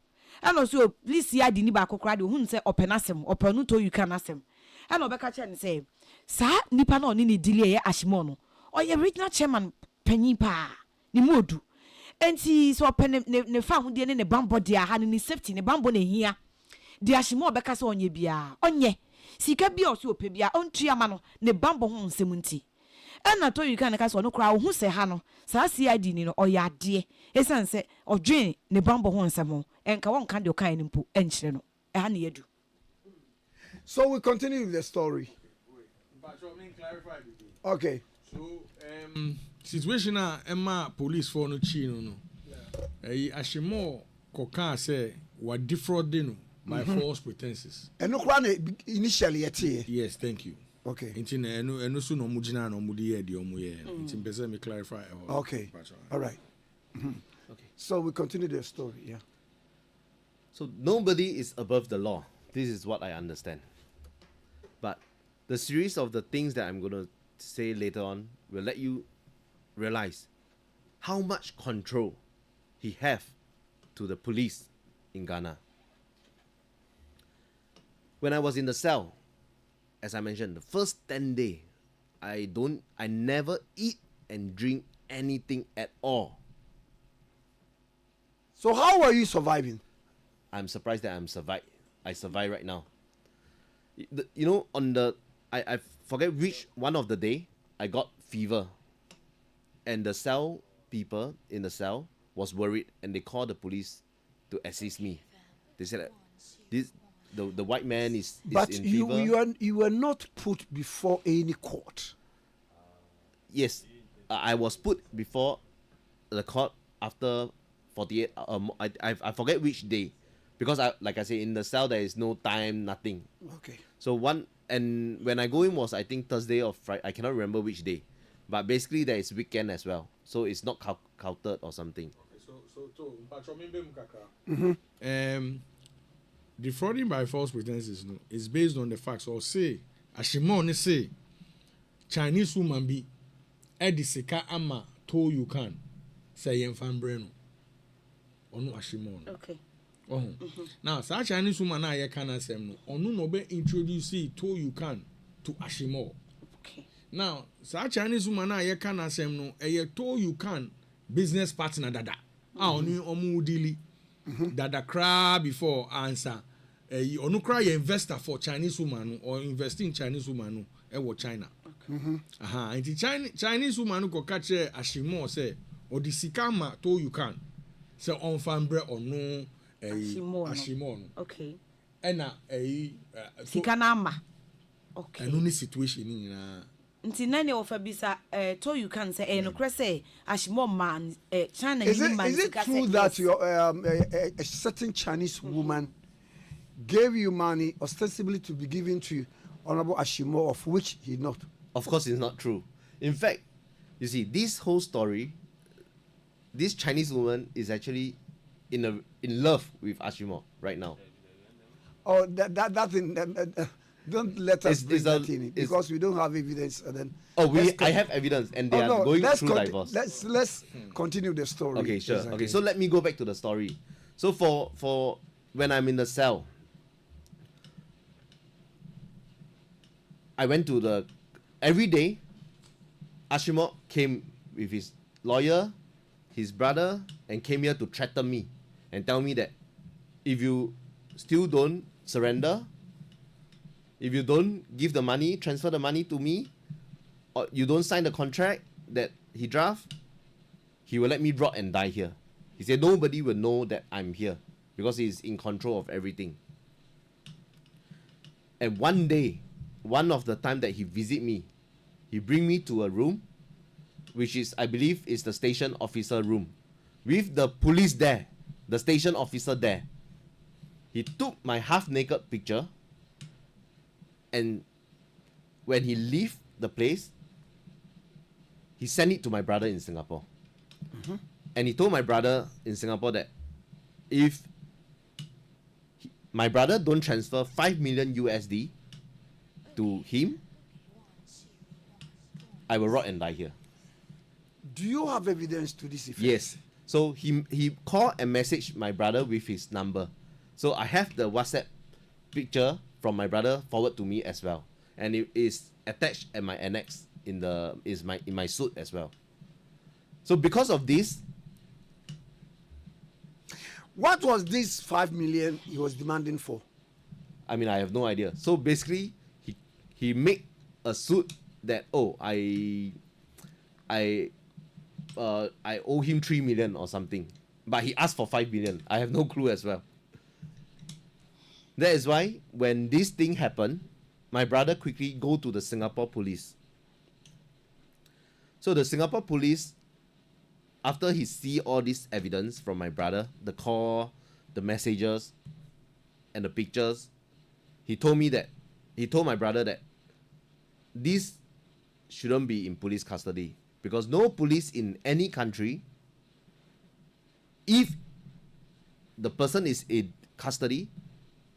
ɛna so please ya di ni ba ko kra de ohun sɛ ɔpɛnasem ɔpɛnu to you can asem ɛna ɔbɛka kyerɛ ne sɛ saa nipa na ɔne ne dili ɛyɛ Hyemo no ɔyɛ regional chairman panyin pa ne modu enti so ɔpɛ ne fa ho die ne bambo dia ha ne safety ne bambo na hia de Hyemo ɔbɛka sɛ ɔnyɛ bia ɔnyɛ sika bia ɔso ɔpɛ bia ɔntua ma no ne bambo ho nsɛm nti ɛna to you can ka sɛ ɔno kra wo ho sɛ ha no saa CID ni no ɔyɛ ade esan sɛ ɔdwen ne bambo ho nsɛm ho ɛnka wɔn kan de ɔkan ne mpo ɛnkyerɛ no ɛha ne yɛdu. So we continue with the story. Okay. So situation Emma police for no chino no. Hyemo koka say wa defrauding no by false pretenses. And no kwan initially yes, thank you. Okay. Inti eno so no mugina no mudi ye de omo ye. Inti pese me clarify. Okay. All right. Okay. So we continue the story, yeah. So nobody is above the law. This is what I understand. But the series of the things that I'm going to say later on will let you realize how much control he have to the police in Ghana. When I was in the cell, as I mentioned, the first 10 days, I never eat and drink anything at all So how are you surviving? I'm surprised that I survive right now. You know, I forget which one of the day I got fever, and the cell people in the cell was worried, and they called the police to assist me. They said that the white man is in fever. But you were not put before any court. Yes, I was put before the court after 48. I forget which day, because like I say, in the cell there is no time, nothing. Okay. So and when I go in was, I think, Thursday or Friday. I cannot remember which day, but basically there is weekend as well, so it's not counted or something. Defrauding by false pretenses is based on the facts. Or say Ashimon say Chinese woman be Edisika ama to you can say yen fan breno onu Ashimon. Okay. Now such Chinese woman na ye can asem no onu no be introduce to you can to Ashimo. Okay. Now such Chinese woman na ye can asem no ye to you can business partner dada. Onu omu dili dada cry before answer. Onu cry investor for Chinese woman or invest in Chinese woman no China. And Chinese woman ko catch Ashimo say or the sikama to you can say on fambre or no Ashimo. Okay. And Sikanama. Okay. And only situation in nti nani ofa bisa to you can say no kre say Ashimo man China is man it true that your a certain Chinese woman gave you money ostensibly to be given to Honorable Ashimo, of which he not? Of course, it's not true. In fact, you see, this whole story, this Chinese woman is actually in love with Ashimo right now. Oh, that thing. Don't let us bring that in because we don't have evidence. And then I have evidence, and they are going through divorce. Let's continue the story. Okay, sure. Exactly. Okay, so let me go back to the story. So for when I'm in the cell, I went to every day. Ashimo came with his lawyer, his brother, and came here to threaten me and tell me that if you still don't surrender, if you don't give the money, transfer the money to me, or you don't sign the contract that he draft, he will let me rot and die here. He said nobody will know that I'm here because he's in control of everything. And one day, one of the time that he visit me, he bring me to a room, which is, I believe, is the station officer room, with the police there, the station officer there. He took my half-naked picture, and when he leave the place, he sent it to my brother in Singapore. And he told my brother in Singapore that if my brother don't transfer 5 million USD to him, I will rot and die here. Do you have evidence to this effect? Yes. So he called and messaged my brother with his number. So I have the WhatsApp picture from my brother forward to me as well, and it is attached at my annex in my suit as well. So because of this, what was this 5 million he was demanding for? I mean, I have no idea. So basically, he made a suit that I owe him 3 million or something, but he asked for 5 million. I have no clue as well. That is why when this thing happened, my brother quickly go to the Singapore police. So the Singapore police, after he see all this evidence from my brother, the call, the messages, and the pictures, he told my brother that this shouldn't be in police custody, because no police in any country, if the person is in custody,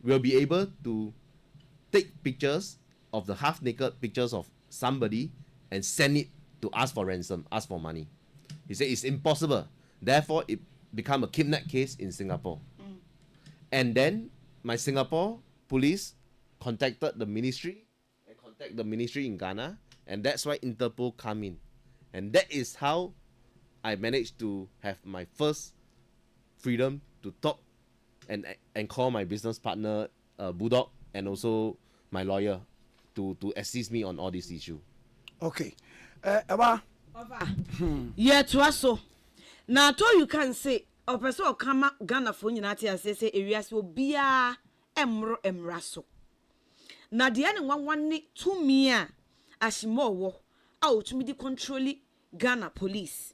will be able to take pictures of the half-naked pictures of somebody and send it to ask for ransom, ask for money. He said it's impossible. Therefore, it become a kidnap case in Singapore. And then my Singapore police contacted the ministry and contact the ministry in Ghana, and that's why Interpol come in. And that is how I managed to have my first freedom to talk and call my business partner Bulldog and also my lawyer to assist me on all these issues. Okay. Aba. Yeah, to us so. Now, you can say, or person come Ghana for United say areas will be a emraso. Now, the other one need 2 million as more out to me the controlling Ghana police.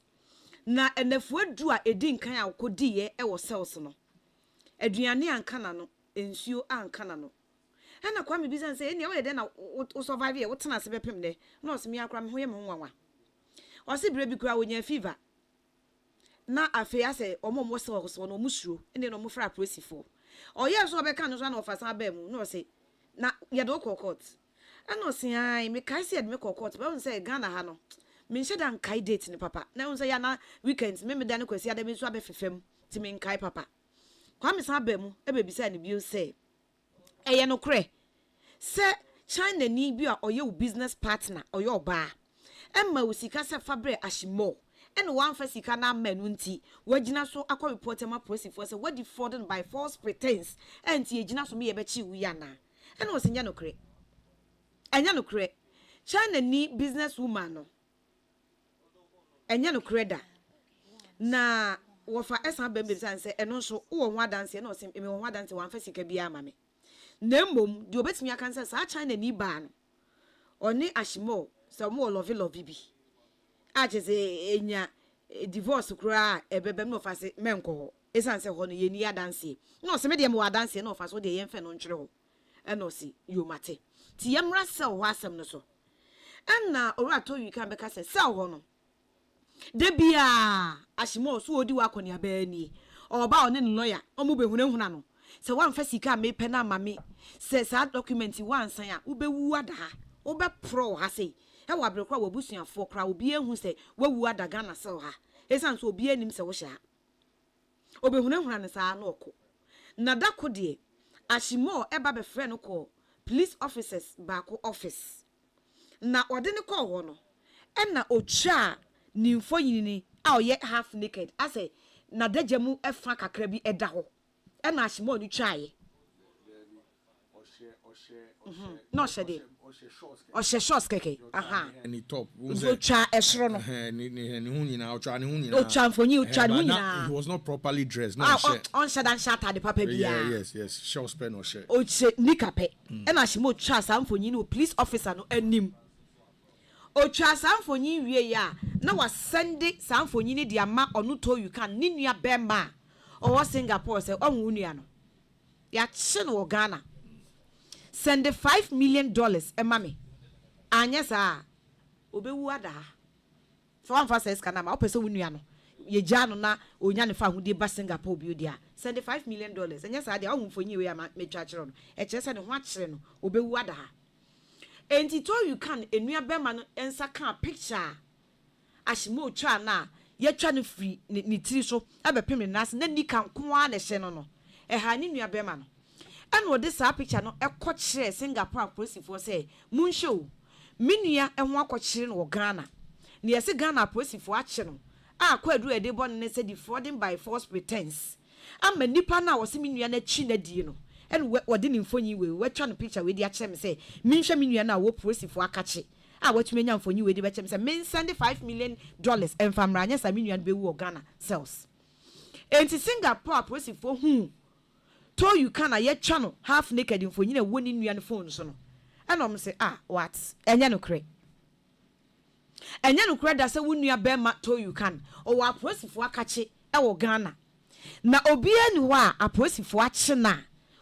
Now, and if we do a din can out could dear, was cells no. Adriani and Canano, ensue and Canano. And a Kwame business say, anyway, then I will survive here. What's not a pim there? No, see me a cram him one. Or see baby cry when you fever. Na afia say omo mo so no musuro ene no mo fra presi for o yes so be kan no na ofasa ba mu no say na ye do court and no say ai me kai say me court but say Ghana ha no me nche dan kai date ni papa na un say ya na weekends me dan kwasi ada me so abefefem ti me kai papa kwa me sa ba mu e be bisa ni bi say eye no kre say China ni bi a oye business partner oye oba emma usika se fabre ashimo and one for Sikana men wunti, wajina so aqua report my prosi for say what defrauded by false pretense, and Tiajina so me a betchi wiana. And was in Yanocre. And Yanocre, China need business woman. And Yanocreda. Na, what for Essa babies and say, and also, oh, one dance, and no sim, and one dance, one for Sikabia mammy. Nembum, do bet me a cancer, such China need ban. Or ne ashimo, some more lovey lovey. I just say enya divorce kura ebebe no fa se menko esan se ho no ye ni adanse no se me de mo adanse no fa so de ye mfe no nkyere ho e no si yo mate ti yemra se ho asem no so enna ora to you kan beka se ho no de bia ashimo so odi wa koni aba ni oba one no lawyer omo behunahuna no se wan fa sika me pe na mame se sa document wan san a ubewu ada ha ube pro ha sei e wa brekwa wa busuafo kra obi ehu se wawu adaga na se ha esan so obi anim se wo hya obehunahuna ne sa na okọ na dako de ashimo eba be frɛ no call police officers baako office na ode ne call ho no na otwa ni mfo yini a oye half naked ase na dajamu efa kakra bi eda ho na ashimo ni twae no shade o she shorts keke aha any top so cha esro no ni hu nyina o cha ni hu nyina o cha mfoni o cha ni hu nyina he was not properly dressed no she on shadan shata de papa bia yes shorts pen or she o che nikape e na shimo cha sa mfoni no police officer no anim o cha sa mfoni wie ya na wa send sa mfoni ni de ama onu to you can ni nua bema o Singapore say o hu nua no ya che no Ghana send $5 million mami anya sa obewu ada so am fa says kana ma opese wunua no ye gya no na onya ne fa hudi ba Singapore bi odia send $5 million anya sa dia ohumfonyi we ama metwa kire no e kire se ne ho akire no obewu ada enti to you can enua bema no ensa kan picture ashimo twa na ye twa no free ni tiri so abepem ne nas na ni kan ko a na hye no e ha ni nua bema no and what this picture no ekwochire Singapore police for say munshow minua ehwo akwochire no Ghana na yesi Ghana police for ache no akwadu edebo ne say defrauding by false pretense ama nipa na wo se minua na chi na die no and wode ni mfonyi we twa no picture we di ache me say minhwe minua na wo police for akache watumi nya mfonyi we di beche me say men send $5 million emfamra nya sa minua no be wo Ghana cells enti Singapore police for to you can ye channel half naked info nyina woni nua ne phone so no enom say what enya no kre da say wonua be ma to you can o wa prosifo akache e wo Ghana na obi ani ho a aprosifo ache na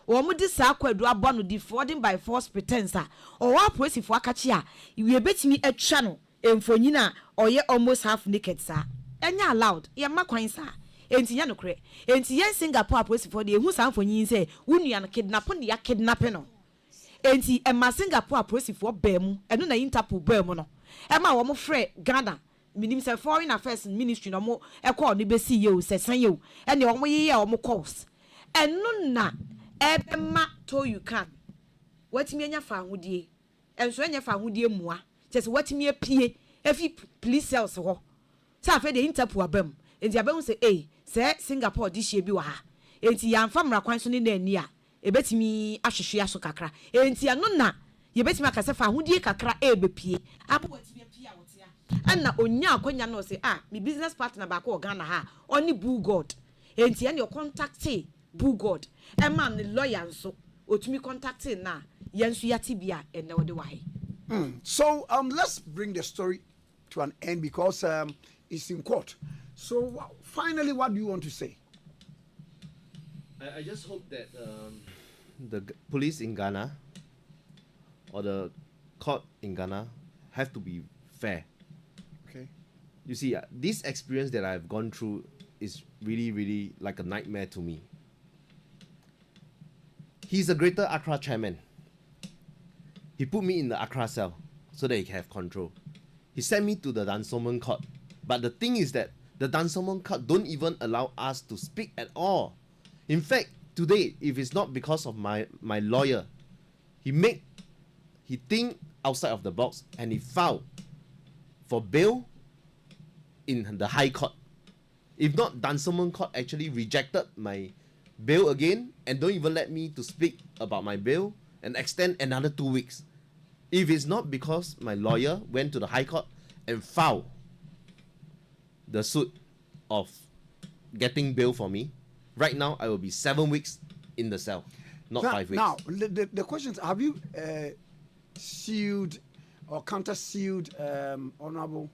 wo mo di sa kwadu abo no defrauding by false pretense o wa aprosifo akache a we betimi atwa no info nyina oye almost half naked sa enya allowed ye makwan sa enti ya no kre enti yen Singapore police for the ehu sanfonyin say wunua no kidnap no ya kidnap no enti ema Singapore police for bemu eno na Interpol bemu no ema wo mo frɛ Ghana minim say foreign affairs ministry no mo e call no be see you say san you ene wo mo yeye wo mo calls eno na ebema to you can watimi anya fa ahodie enso anya fa ahodie mua just watimi apie efi police cells ho sa fe the Interpol abam enti abɛhu sɛ sɛ Singapore di hye bi wɔ ha enti yɛamfa mmara kwan so ne na ani a ebetimi ahwehwe aso kakra enti ano na yɛbɛtimi akasa fa ahodie kakra ebepie abowatimi apie a wotia ɛna onya akonya no sɛ me business partner ba ko Ghana ha oni Boo God enti ɛne contact Boo God ɛma ne lawyer nso otumi contact na yɛnso yati bia ɛna wode wahe. So let's bring the story to an end because it's in court. So finally, what do you want to say? I just hope that the police in Ghana or the court in Ghana have to be fair. Okay. You see, this experience that I've gone through is really, really like a nightmare to me. He's a Greater Accra chairman. He put me in the Accra cell so that he can have control. He sent me to the Dansoman court. But the thing is that the Dansoman court don't even allow us to speak at all. In fact, today, if it's not because of my lawyer, he think outside of the box and he filed for bail in the High Court. If not, Dansoman court actually rejected my bail again and don't even let me to speak about my bail and extend another 2 weeks. If it's not because my lawyer went to the High Court and filed the suit of getting bail for me, right now I will be 7 weeks in the cell, not 5 weeks. Now, the question is, have you sued or counter-sued Honorable?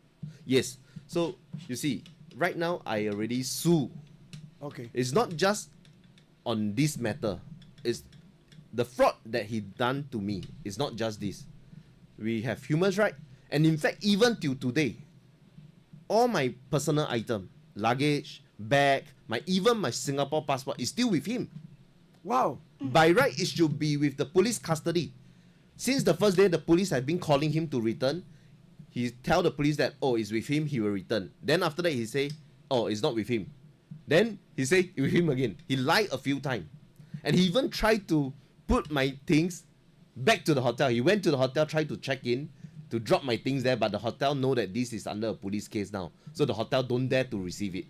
Yes. So, you see, right now I already sue. Okay. It's not just on this matter. It's the fraud that he done to me. It's not just this. We have human rights. And in fact, even till today, all my personal item, luggage, bag, even my Singapore passport is still with him. Wow. By right, it should be with the police custody. Since the first day, the police have been calling him to return. He tell the police that, it's with him, he will return. Then after that, he say, it's not with him. Then he say, with him again. He lied a few times. And he even tried to put my things back to the hotel. He went to the hotel, tried to check in, to drop my things there, but the hotel know that this is under a police case now. So the hotel don't dare to receive it.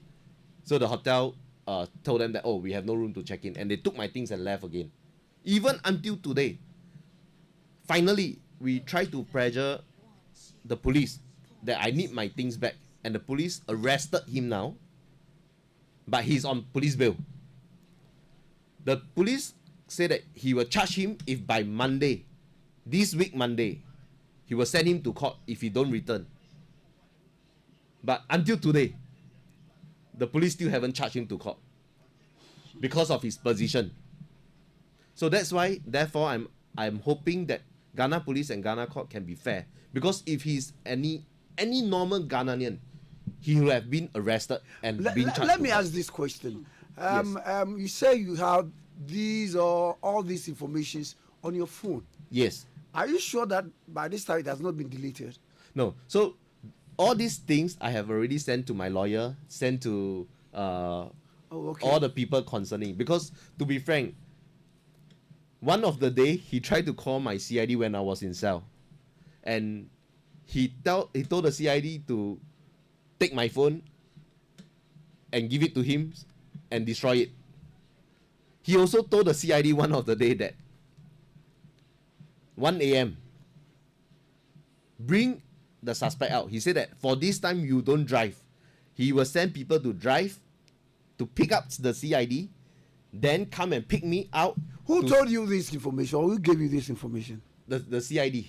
So the hotel told them that, we have no room to check in. And they took my things and left again. Even until today, finally, we tried to pressure the police that I need my things back. And the police arrested him now, but he's on police bail. The police say that he will charge him if by Monday, this week Monday, he will send him to court if he don't return. But until today, the police still haven't charged him to court because of his position. So that's why, therefore, I'm hoping that Ghana police and Ghana court can be fair. Because if he's any normal Ghanaian, he will have been arrested and been charged. Let me ask this question. Yes. You say you have these or all these informations on your phone. Yes. Are you sure that by this time it has not been deleted? No. So all these things I have already sent to my lawyer, sent to all the people concerning. Because to be frank, one of the day he tried to call my CID when I was in cell, and he told the CID to take my phone and give it to him and destroy it. He also told the CID one of the day that 1 a.m. bring the suspect out. He said that for this time you don't drive. He will send people to drive to pick up the CID, then come and pick me out. Who told you this information, or who gave you this information? The CID.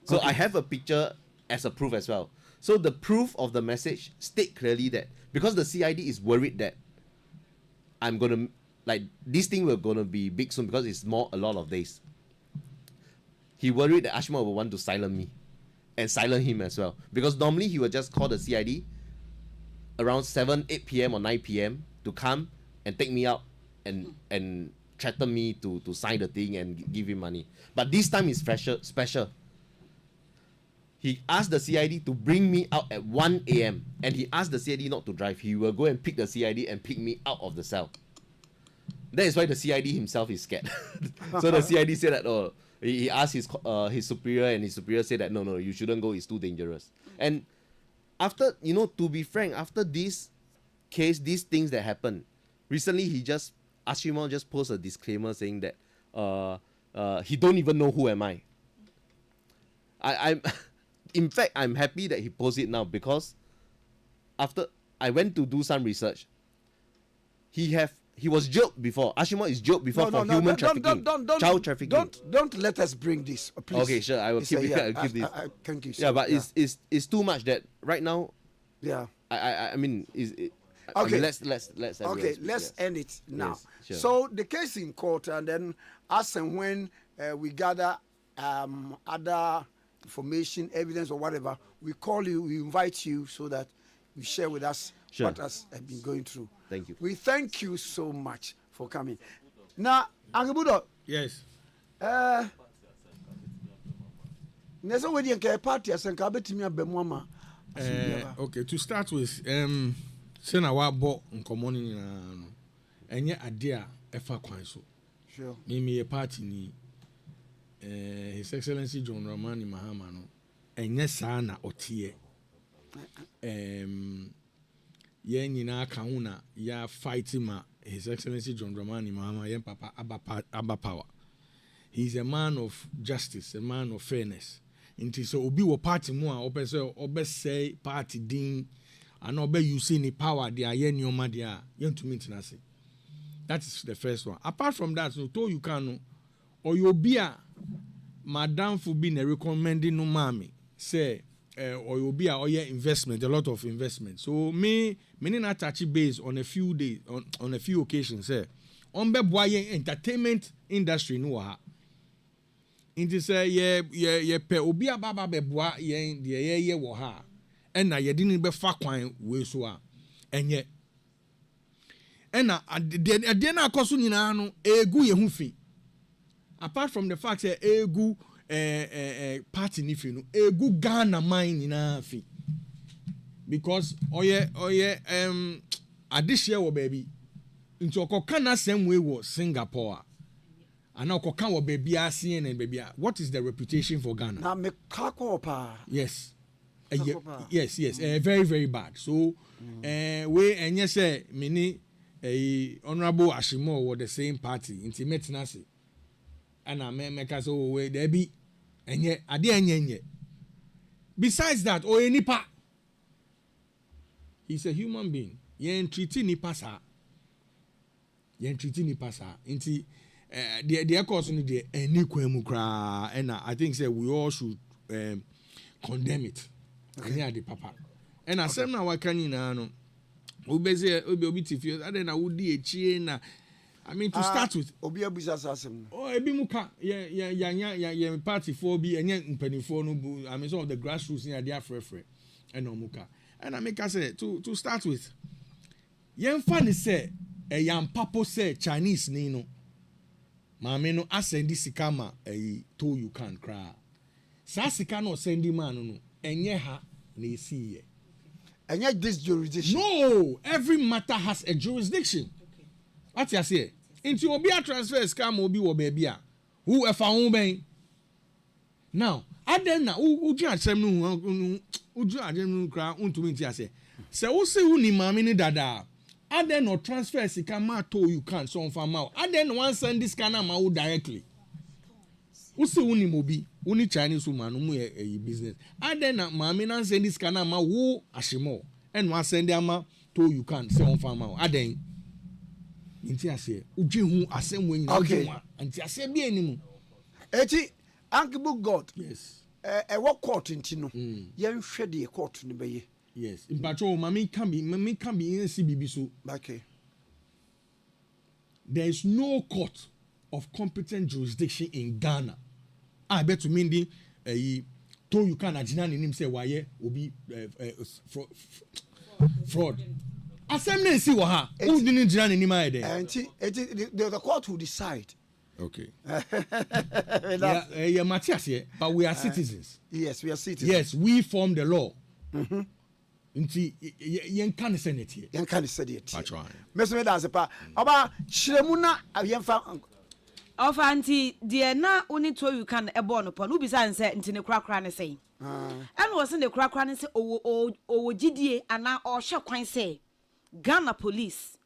So I have a picture as a proof as well. So the proof of the message state clearly that because the CID is worried that I'm gonna this thing will gonna be big soon because it's a lot of days. He worried that Ashma will want to silence me and silence him as well. Because normally he will just call the CID around 8 p.m. or 9 p.m. to come and take me out and threaten me to sign the thing and give him money. But this time is special. He asked the CID to bring me out at 1 a.m. and he asked the CID not to drive. He will go and pick the CID and pick me out of the cell. That is why the CID himself is scared. So the CID said that, he asked his superior, and his superior said that, no, you shouldn't go, it's too dangerous. And after, to be frank, after this case, these things that happen. Recently, Ashimo just posted a disclaimer saying that he don't even know who am I. I'm in fact, I'm happy that he posted it now, because after I went to do some research, he was jailed before. Ashimo is jailed before for human trafficking, child trafficking. Don't let us bring this, please. Okay, sure. I will keep it. I'll keep this. Thank you. Yeah, but it's too much that right now. Yeah. I mean, okay. I mean, let's okay, let's end it now. Yes, sure. So the case in court, and then as and when we gather other information, evidence, or whatever, we call you, we invite you, so that you share with us what has been going through. Thank you. We thank you so much for coming. Now, Angebudo. Yes. Neso we di nke party asenka betimi abemama. Okay, to start with, say na wa bo nkomo ni nyina no. Enye ade a efa kwan so. Sure. Me a party ni His Excellency John Dramani Mahama no. Enye saa na otie. Ye nyina ka hu na ya fight ma His Excellency John Dramani Mahama yen papa Abba Power. He's a man of justice, a man of fairness. Inti so obi wo party mu a obe say party din and obe use ni power dia ye nyoma dia yentumi ntinase. That is the first one. Apart from that, so to you can no or you be a madam for being a recommending no mami say or you be a investment, a lot of investment. So me not touchy base on a few days on a few occasions say on be boy entertainment industry no ha. Inti say ye pe obi ababa be boa ye de ye wo ha na ye di ni be fa kwan we so a enye na de na akoso nyina no egu ye hu fi. Apart from the fact say egu party ni fi no egu Ghana mine nyina fi, because oye adishie wo baby nti okoka na same way wo Singapore and now kokan wo baby asien and baby. What is the reputation for Ghana? Na me kako pa. Yes. Yes, very, very bad. So we enye say mini honorable Ashimo were the same party intimate nasi. And I make us we there be enye ade enye. Besides that, nipa, he's a human being. Yen treat nipa sa. Inti the course in the any kwemukra, and I think say we all should condemn it. Okay. The papa. And I said now I can no. Obi tifio. I then I would di echi na. I mean to start with. Obi abusa asem. Oh, ebi muka. Yeah, party for bi enye mpanifo no. I mean some of the grassroots near their frefre. And no muka. And I make us say to start with. Yen fa ni say yam papo say Chinese ni no. Maame no asendi sikama to you can cry. Sa sika no sendi man no enye ha na esi ye. Enye this jurisdiction. No, every matter has a jurisdiction. What you say? Into obi a transfer scam obi wo baby a. Who efa ho ben. Now, aden na uju asem no uju adem no kra untumi nti ase. Se wo se wo ni maame ni dada. Aden no transfer sika ma to you can so on farm out. Aden one send this kana ma wo directly. Wo se wo ni mobi, wo ni Chinese woman no mu e business. Aden na maame na send this kana ma wo Ashimo. And one send ama to you can so on farm out. Aden nti ase uji hu asem wo nyina okay. Nti ase bi enimu. Eti Uncle God. Yes. What court nti no. Yen hwe de court ni beye. Yes. Mpacho mami can be NCBB so. Okay. There is no court of competent jurisdiction in Ghana. I bet to mean the to you can agina ni nim say why obi fraud. Assembly see wa ha. Who didn't agina ni nim ai there? And the court will decide. Okay. Yeah, Matthias here, but we are citizens. Yes, we are citizens. Yes, we form the law. Nti yen kan senate here. Yen kan senate. That's right. Meso me da sepa. Oba shiremu na ayenfa of anti dear na oni to you can ebo no pon ubi san say nti ne krakra ne say. And was in the krakra ne say o gidie ana o hwe kwan say Ghana police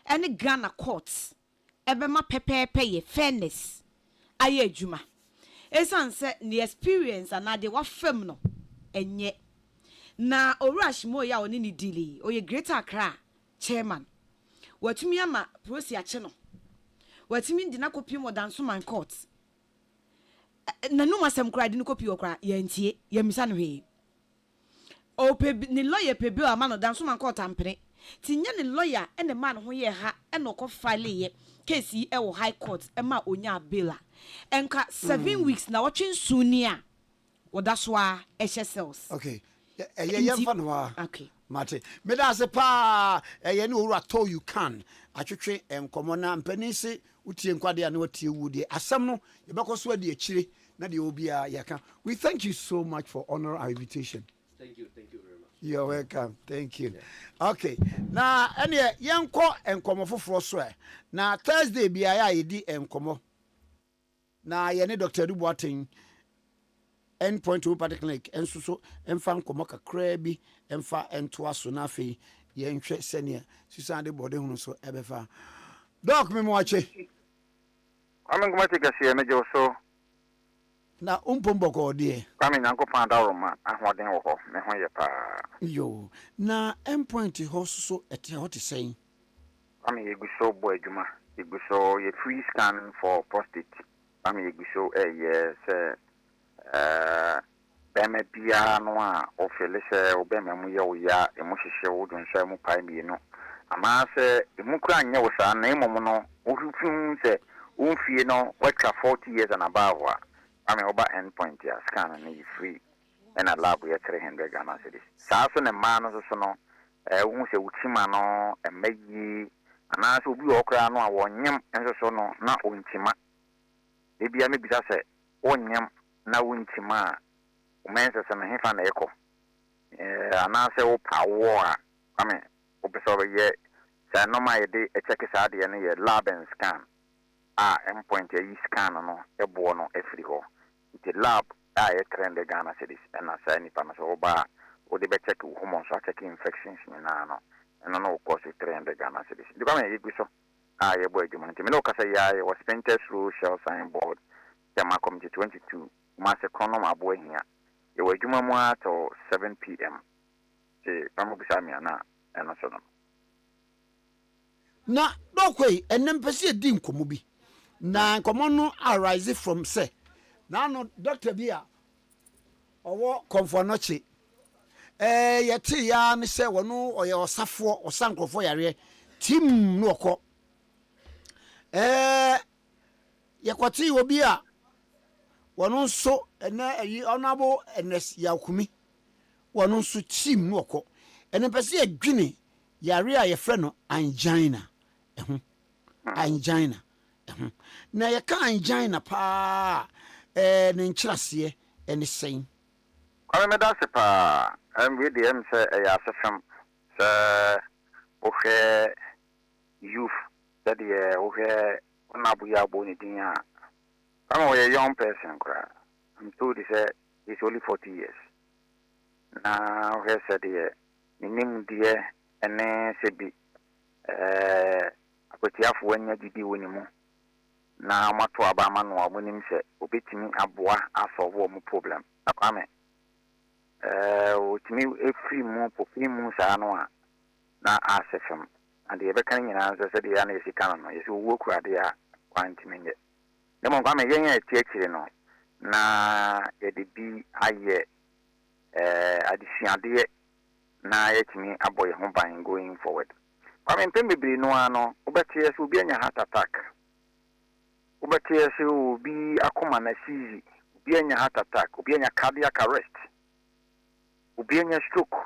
any Ghana courts ebema pepepe ye fairness aye adwuma esan se the experience and the wa fam no enye na Orash mo ya oni ni dili oye Greater Accra chairman watumi ama prosi ache no watumi ndi na kopi mo danso man court na no masem kra di no kopi okra ye ntie ye misa no he o pe ni lawyer pe bi o ama no danso man court ampere tinya ni lawyer ene man ho ye ha ene ko file ye case e wo high court e ma onya bail enka 7 weeks na watching sunia wodaso a ehye cells. Okay. Ye fan wa. Okay. Mate. Me da se pa ye ne owura to you can. Atwetwe enkomo na mpanisi utie nkwade ya na watie wudie. Asem no ye bekoso ade akire na de obia ye kan. We thank you so much for honor our invitation. Thank you very much. You're welcome. Thank you. Yeah. Okay. Na ene yenko enkomo foforo so e. Na Thursday bia ya yedi enkomo. Na ye ne Dr. Duboatin endpoint homeopathic clinic enso so emfa nkomo kakra bi emfa entoa so na fe ye nhwe sene susande bode hunu so ebefa doc me mo ache Kwame Tikese me jo so na umpomboko de Kwame nyanko panda roma ahoden wo ho me ho ye pa yo na endpoint ho so ete ho te sen Kwame ye guso bo adwuma ye guso ye free scan for prostate Kwame ye guso ye se bema bia no a ofele se obema mu ye wo ya emu hihye wo dun so mu pai mi no ama se emu kura anya wo sa na emu no wo fufun se wo fie no watcha 40 years and above I mean oba endpoint ya scan na you free and a lab ya 300 Ghana cedis sa so ne ma no so no wo se wutima no emayi ana se obi okra no a wonyem enso so no na ontima ebia me bisa se wonyem na wuntima umense se me hefa na eko ana se wo pawo a ame opeso ye se no ma ye de check sa de ne ye lab and scan endpoint ye scan no ebo no efri ho the lab ye trend Ghana cities and sa ni pa so ba o de be check hormones so check infections ni na no and no cause trend Ghana cities the come ye guso ye boy jumo nti me no kasa ya was painted through shell sign board Tema committee 22 Master Chronom Aboy here. You were Juma to 7 p.m. See, I'm Samia and also. na dokwe enem pese di nkomo bi na nkomo no arise from say na no Dr. Bia owo komfonochi yete ya ne se wono oye osafo osankrofo yare tim no okọ yekwati obi a wono so ena ayi onabo enes yakumi wono so tim no okọ ene pese adwini yare a yefre no angina angina na ye ka angina pa ne nkyerase ene sen Kwame me da se pa we dem se ya sefam se ohe youth that ye ohe onabu ya bo ni din a Kwame we young person kra I'm told he said he's only 40 years na ohe said ye nim die ene se bi akwatiafo wanya gidi woni mu na mato aba ma no abonim se obetimi aboa asolve mu problem Kwame otimi efri mu popi mu sa no a na asefem and ye bekan nyina se de ya na esika no ye se wo kurade a kwantimi nye demo Kwame yen ya tiekire no na ye de bi aye adisiade na yetimi aboy ho ban going forward Kwame mpembebiri no ano obetie se obi anya heart attack obetie se obi akoma na seize obi anya heart attack obi anya cardiac arrest obi anya stroke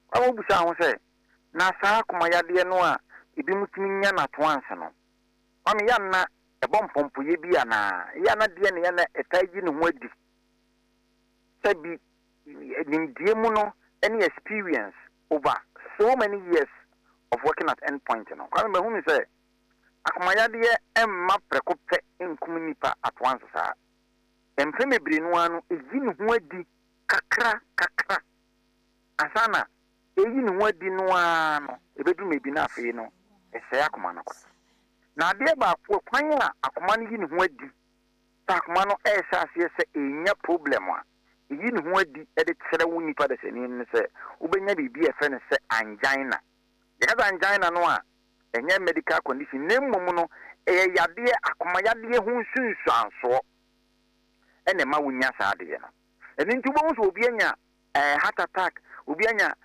Kwame obusa ho se na saa akoma yade no a ebi mutimi nya na to anse no Kwame ya na ebompompo ye bi ana ya na de ne ya na etaji ne ho adi sabi nimdie mu no any experience over so many years of working at endpoint no Kwame who me say akomayade emma prekope nkumnipa at once sa empemebiri no anu egi ne ho adi kakra asana eyi ni wadi no ano ebedu mebi na afi no ese akoma no kwa na de ba kwan a akoma no yi ni ho adi ta akoma no esa ase se enya problem a yi ni ho adi e de tsere wo nipa de se ni ne se ubenya bibi e fe ne se angina yaka angina no a enya medical condition ne mmom no yade akoma yade ho nsunsu anso ene ma wunya sa de no eni nti bo so obi anya heart attack obi anya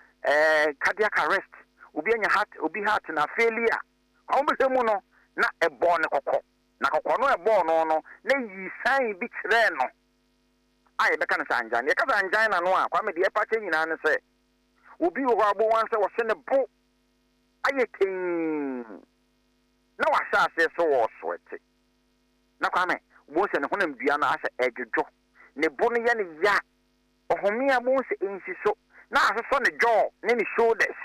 cardiac arrest obi anya heart na failure kwa mbe mu no na ebo ne kokko na kokko no ebo no na yi san bi kire no aye beka na sanjan ye ka sanjan na no a kwa me de pa che nyina ne se obi wo abo wan se wo se ne bo aye tin na wa sha se so wo so ete na kwa me bo se ne honam dua na asa edwodwo ne bo no ye ne ya ohome a bo se ensi so na aso ne jaw ne ne shoulders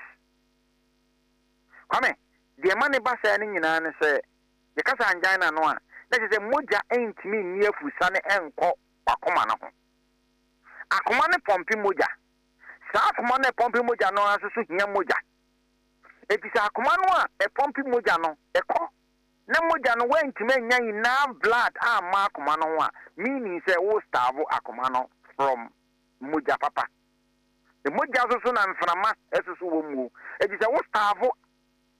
Kwame de mane ba sa ne nyina ne se de kasa angina no a na se moja entimi ni afusa ne enko akoma no ho akoma ne pompi moja sa akoma ne pompi moja no aso so hia moja eti sa akoma no a e pompi moja no eko na moja no wentimi nya ina blood ama akoma no ho a meaning say wo starve akoma no from moja papa the moja so na mframa esusu wo mu eti say wo starve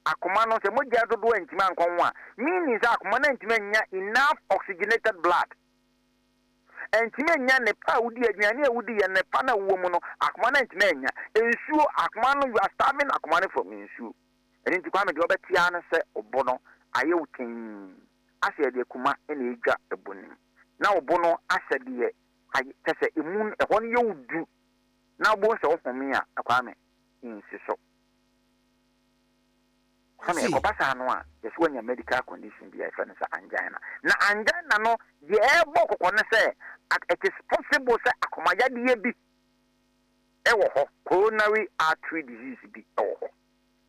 akoma no se moja dodo entimi ankon a meaning say akoma na entimi nya enough oxygenated blood entimi nya ne pa wudi aduane wudi ye ne pa na wo mu no akoma na entimi nya ensuo akoma no you are starving akoma no from ensuo eni nti kwa me de obetia na se obo no aye wutin ase de kuma ena edwa ebonim na obo no ase de aye tese emun ehwo no ye wudu na obo se ohome a akwa me insi so Kwame ekopasa no a yeso wanya medical condition bi afa ne sa angina na angina no de ebo kokko ne se it is possible say akoma yade bi ewo ho coronary artery disease bi ewo ho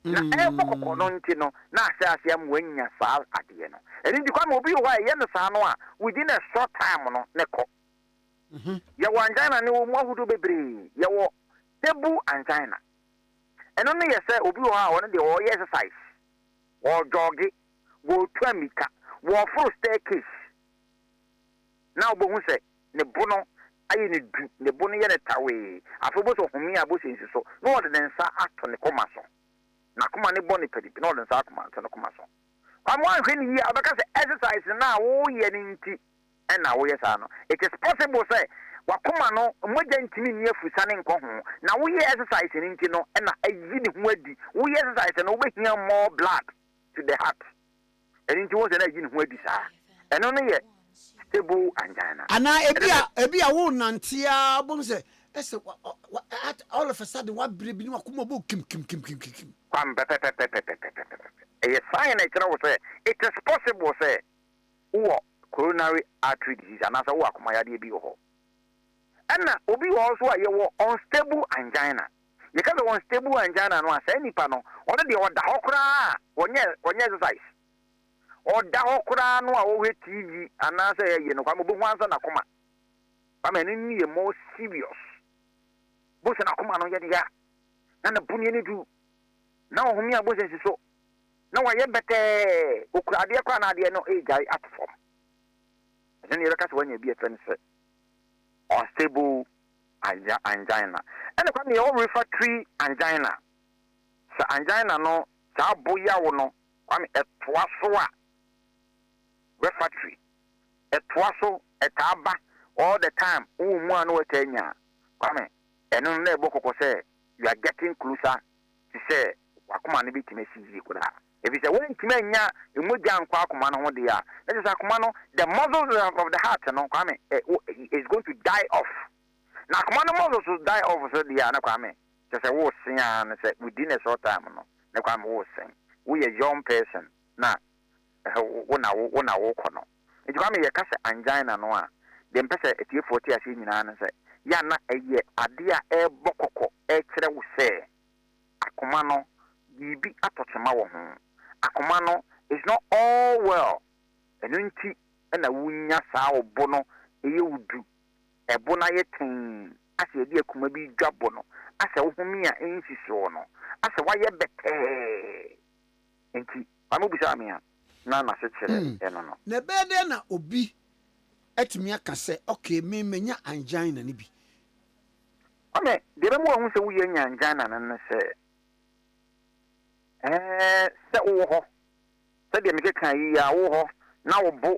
na ebo kokko no nti no na ase am wanya sa ade no eni di Kwame obi ho a ye ne sa no a within a short time no ne ko ye wo angina ne wo mu ahudo bebre ye wo table angina eno ne ye say obi ho a won de wo ye exercise or joggy, go to Amika, war for staircase. Now, Bohun say, ne bono, I need the bonnier away. I suppose of me, I was in so, no other than Sa act on the commerson. Nakuma ne bonny petty, no than Sarkman to the commerson. I'm one thing here because exercise now, oh, yenty, and now, yes, I know. It is possible, say, Wakumano, Mojantini near Fusanin Kohon. Now we exercise in Intino, and I didn't wedi. We exercise and over here more blood to the heart. And it was an agent who desire. And only yet stable angina. And I ebia won nantia bonse. Ese all of a sudden what baby no akumo kim. Kwam a sign it is possible say coronary artery disease and as a walk my idea be ho. And obi also a ye unstable angina. You can't unstable angina no say any pano or the order hokra onye exercise or da hokra no a TV and answer you know kwamo bu wansa na koma kwame ni ye more serious bo se na koma no ye dia na na bunye ni du na ohumi abo se so na wa ye bete okura de kwa na de no e jai at form then you look at when you be a friend say unstable angina and the all refractory angina so angina no sa boya wo no kwame etoaso a refractory etoaso etaba all the time mu anu etanya kwame eno na ebokoko say you are getting closer to say wakoma ne bitime sizi kuda if you say when timenya emoja nkwa akoma no ho de ya that is akoma no the muscles of the heart no kwame is going to die off. Now, command muscles will die off so the other Kwame. Just a worse thing and say within a short time, no, the Kwame was saying. We a young person now. When I walk on. It's Kwame a cassa angina noa. Then person at year 40 as in and say, Yana a year, a dear air bokoko, a will say, Akomano, ye be a touchamawa. Akomano is not all well. And unti and a winya sao bono, you would do. Ebona yetin asɛ yɛde akuma bi dwabɔ no asɛ wohome a ɛnsi so no asɛ wayɛ bɛtɛɛ nti ame bisa me a na na se kyerɛ ɛno no na bɛde na obi atumi aka sɛ okay me menya angina ne bi ame de bɛ mu ho sɛ woyɛ nya angina no no sɛ sɛ wo ho sɛ de meke kan yi a wo ho na wo bo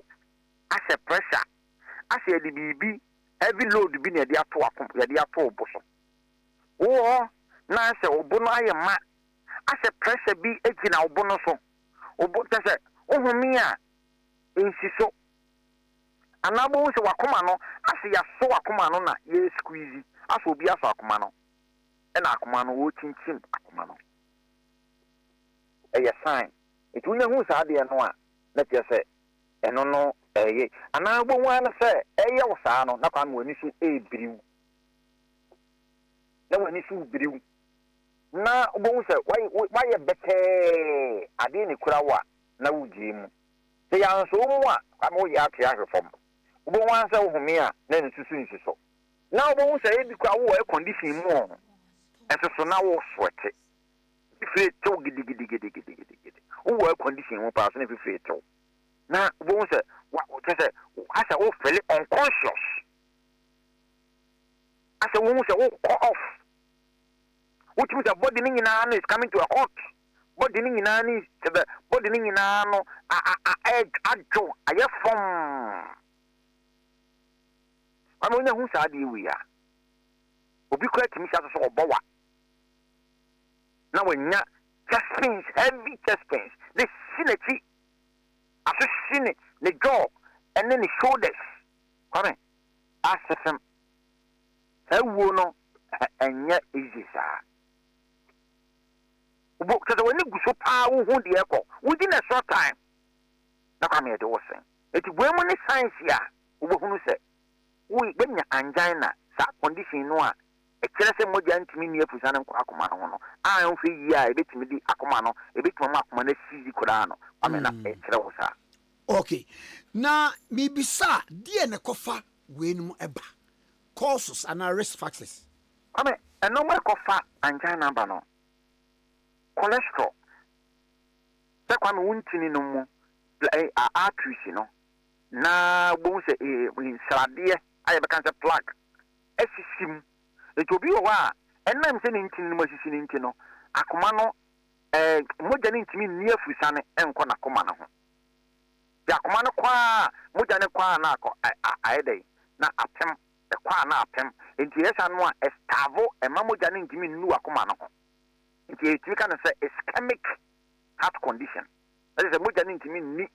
asɛ pressure asɛ yɛde biribi heavy load bi na yɛde ato akom yɛde ato bo so wo ho na sɛ wo bo no ayɛ ma asɛ pressure bi egyina wo bo no so wo bo tɛ sɛ ohumi a ensi so anabo wo sɛ wakoma no asɛ yaso wakoma no na yɛ squeeze asɛ obi aso akoma no ɛna akoma no wo chinchin akoma no ɛyɛ sign etu nya hu saa deɛ no a na kyerɛ sɛ ɛno no ɛyɛ anabo wo ana sɛ ɛyɛ wo saa no na kwa no ani so ebiriw na wani so biriw na wo sɛ wayɛ bɛtɛɛ ade ne kura wa na wugye mu sɛ ya nso mu a kwa wo yɛ ate ahwe fam wo wan sɛ wo home a na ne susu nsi so na wo sɛ ebi kwa wo wɔ condition mu o ɛso so na wo sweat fifire tew gidigidi wo wɔ condition mu pa so na fifire tew na wo sɛ sɛ asa wo feel unconscious asa wo sɛ wo call off which means the body ni nyinaa is coming to a halt body ni nyinaa ni the body ni nyinaa no adwo ayɛ fom ama onya hu saa de wi a obi kura timi sa so obowa na wanya chest pains heavy chest pains the synergy aso sine the jaw and then the shoulders Kwame asefem ewo no enya easy saa because when you go so power who the echo within a short time na Kwame e do wo sen eti we mo ne science ya wo hunu se we benya angina sa condition no a e kire se moja ntimi ni afusa ne akoma no no a en fe yi a e betimi di akoma no e betimi ma akoma na sisi kura no Kwame na e kire wo sa okay na mibisa die ne kofa we num eba causes and risk factors Kwame e no more kofa angina ba no cholesterol se Kwame wuntini no mu arteries no na bo se salade aye be kan se plaque esisim etobi wo a enam se ntini no masisi ni ntino akoma no moja ni ntimi ni afusa ne enko na akoma no ho ya akoma no kwa moja ne kwa na akọ ayedai na apem kwa na apem enti esa no a estavo ema moja ni ntimi nu akoma no ho enti etimi kan se ischemic heart condition that is moja ni ntimi ni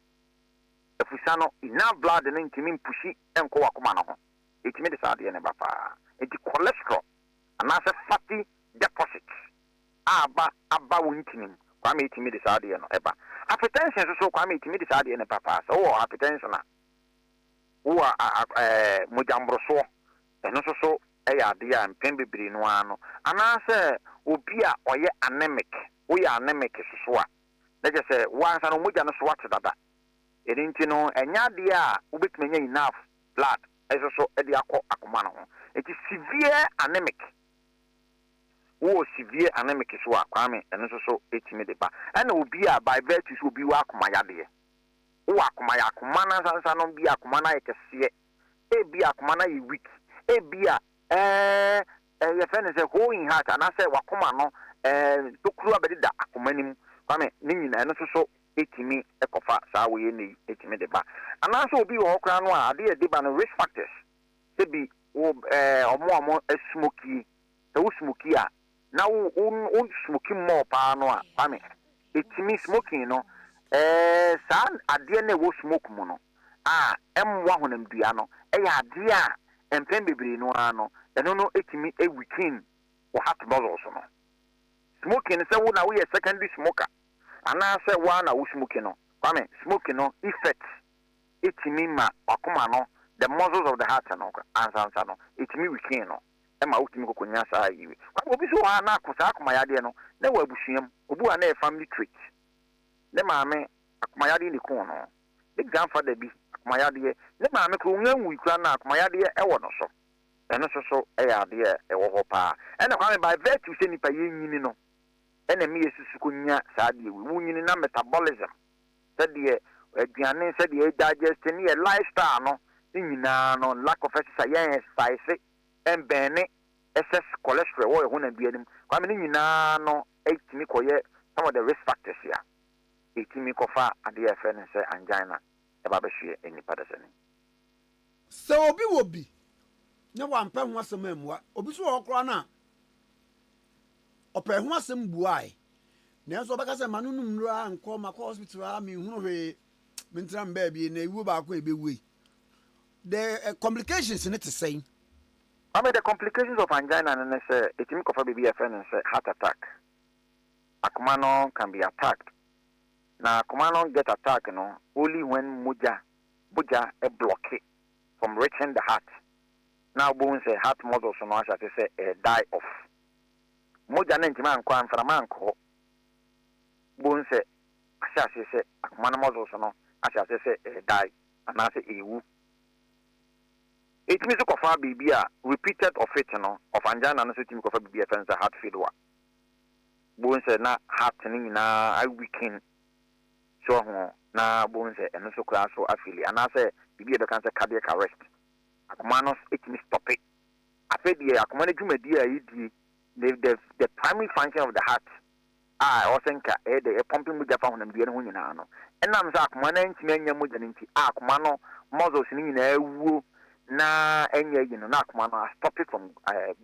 afusa no ina blood ni ntimi pushi enko akoma no ho etimi de saade ne bapa enti cholesterol anase fatty deposits aba wuntini Kwame etimi de saade no eba hypertension so Kwame etimi de saade ne papa so hypertension na wo mojambroso eno so eya ade a mpem bebiri no ano anase obi a oye anemic wo ya anemic so a na je se wansa no moja no so wat dada enti no enya ade a wobetime nya enough blood eso so e de akọ akoma no ho enti severe anemic wo severe anemic so a Kwame eno so etime de ba ana obi a by virtue so obi wa akoma yade wo akoma ya akoma na sansa no bi akoma na yekese e bi akoma na ye weak e bi a ye fene se ho in heart ana se wakoma no dokuru abedi da akoma nim Kwame ni nyina eno so etimi ekofa saa wo ye ni etimi de ba ana so obi wo kra no a ade ye de ba no risk factors se bi wo omo smoky se wo smoky a na wo smoky more pa no a Kwame etimi smoking no saa ade na wo smoke mu no emwa honam dua no ya ade a empem bebiri no ano eno no etimi weekend wo heart muscles no smoking se wo na wo ye secondary smoker ana se wa na wo smoking no Kwame smoking no effect etimi ma akoma no the muscles of the heart no ansansa no etimi weekend no ma utimi kokonya saa yiwe Kwame obi so ha na akosa akoma yade no na wa abusuam obu ana e family trait ne maame akoma yade ni ko no the grandfather bi akoma yade ne maame ko nwanwu ikura na akoma yade e wo no so ɛno so ɛyɛ adeɛ ɛwɔ hɔ paa ɛna Kwame by virtue sɛ nipa yɛnyini no ɛna me yesusu ko nya saa deɛ wu nyini na metabolism sɛ deɛ aduane sɛ deɛ digest ne yɛ lifestyle no nyinaa no lack of exercise yɛn exercise ɛmbɛne excess cholesterol wɔ ɛho na bianim Kwame ne nyinaa no ɛtumi kɔyɛ some of the risk factors ya ɛtumi kɔfa adeɛ ɛfɛ ne sɛ angina ɛba bɛhwɛ nipa da sɛne sɛ obi wɔ bi ne wampɛ ho asɛm amua obi so wɔ kora na ɔpɛ ho asɛm buae nanso ɔbɛka sɛ ma no num nura nkɔ makɔ hospital a menhunu hwee mentira mbaa bi na ewu baako ebewui the complications in it is saying I mean the complications of angina and say it kofa baby and say heart attack akumano can be attacked now akumano get attacked only when buja a block it from reaching the heart now bones say heart muscles no as say die off muja na ntima anko amframa anko bones say as say akumano muscles no as say die and as ewu it means to cover baby repeated of it of angina no so team cover baby fence heart failure bones na heart ni na I weaken so ho na bones and so class so afili and say baby be can say cardiac arrest akoma no it means stop it after the akoma na dwumadi the primary function of the heart I also think the pumping muja fa honam bia no ho nyina no enam say akoma na ntimi anya muja nti akoma no muscles ni nyina awuo na enye you know na akoma no stop it from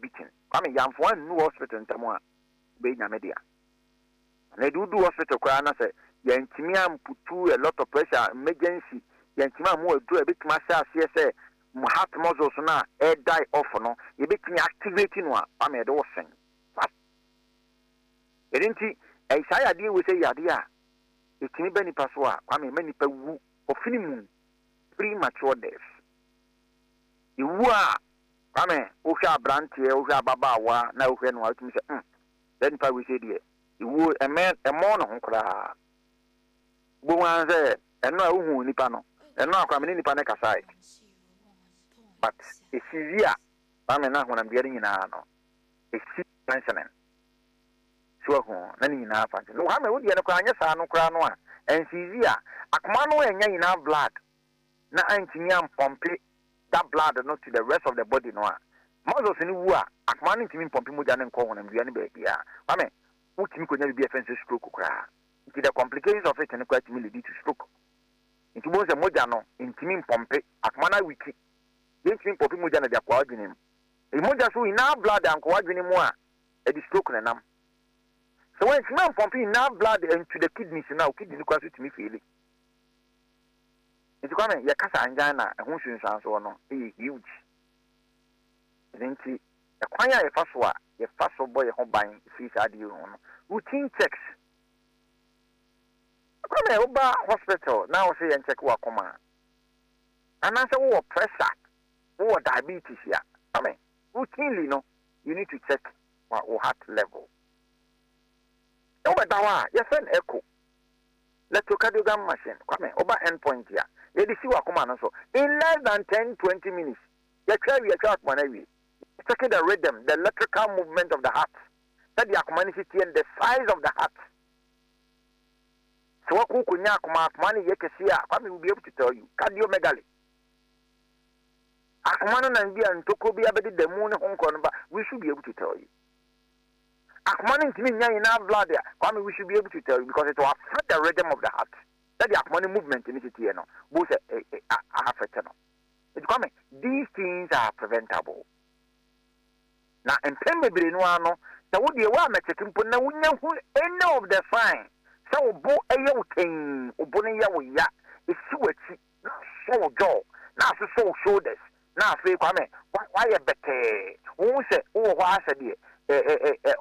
beating Kwame yamfo an no hospital ntamo a be nya media na do hospital kwa na say yantimi amputu a lot of pressure emergency yantimi am adu a betima say heart muscles na die off no ye betimi activate no a Kwame de wo sen edinti e sai ade we say yade a etimi bani paso a Kwame mani pa wu ofinimu premature death iwu a Kwame ohwa brantie ohwa babawa na ohwa no atumi se then pa we say there iwu emo no nkra bo wan se eno a uhu nipa no eno akwa me nipa na kasai but esizia Kwame na honam biari nyina no esi pensionen so ho na nyina fa no ha me wo die no kra anya sa no kra no a ensizia akoma no enya nyina blood na antimi am pompe that blood not to the rest of the body no muscles ni wu a akoma no ntimi pompe moja ne nko honam bia ne ba bia Kwame utimi konya bia fence stroke kra nti the complications of it ne quite lead to stroke nti bo se moja no ntimi pompe akoma na wiki ntimi pompe moja na dia kwa adwene e moja so ina blood anko adwene mu a e di stroke na nam so when ntimi pompe ina blood into the kidneys now kidney kwa so timi feel it's Kwame ya kasa angina ehun sunsan so no huge nti ekwan ya faso boy ho ban fi sade ho no routine checks Kwame oba hospital now say en check wa koma anase wo pressure wo diabetes ya Kwame routinely no you need to check your heart level oba dawa ya send echo electrocardiogram machine Kwame oba endpoint ya yedi si wa koma no so in less than 10-20 minutes ya try akoma na wi checking the rhythm the electrical movement of the heart that the akoma ni and the size of the heart so what kunya akoma ni yekesi a Kwame will be able to tell you cardiomegaly akoma no na bia ntoko bia bedi demu ne honko no ba we should be able to tell you akoma ni ntimi nya ina blood ya Kwame we should be able to tell you because it will affect the rhythm of the heart that the akoma movement in it no both affect no it Kwame these things are preventable na empembebre no ano so wo de wa mechetimpo na wonya hu any of the sign so obo eye woten obo ne ya wo ya esi wachi so jaw na so shoulders na afi Kwame why e bete wo se wo ho asade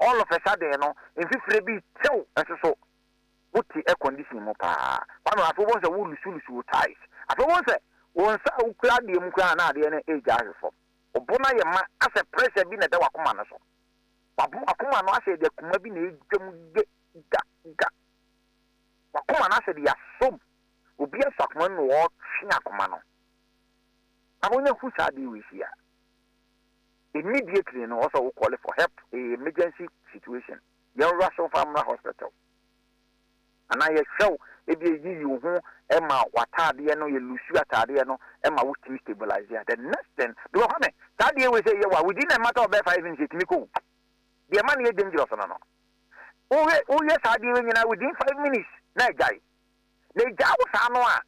all of a sudden no infifre bi tew so wuti air condition mo pa Kwame afi wo se wo lusu ties afi wo se won sa ukra de mu kra na de ne age ahefo obona ye ma ase pressure bi na da wakoma no so wabu akoma no ase de kuma bi na edwam ga wakoma na ase de yasom obi asakoma no wo twa akoma no abonya hu sa de wi sia immediately and also call for help, a emergency situation. You rush off from the hospital. And I show if you who Emma Watadiano, you lose your Tadiano, Emma would stabilize here. The next thing, do you know? Tadia will say, within a matter of 5 minutes, it's Miku. The money is dangerous. Oh, yes, I do within 5 minutes. No, guy. The Jawa Sanoa,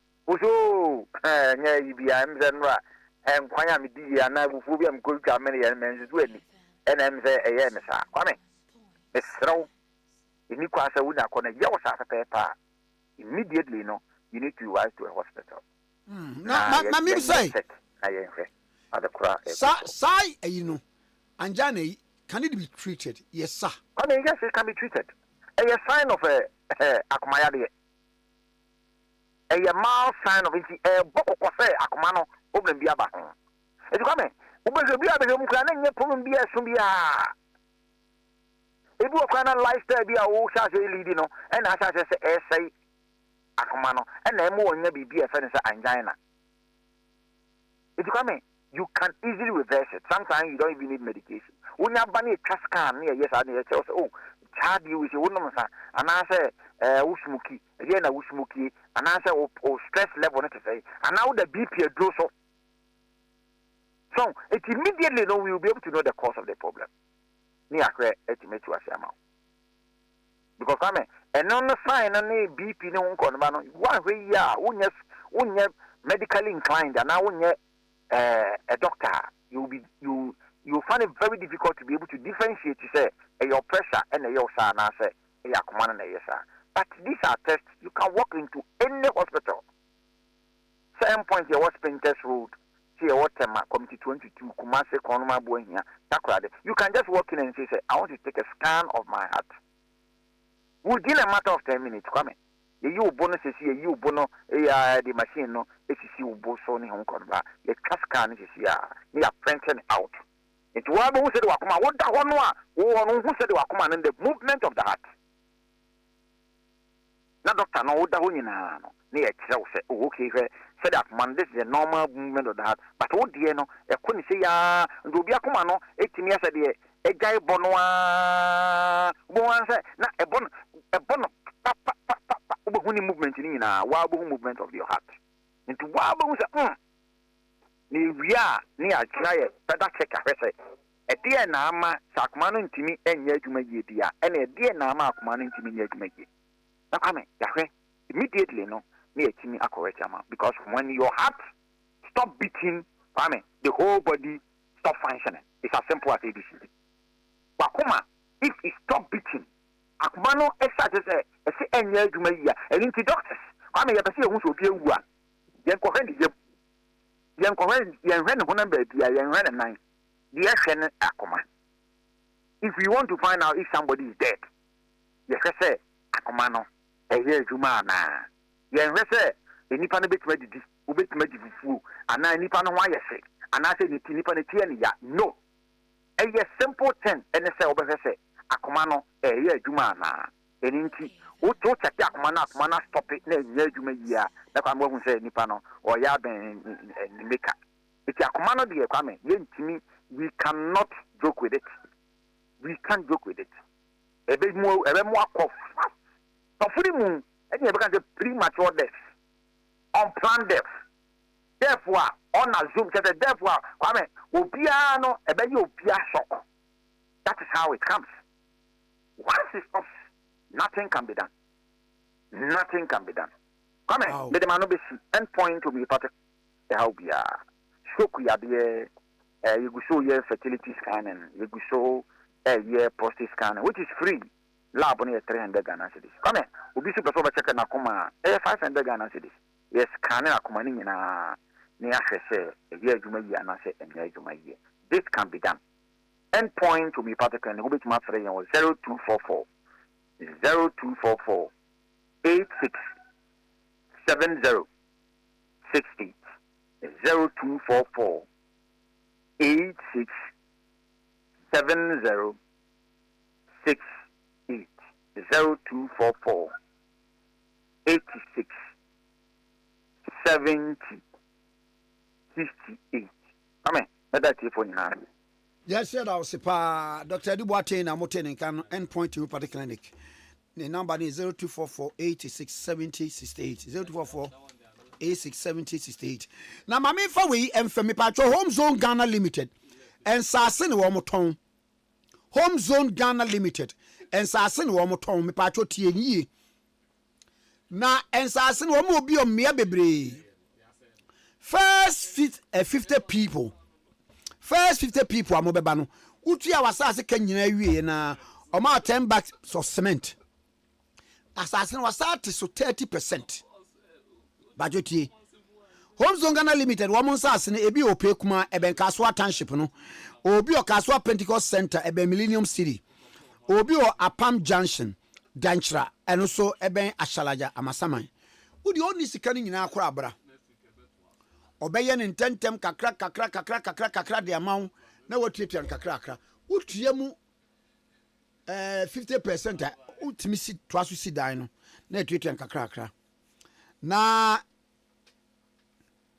you be Amzanra, and Kwame D, and I will be good many elements with me. And I'm there, Kwame. It's throw. In Nikwasa would not connect your paper. Immediately, no, you need to rise to a hospital. Mammy say, I am the cry. Sai, you know, and Johnny, can it be treated? Yes, sir. I mean, yes, it can be treated. A sign of a Akumayadi. A mild sign of a book of Akumano, open Biaba. It's coming. Open the Biaba, problem be a Sumbia. If you can lifestyle be a old chassis leading, and as I say, Akumano, and then more maybe be a furniture angina. If you come in, you can easily reverse it. Sometimes you don't even need medication. When you have bunny cascan near, yes, I need to tell oh, child you with a woman, and I say, Usmuki, again a Usmuki, and I say, oh, stress level, to say, and now the BP goes up. So, it immediately know we will be able to know the cause of the problem. Ni akre estimate to asema because come and on the sign and BP no nko ba no one way ya unye medically inclined and now unye a doctor you find it very difficult to be able to differentiate to say your pressure and your sa na say ya komana na yesa but these are tests you can walk into any hospital same point your hospital test road see what committee 22 Kumase Konoma Buenya Takrade. You can just walk in and say, I want to take a scan of my heart. Within a matter of 10 minutes, come in. You bonus is here, you bono, the machine, no, it's you bosoni home conva. The scan is here, they are printing out. It's one who said Wakuma, what the one who said Wakuma and the movement of the heart. Now, Doctor, no, what the one near itself say, okay, said that man, this is a normal movement of the heart. But what do you know? I couldn't say, do be a commano, 18 years a day, a guy bonoa, one say, not a bon, movement in a wobble movement of your heart. Into wobble, we are near try better check a dear Nama, Sakman to me, and yet to make it, and a dear Nama, commanding to me, yet to make it. Now, come immediately, no. Because when your heart stop beating, the whole body stop functioning. It's as simple as ABC. Wakuma, if it stop beating, Akumano is such as a say any year to me, and into doctors. You can see who should be one. Young Kohen, young ran one baby, young ran a nine. The action Akuma. If you want to find out if somebody is dead, you can say Akumano, a year Jumana. Yen rese enipa no betuma didi wo betuma di fufu ana enipa no hwa yese ana se ni nipa ne tie ne ya no a simple thing ene se obehese akoma no ye adwuma na eni nti wo to check akoma na stop it na ye adwuma yi a na kwa mo hu se nipa no o ya ben ni meka iti akoma no de Kwame ye ntimi we cannot joke with it. We can't joke with it. Ebe mo akọ tofuri mu and you can say premature death, unplanned death. Therefore, on assume that therefore, Kwame, Obiano, a baby Obia shock. That is how it comes. Once it stops, nothing can be done. Nothing can be done. Kwame, the man will be end point to be part of the Abia. Shoku Yabie, you go show your fertility scanning, you go show your prostate scanning, which is free. Lab on 300 Ghana cedis. Come here, super over check na kuma 500 Ghana cedis. Yes, scanning akuma ni na say a year juma year na say a year juma year. This can be done. End point to be particular and which map 0244 0244 8670 60 0244 8670 60 0244 86 70 58. Amen. That's it for you now. Yes, sir, I was Dr. Dubois na moten kan endpoint homeopathic clinic. The number is 0244 86 70 68. 0244 86 70 68. Now, my main for we and for me patro Home Zone Ghana Limited and Sassin Womoton. Home Zone Ghana Limited and Sassin Womoton, me patro TNE. Na and Sassin Womo be on Mia Bebre. First 50 people. First 50 people are mobile. Uti awasase kanyina wie na oma 10 bags of cement. Assassin was started so 30%. Budget. Home Zone Ghana Limited, woman assassin, ebi ope kuma eben Kaswa Township no. Obi o Kaswa Pentecost Center, eben Millennium City. Obi o Apam Junction, Danchra, and also eben Ashalaja, Amasaman. Udi only sikani nyina akora abra. Obeyen in 10 tem kakra the amount na what treat and kakra. Utiemu 50% ultimisi twasu si dino na treat and kakra. Na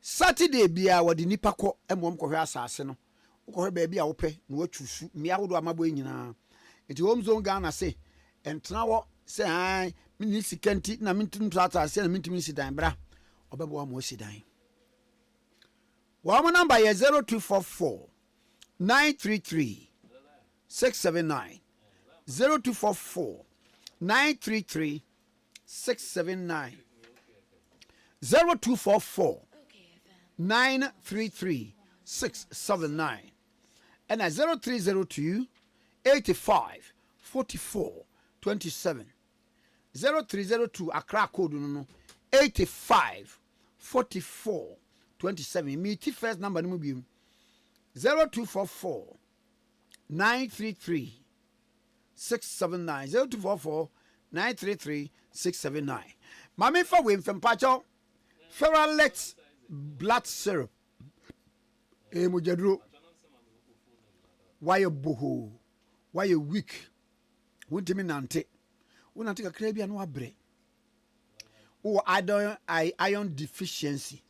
Saturday bia wadi nipa ko emom ko hwe asase no. Ko hwe ba bia wo pe na watwusu mia wodo amabo nyina. Enti Home Zone Ghana say entna wo say han mini sikanti na mintim trata say na mintim si dan bra. Obebo am wo si dan. One number is 0244 933 679. 0244 933 679. 0244 933 679. And at 0302 85 44 27. 0302 Accra code no 85 44 27. Me first number no be 0244 933 679. 0244 933 679. Mami for win from Pacho Ferralet blood syrup. Mujadro. Why you boho? Why you weak? Won't me nante? Won't take a crabby and wabre. Oh, iron deficiency.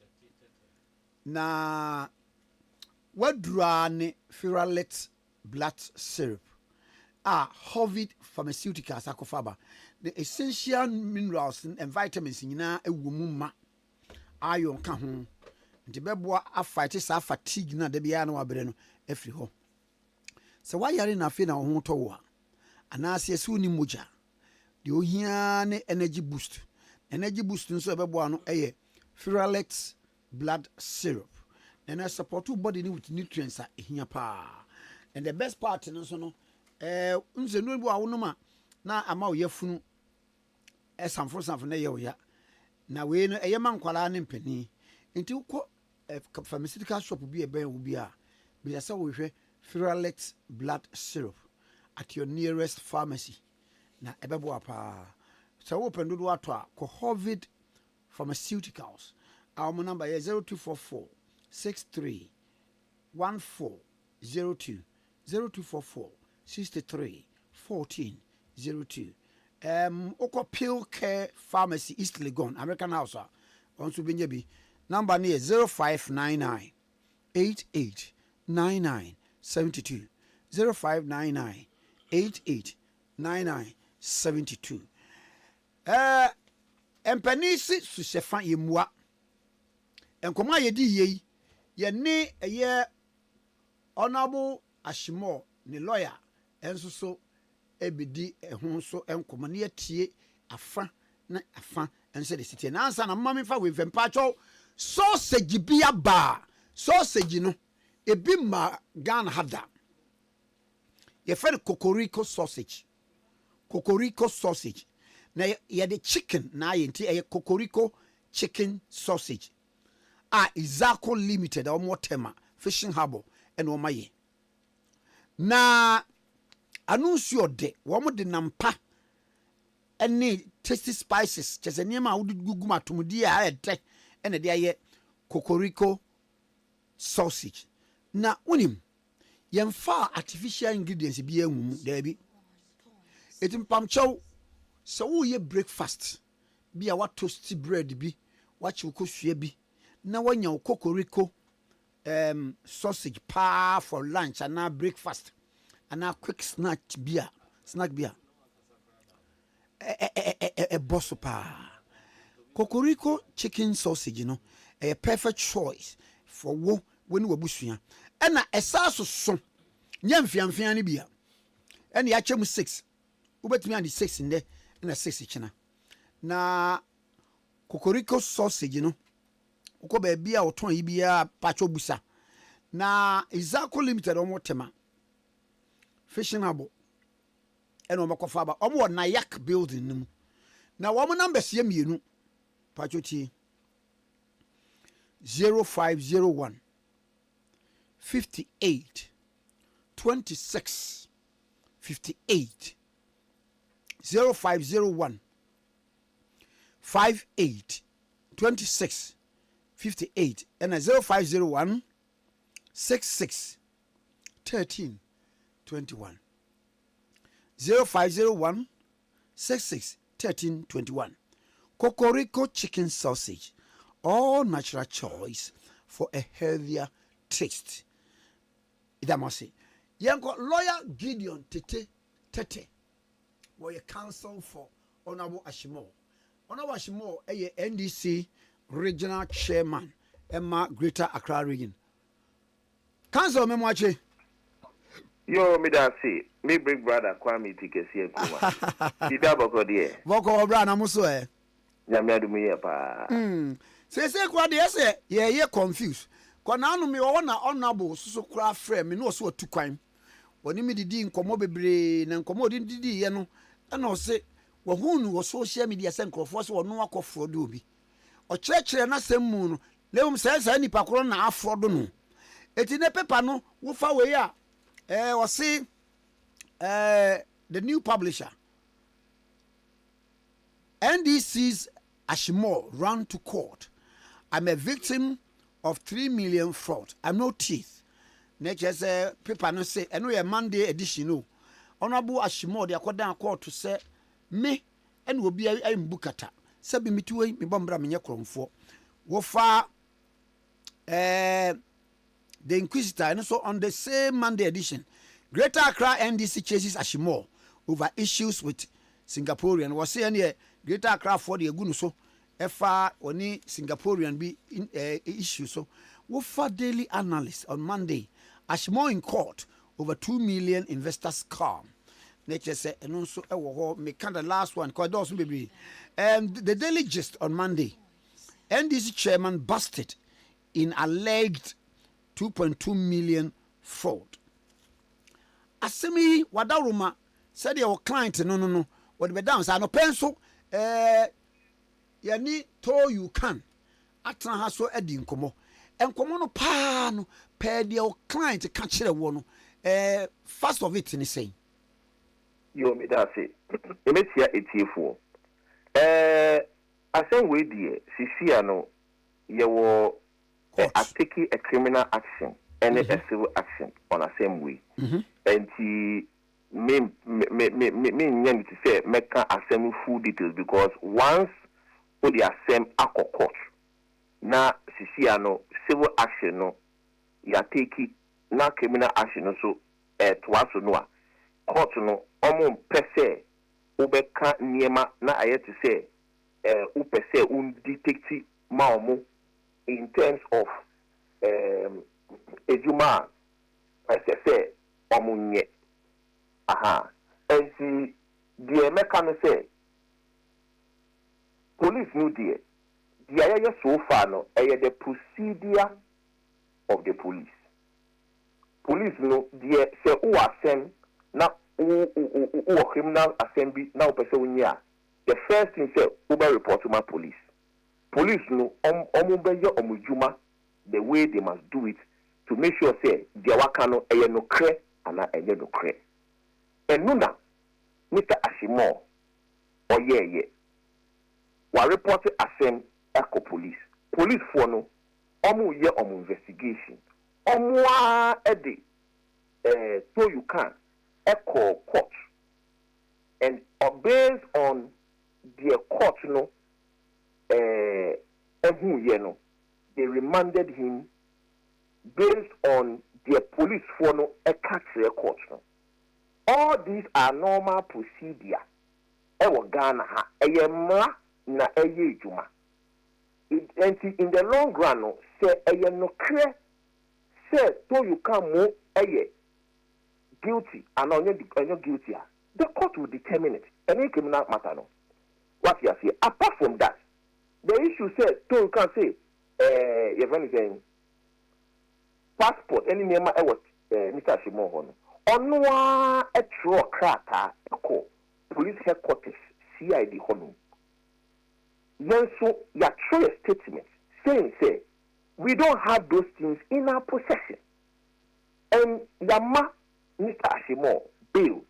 Na what drane Ferralet blood syrup? Hovid Pharmaceuticals akofaba. The essential minerals and vitamins in a wumuma. Iron ka ho. Nti beboa afight sa fatigue na de bia na wabre no afri ho. Se wa yare na afi na ho to wo. Anase se uni moja. De ohia ne energy boost. Energy boost nso beboa no eye Ferralet blood syrup. And I support your body with nutrients ehia pa. And the best part nso no unse no bo awonoma na ama oyafunu esamfo na ye oya. Na we no eyema nkwala ne mpani enti ukọ pharmaceutical shop bi ebe wo bi a bi ya se wo hwe Ferralet blood syrup at your nearest pharmacy na ebebo apa so wo pendodo ato a Hovid Pharmaceuticals our number is 0244 63 1402 0244 63 1402. Oko Pill Care Pharmacy East Legon American House on Subinjabi number near 0599 88 99 72 0599 88 99 72. Empanisi susefan yemwa enkoma yedi ye ye ne eye honorable Ashimo ne lawyer enso so ebidi ehun so enkoma ne atie afa na afa ense de sitie na ansa na mama fa we mfa cho sausage bia ba sausage no ebi ma Ghana hada ye fe kokoriko sausage na ye de chicken na ye nti ye kokoriko chicken sausage Izako Limited or Tema Fishing Harbor and Omaye na anuncio de womo de nampa any tasty spices just anyama would guguma tumudi ete and de aye kokoriko sausage na unim yemfa artificial ingredients bi enwum there bi etim pamchow so wo ye breakfast bi a wa toasty bread bi wa chiwko sua bi na wanya kokoriko sausage pa for lunch and now breakfast and now quick snack beer a boss pa kokoriko chicken sausage a perfect choice for wo when we busua and na esaso so nyam fiamfian ni bia and ya chem 6 ubetumi and 6 nde na 6 china na kokoriko sausage uko ba bia oton yi bia pacho busa na Izako Limited omotema fashionable eno makofa ba omo na yak building nim na wo mo numbers ye mienu pacho ti 0501 58 26 58 0501 58 26 58 and 0501 66 13 21 0501 66 13 21 Kokoriko chicken sausage, all natural choice for a healthier taste. Idamasi yanko lawyer Gideon Tete were a counsel for Honorable Ashimo a NDC regional chairman Emma Greater Accra region. Council Memwache. Yo, me da say, me big brother Kwame Tikese Nkrumah. Dida boko die. Boko obra na muso Nyame adu me pa. Say kwa de say ye confused. Kwa na anu me wo na honorable so kura frame me no so tukwan. Woni me didi nkomo bebre na nkomo didi ye no. Na o say wo hunu wo social media say nkrofo so no akofro do obi. O kyerɛkyerɛ na sem mu no. Lewum say nipa koro na afro do no. Eti ne paper no wo fa we ya we see the new publisher NDC's Ashimo ran to court. I'm a victim of 3 million fraud. I'm no teeth. Nature say paper no say and we a Monday edition no. Honorable Ashimo they are court to say me and will be a mbukata. Sabi me two me bombra me kromfo. Wo fa the Inquisitor, and also on the same Monday edition, Greater Accra NDC chases Ashimo over issues with Singaporean. Was saying here, Greater Accra for the Agunu so, FR oni Singaporean be in issue. So, Wofa Daily Analyst on Monday, Ashimo in court over 2 million investors calm. Nature said, and also me kind of last one, quite also maybe. The Daily Gist on Monday, NDC chairman busted in alleged 2.2 million fraud. Asemi wadaruma said your client no what be down say no pencil yani to you can atena ha so adi nkomo enkomo no pa no pe de your client ka kire wo no first of it ni say yo me da say e metia etiefo asem we die sisia no ye wo taking a criminal action and a civil action on the same way. And he me to say make assembly full details because once put the assembly court now no civil action no you taking now criminal action so twice no court no per se ubeka niema na ayet to say per se detective maomo in terms of ejuma as I say omunye and see the mechanic say police knew the area so far no the procedure of the police know the say who ascend na who criminal assembly now person the first thing say uber report to my police know omujuma the way they must do it to make sure say the wakano no kre ana no kre and nuna Mr. Ashimo or wa report asem eco police for no investigation edi so you can echo court and based on the court no they remanded him based on the police for no a catch record. All these are normal procedure. Ewo Ghana ha eyemra na eye juma. And in the long run, no, say eye no clear. Say so you can move eye guilty and on your guilty. The court will determine it. Any criminal matter no. What you say. Apart from that, the issue says so you can say if anything passport any name ewo Mr. Shimo hono. Onwa etro krata ko police headquarters CID hono. Then so you throw a statement saying say we don't have those things in our possession. And Yama Mr. Ashimo bail.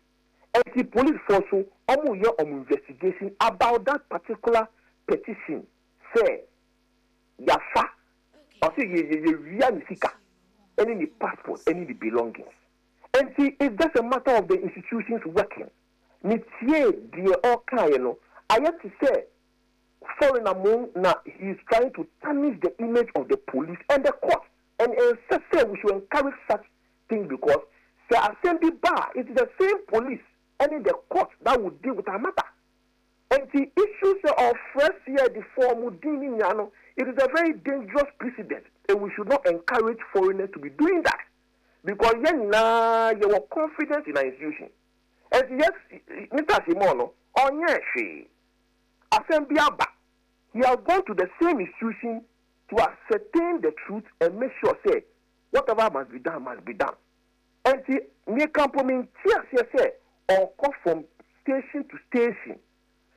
And the police force your investigation about that particular petition. Say Yafa or say you any passport, any the belongings. And see, it's just a matter of the institutions working. Mitie dear all kind, I have to say, foreign among now he is trying to tarnish the image of the police and the court. And say we should encourage such things because the assembly bar is the same police and in the court that would deal with our matter. And the issues of first year the form it is a very dangerous precedent, and we should not encourage foreigners to be doing that. Because you were confident in our institution. And yes, Mr. Simono, on yes, Assembly Abba, he has gone to the same institution to ascertain the truth and make sure, say, whatever must be done, must be done. And the near company, say, or come from station to station.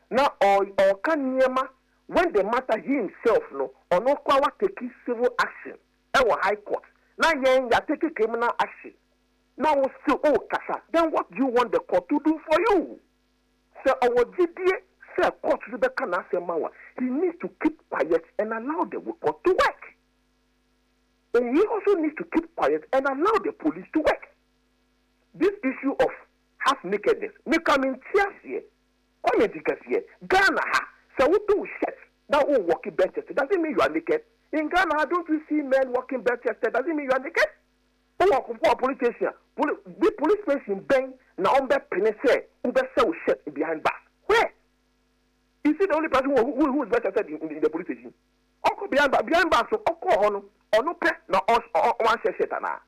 Now, or can Niema, when the matter he himself, no, or no, taking civil action, our high court. Now, you are taking criminal action. Now, still, Kasa, then what do you want the court to do for you? So, our GDA, say, court to the Kanasa Mawa, he needs to keep quiet and allow the court to work. And he also needs to keep quiet and allow the police to work. This issue of half-nakedness, make come in tears here. Kwame Tikese, Ghana, so we do shit. Now, walking better, doesn't mean you are naked. In Ghana, don't you see men walking better? Doesn't mean you are naked. For police station, the police station bang now on that penny say, who best sell shit behind back. Where? Is it the only person who is better in the police station? Uncle behind back, so Uncle Hono, or no pet, no one says shetana.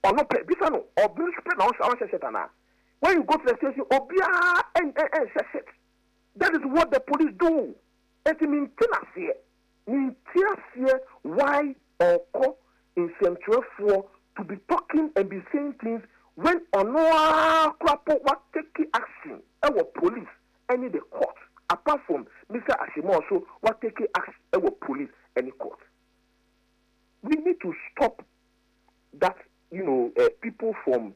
Or no pet, Bisano, or Bruce Pet, no one says shetana. When you go to the station, Obia and shit. That is what the police do. And to maintain here, why or call in Central 4 to be talking and be saying things when on no crap what taking action our police any the court apart from Mr. Ashimo also what taking action our police any court. We need to stop that people from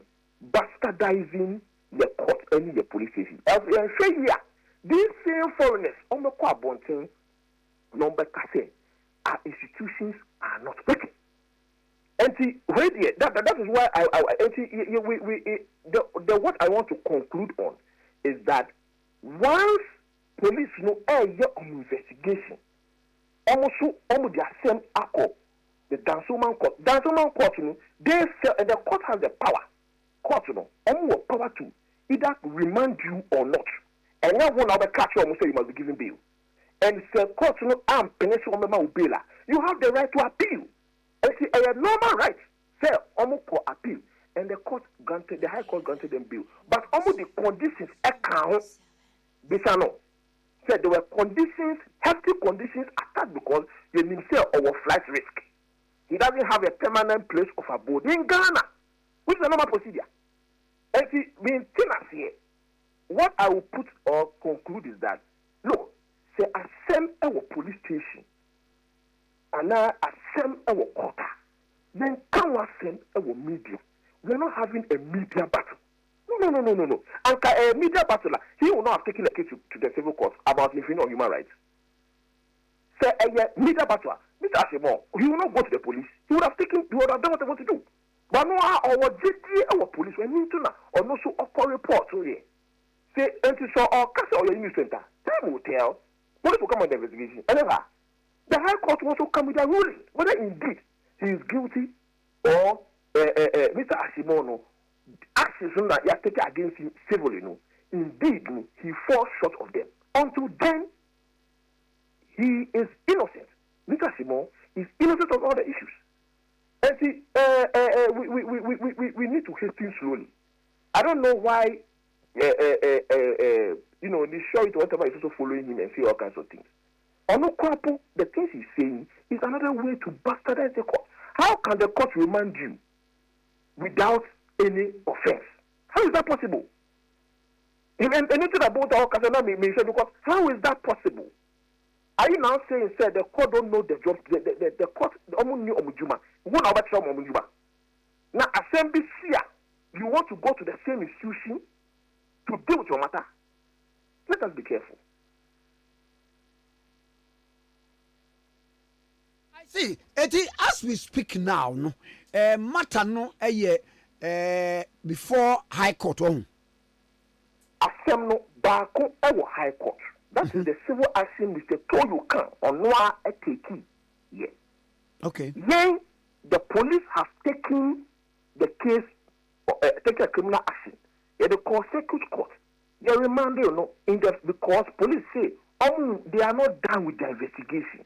bastardizing the court and the police station. As we say here, these same foreigners on the Kwabontin number Kase, our institutions are not working. And see, that is why what I want to conclude on is that once police know your investigation, almost the same accord, the Dansoman court, they say, and the court has the power. Court, almost power to either remand you or not. And now one other catch you almost say you must be given bail. And the court, I'm penitential member of bail. You have the right to appeal. And see, a normal right, say, almost for appeal. And the High Court granted them bail. But almost the conditions account, Bisano said there were conditions, hefty conditions attached because he himself our flight risk. He doesn't have a permanent place of abode in Ghana, which is a normal procedure. And see, maintenance here. What I will put or conclude is that, look, say, assemble our police station, and now assemble our quarter, then come assemble our media. We're not having a media battle. No. And a media battle, he will not have taken a case to the civil court about infringement of human rights. Say, a media battle, Mr. Ashimo, he will not go to the police. He would have done what they want to do. But no, our GDA, our police, we need to know, or no, so a report, so yeah. Say, and to show our castle or your news center, time will tell. Police will come on the investigation. However, the High Court will also come with a ruling whether indeed he is guilty or Mr. Ashimono actions that you are taking against him civilly, indeed, he falls short of them. Until then, he is innocent. Mr. Ashimono is innocent of all the issues. And see, we need to hasten slowly. I don't know why, the show it whatever is also following him and say all kinds of things. Onokwapo, the things he's saying is another way to bastardize the court. How can the court remand you without any offense? How is that possible? And anything about our Kasana may say, because how is that possible? Are you now saying, sir, the court don't know the job, the court only knew Omujuma. Who know about Omujuma? Now, assembly here, you want to go to the same institution to deal with your matter? Let us be careful. See, as we speak now, no, matter no, before High Court on. Assembly Bako High Court. That is the civil action Mr. Toyukan on Noah Akye. Yeah. Okay. Then the police have taken the case, taken a criminal action. Yeah, the circuit court. They remanded, because police say, they are not done with the investigation.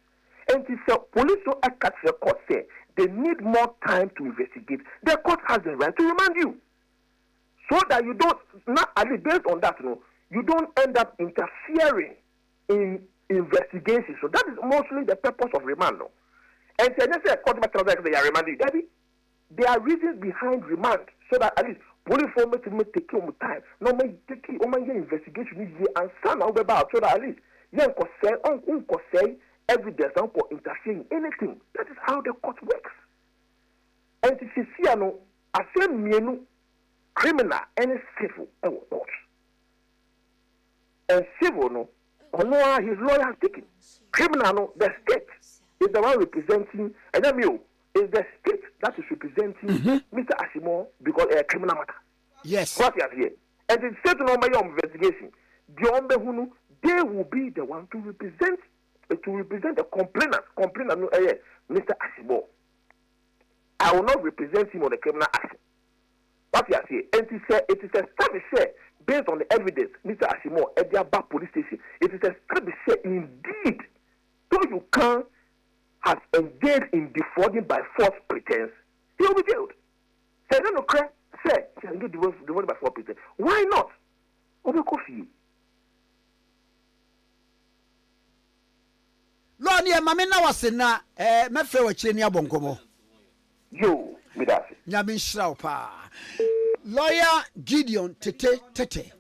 And the police don't catch the court say they need more time to investigate. The court has the right to remand you, so that you don't, not at least based on that, you don't end up interfering in investigation. So that is mostly the purpose of remand. And so they say court matters they are remanding. There are reasons behind remand, so that at least police form to take time. No, may take investigation and stand out about, so that at least young say evidence for interfering anything. That is how the court works. And to see, I say, criminal and civil court. And civil, his lawyer has taken. Criminal, the state is the one representing, and is the state that is representing Mr. Ashimo because a criminal matter. Yes. What you have here. And the state no matter investigation, they will be the one to represent the complainant, Mr. Ashimo. I will not represent him on the criminal action. What you are saying, and it is established based on the evidence, Mr. Ashimo, at the Abia police station. It is established indeed, so you can has engaged in defrauding by false pretense. He will be jailed. Say no cry. Say he has engaged defrauding by false pretense. Why not? Over coffee. Lord, yeah, mamma was in na me fe wa chire ni abonkomo. Yo, me that. Nyamin shraw pa. Lawyer Gideon Tete,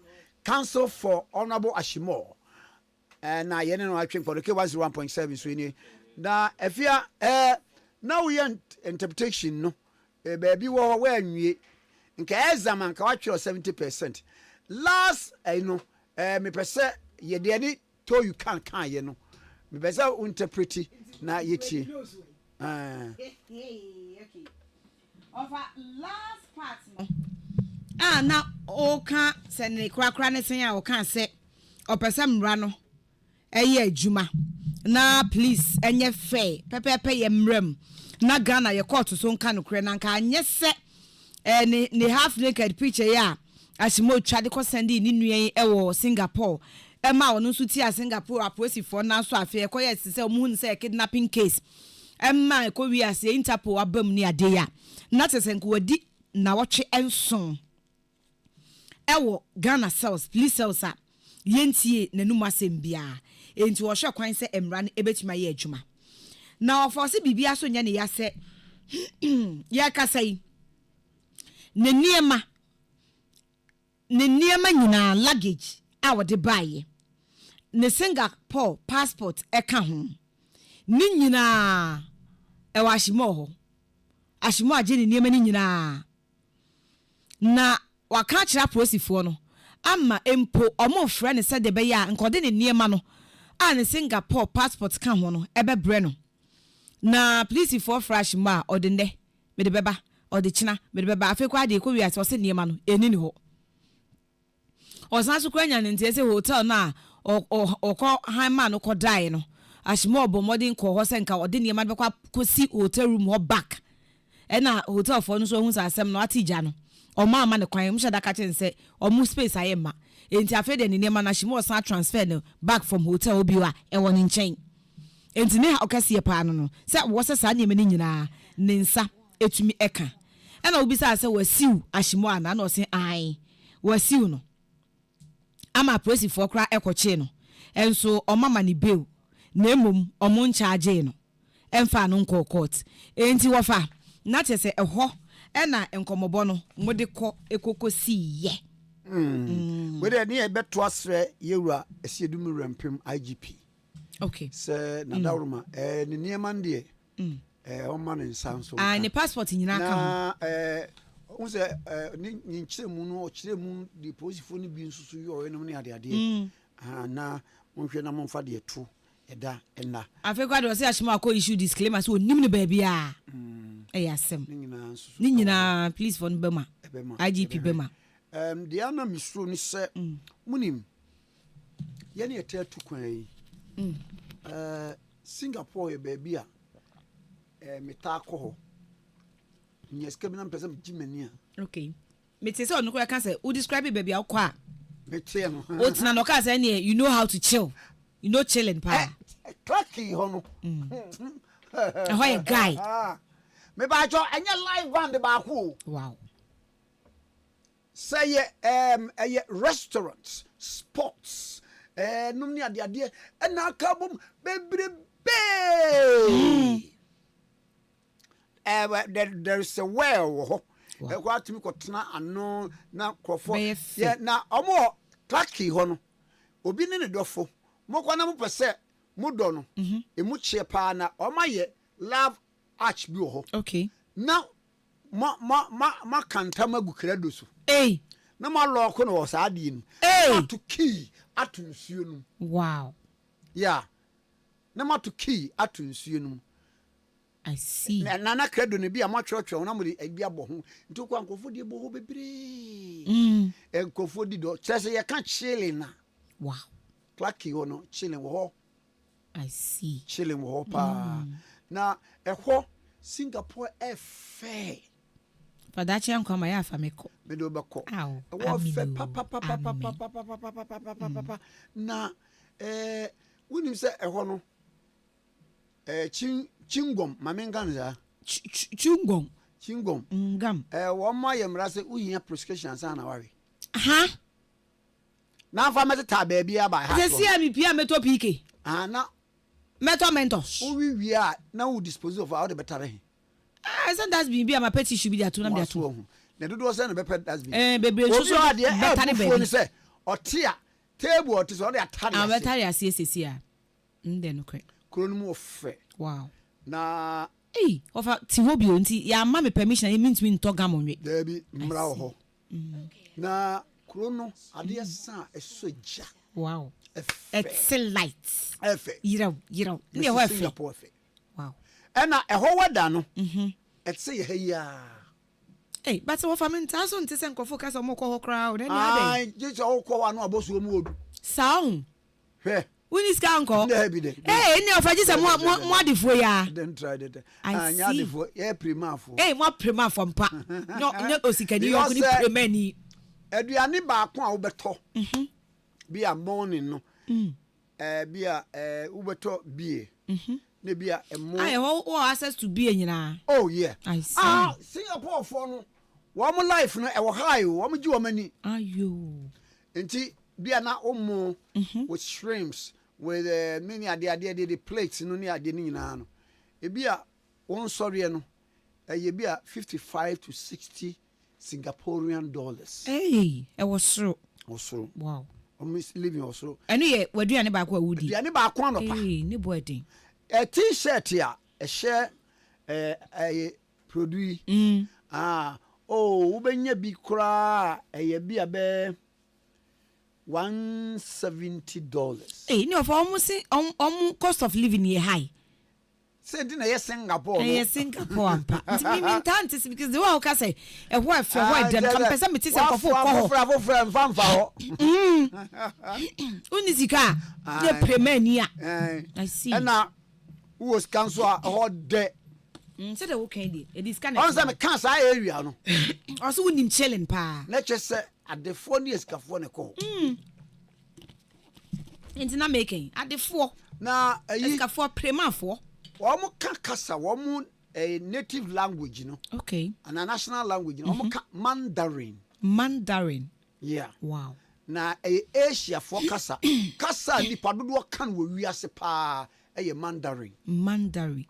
counsel for Honorable Ashimo. And I no atwen for the K101.7 so ni. Na efia now we interpretation no baby wo wa anwie nka exam nka wa twere 70%. Last me pese ye de ani to you can ye no. Me pese interpret na yetie. Okay. Of last part no. Na o kan se ne krakra ne sen a o kan se opese mra no eye adwuma na please enye fair pepepe ye mram na Ghana ye court so nka no kre na nka anye se ne half naked picture ya Ashimo twa de ko send ni nuan e Singapore ma wonu so ti a Singapore aposifo na so afi e ko ye se omu hun se kidnapping case ma ko wi ase Interpol abam ni ade ya na tesen ko wadi na wotwe enson ewo Ghana cells police cells a yentie nanum asem bia enti wo hwe kwan se emra ne ebetima ye adwuma na ofose bibia so nya ne ya se ya kasai ne niema nyina luggage a wo de baye ne Singapore passport eka ho ni nyina e wa Ashimo age ne niema ni nyina na waka kira prosifo no ama empo omo frɛ ne sɛ de be ya nkode ne niema no a ne Singapore passport ka ho no ebebre no na police for fresh ma ode ne me de beba ode china me de beba afekwa de ko wiase ose niema no eni ni ho osan so kwanya ne ntie se hotel na okọ hanma no ko dai no Ashimo obo modern ko ho se nka ode niema be kwa kosi hotel room ho back na hotel for no so hu sa asem no atija no oma ama ne kwan mhye da ka chen say omu space aye ma enti afa de ne nema na shimo san transfer no back from hotel obiwa e won nchen enti ne okase pa no no say wo se sa nema ni nyina ne nsa etumi eka na obi sa say wasiu ashimo ana na o se ai wasiu no ama presi for kra ekoche no enso omama ni bill na emom omo nchaage no emfa no nko court enti wo fa na chese eho na enkomobo no mode kɔ ekoko siye we dey near beto asre yewura esiedum rampem IGP okay se na dawruma ne niema ndie o man nsanso ne passport nyina ka na o se ni nkyeremu no o kyeremu di posifo ni bi nsusu yo enom ne ade na monhwe na monfa de eto eda enna afekwa do se ashima akọ issue disclaimer so onim ne ba bia asem ni nyina please for bema IGP bema the ana misro ni se munim ye ne etetu kwan yi Singapore ba bia meta akọ nyeske bi na mpese mjimani a okay mete se onko ka se u describe ba bia akọ a mete no o tina no ka se ne you know how to chill you know chilling pa clacky hono a guy me ba jo anya live band ba ko wow say restaurants sports num ni ade na akabom bebrebe there is a well e kwa timi ko tena ano na krofo ye na omo clacky hono obi ne dofo mokwa na mo pese mudo no emu chie pa na omaye love arch bi ho okay na ma kanta magu credo so na ma lock no wo sa ade nu to key atu nsuo nu wow yeah na ma to key atu nsuo nu I see na credo ne bi a ma twetwe na mo de bi abo ho nto kwa nkofo de bo ho bebre nkofo di do chese ye ka chile na wow clacky hono chile wo I see chilling wo pa na eho Singapore fair for that chan Kwame ya fa meko me do be ko wo fe pa na wonim se eho no chingom mamenganza chingom ngam wo ma yemra se uhia prescription sa na ware na fa meta ta ba bia ba ha se sia mi pia meto pk na meto mentos o wi a na wo dispose of all the better he isn't that be my petty should be there to na be to na dodo se na be pet that's be bebre so better be phone say otia table otis so dey atare am better ya see a ndẹ no kre krono ofe wow na ofa ti ho bi onti ya ma me permission e mean me to gam onwe there be mra ho na krono ade sa esoja wow it's light you know ne ho efe wow ena eho wada no it's ye heya but what family taso nti se nkofo ka so mo ko ho kra o na ni ade je so ho ko wa no abosu mu odu sound hwe wini ska nko ni ofaji se mo adifo ya then try it anya adifo ye primafo mo primafo mpa no osikani yo ni primani aduane ba ko a wo beto bi a morning no bi a wo beto bie ne bi a emo wo access to bie nyina oh yeah I see Singapore for no wo mo life no e wo high wo mo gi wo mani ayo enti bia na omo with shrimps with many ade plates no ni ade ni nyina no e bia won sorry no e bia 55 to 60 Singaporean dollars e was so wow almost living also enu ye waduane ba ko awudi aduane ba ko anopa ni boarding a t-shirt ya a share produit ubenya bi kura bia be $170 ni of almost cost of living ye high say din na Singapore Singapore ampa me tantis because the one ka say e ho afa ho dem kan pesa meti se kofo ko ho mfa ho unisika ye premier ni a I see na who was cancel a hot day Say the okay dey. It is kind On some cancer area no. Also we nim chilling pa. Let's just say at the 4 years ka 4 ne ko. Intina making at the 4. Na ayi ka 4 prema 4. Omo ka kasa omo a native language no. Okay. And a national language no. Omo ka Mandarin. Mandarin. Yeah. Wow. Na Asia for kasa. Kasa ni padodo kan wo wiase pa Mandarin. Mandarin.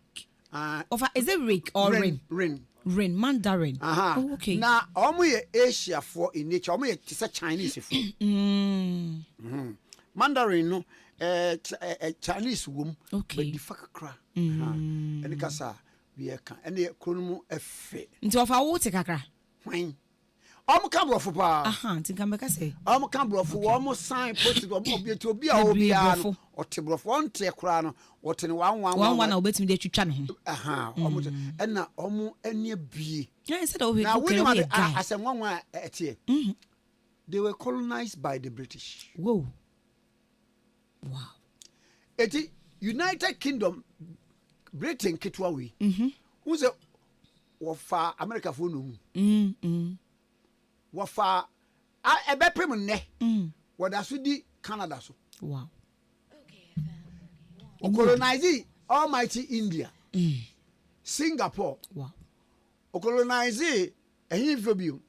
Is it Rick or Rin? Rin, Mandarin. Oh, okay. Na omo ye Asia for in nature. Omo ye tisa Chinese for. Mandarin no Chinese wom. Okay. But the fuck cra. Eni kasa we kan. Eni kronumu efe. Nti ofa wo te kakra. Hwan. Omo ka brofo pa. Nti kan beka say. Omo ka brofo, omo sign post omo obi a obi a no. Ote brofo onte kra no. Wote ne 111 na obetimi de twitwa ne ho. Omo na omo ani bie. Yeah, instead of now okay, when as one etie. They were colonized by the British. Whoa. Wow. Eti United Kingdom Britain kitwa we. Who say wofa America fo no mu. Wofa ebepem ne. Woda so di Canada so. Wow. Colonize almighty India. Singapore. Wow. Colonize ehifobio.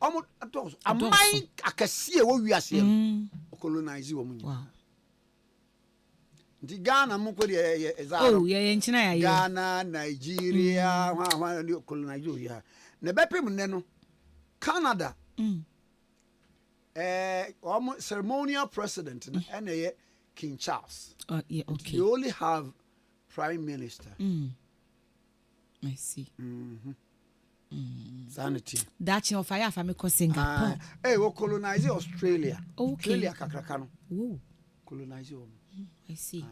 Omo atos amai akase wo wiase. Colonize wo munyi. Wow. Ndi Ghana mo ko de Oh, yeah, nchina ya. Ghana, Nigeria, colonize wo ya. Ne bepem ne no. Canada. Ceremonial president and King Charles. Yeah, okay. You only have prime minister. I see. Sanity. That's your fire for me ko Singapore. Hey, we colonize Australia. Okay. Australia kakrakano. Whoa. Colonize them. I see.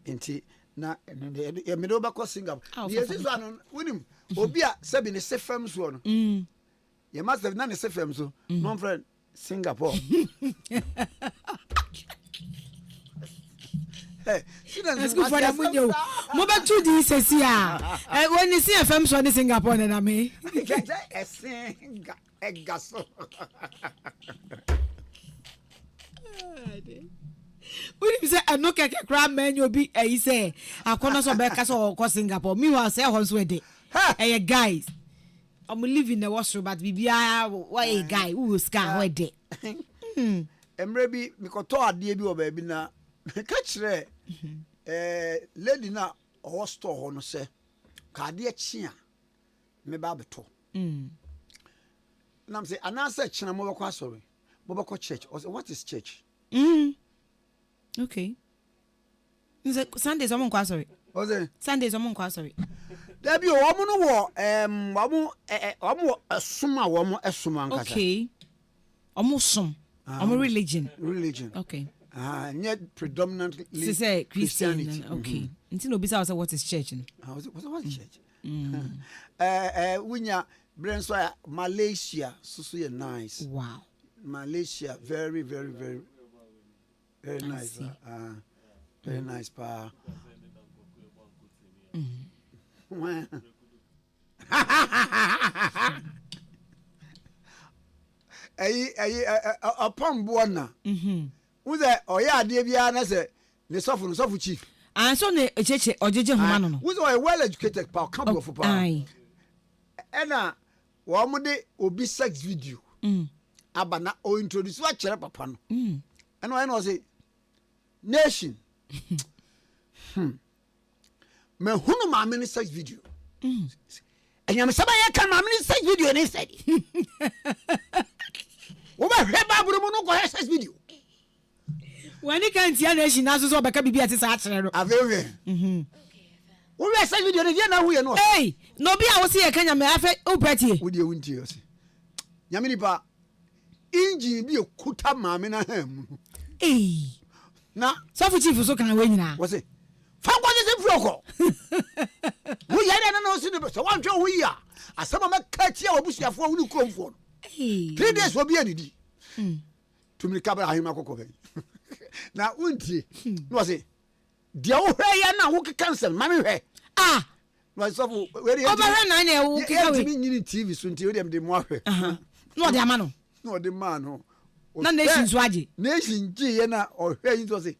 Enti na me do ba ko Singapore. Yes, this one winim. Obi a sebi ne sefam so no. You must have none sefam so. No friend Singapore. Hey, let's go for that video. Mo ba tu di sesi a. When you see FM so in Singapore na me. Egaso. We say I no keke kra man you be e say akono so be ka so ko Singapore. Me wa say hon so e dey. Hey guys. I'm living the washroom but bibia why a guy who scar where dey. Emre bi mi ko to ade bi o ba bi na ka kire lady na o store ho no se ka ade chi a me ba beto. Na me say anasa chi na mo be kwa sorry. Mo be ko church. What is church? Okay. Sundays I'm on sorry. What's it? Sundays I'm on sorry. There be woman no omo asuma womo asuma nkasa. Okay. Omo som. Omo religion. Religion. Okay. Yet predominantly Christianity. Okay. Until no bisa what is church. What is church? Winya Brenso Malaysia so nice. Wow. Malaysia very nice. Very nice pa. Upon Buona. Who there? Oh, yeah, dear Biana said, the soft chief. And so the church or Jiji Humano. Who's a well educated power couple of power. Anna, one day will be sex video. Abana or introduce what Cherapano. And when I say, nation. Me hunu ma mini sex video. Enyam saba ya kan ma mini sex video ni said. Wo ba hwe ba buru mu no ko sex video. When you can't see nation aso so beka bibia ti sa akere no. Aveve. Wo we sex video ni dia na hu ye no. Hey, no bi a wo se ye kanya me afa obratie. Wo die wunti yo se. Nyame ni ba engine bi okuta ma me na ham. Na so fu chief so kan we nyina. Wo se Fango is Froko. We had no cinema, so one to we are. As some of my catch your bush for who come for. 3 days will be any. To me, Cabra Himako. Now, Unti was it? dia wo hwe ya na wo cancel mami hwe no so we dey over na na wo kika we nyini TV so nti we dem de mo ahwe no de ama no no de man no na nation so age nation ji ye na o hwe yin so say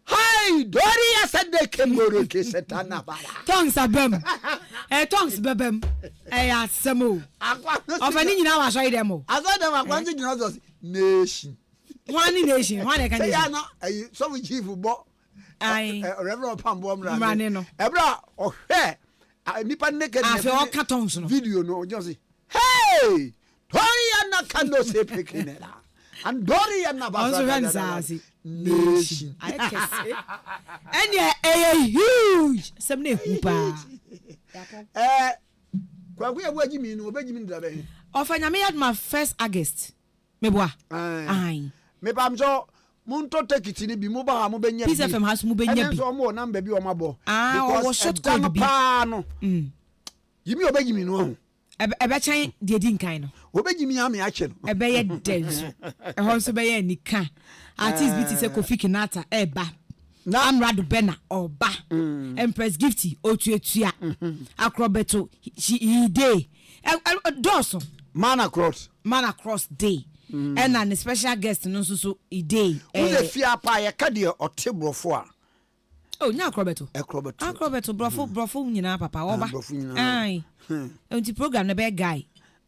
hi dori ya said de kemoro ke setana bala tongues abem tongues bebem asemo ofani nyina wa so ide mo aso dem akwanti nyina so nation one nation one can say ya na so we chief bo ai reverend pambo mra no ebra o hwe nipa naked afi o cartons no video no just say hey dori ya na kando se pekinela and dori ya na ba nation I can say and huge something hupa kwaku ya buaji mi no obaji mi da be ofanya me had my first August me boa ai me pamjo munto tekiti ni bi mo ba ha mo benya Peace FM has mo benya bi so mo number bi o mabo because short code bi no yimi obaji mi no ebe chan de di nkan no obaji mi ame ache no ebe ye denso e ho so be ye nika artist biti se Kofi Kinata eba na Amrado Bena oba Empress Gifty otuetua Akrobeto he day doso man across day and an special guest no so e day we dey fear pa ye ka de otebrofo a oh nya Akrobeto brofo nyina papa oba ai enti program na be guy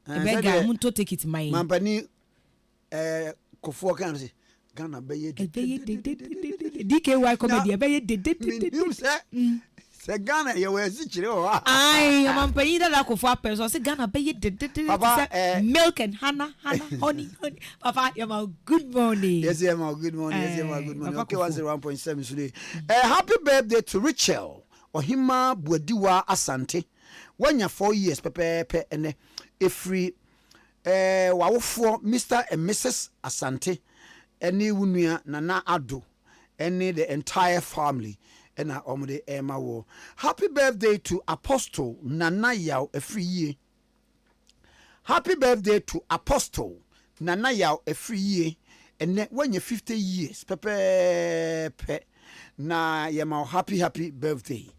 munto take it my mampani kofo kan say Ghana beye DKY comedy beye se Ghana ye we si chire o ai mampani da kofo apel so say Ghana beye milk and honey papa you ma good morning yes good morning okay 101.7 today happy birthday to Rachel Ohima Buadiwa Asante wanya 4 years pepepe ene efri wawofo Mr and Mrs Asante ene wunua Nana Ado ene the entire family ena omde ema wo happy birthday to Apostle Nana Yaw efri happy birthday to Apostle Nana Yaw efri ene wanya 50 years pepepe na yema happy birthday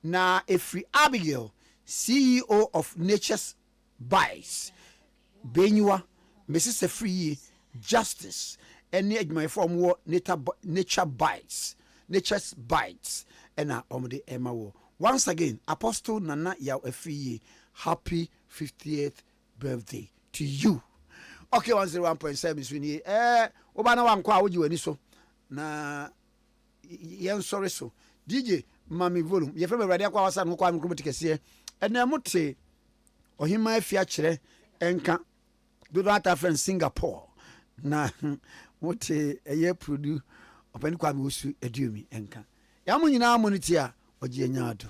na efri Abigail CEO of Nature's Bites Benyua Mrs. Free Justice any my from what Nature's Bites and omde Emma wo once again Apostle Nana Yaw Efriye happy 50th birthday to you. Okay 101.7 swini oba na wankwa woji wani so na yen sorry so DJ mami volume ye frame radio kwa wasa no kwa Nkrumah Tikese ene mote ohima afia kire enka do not friend Singapore na mote eye produce opani Kwame osu edumi enka ya mo nyina moniti a oje nya ado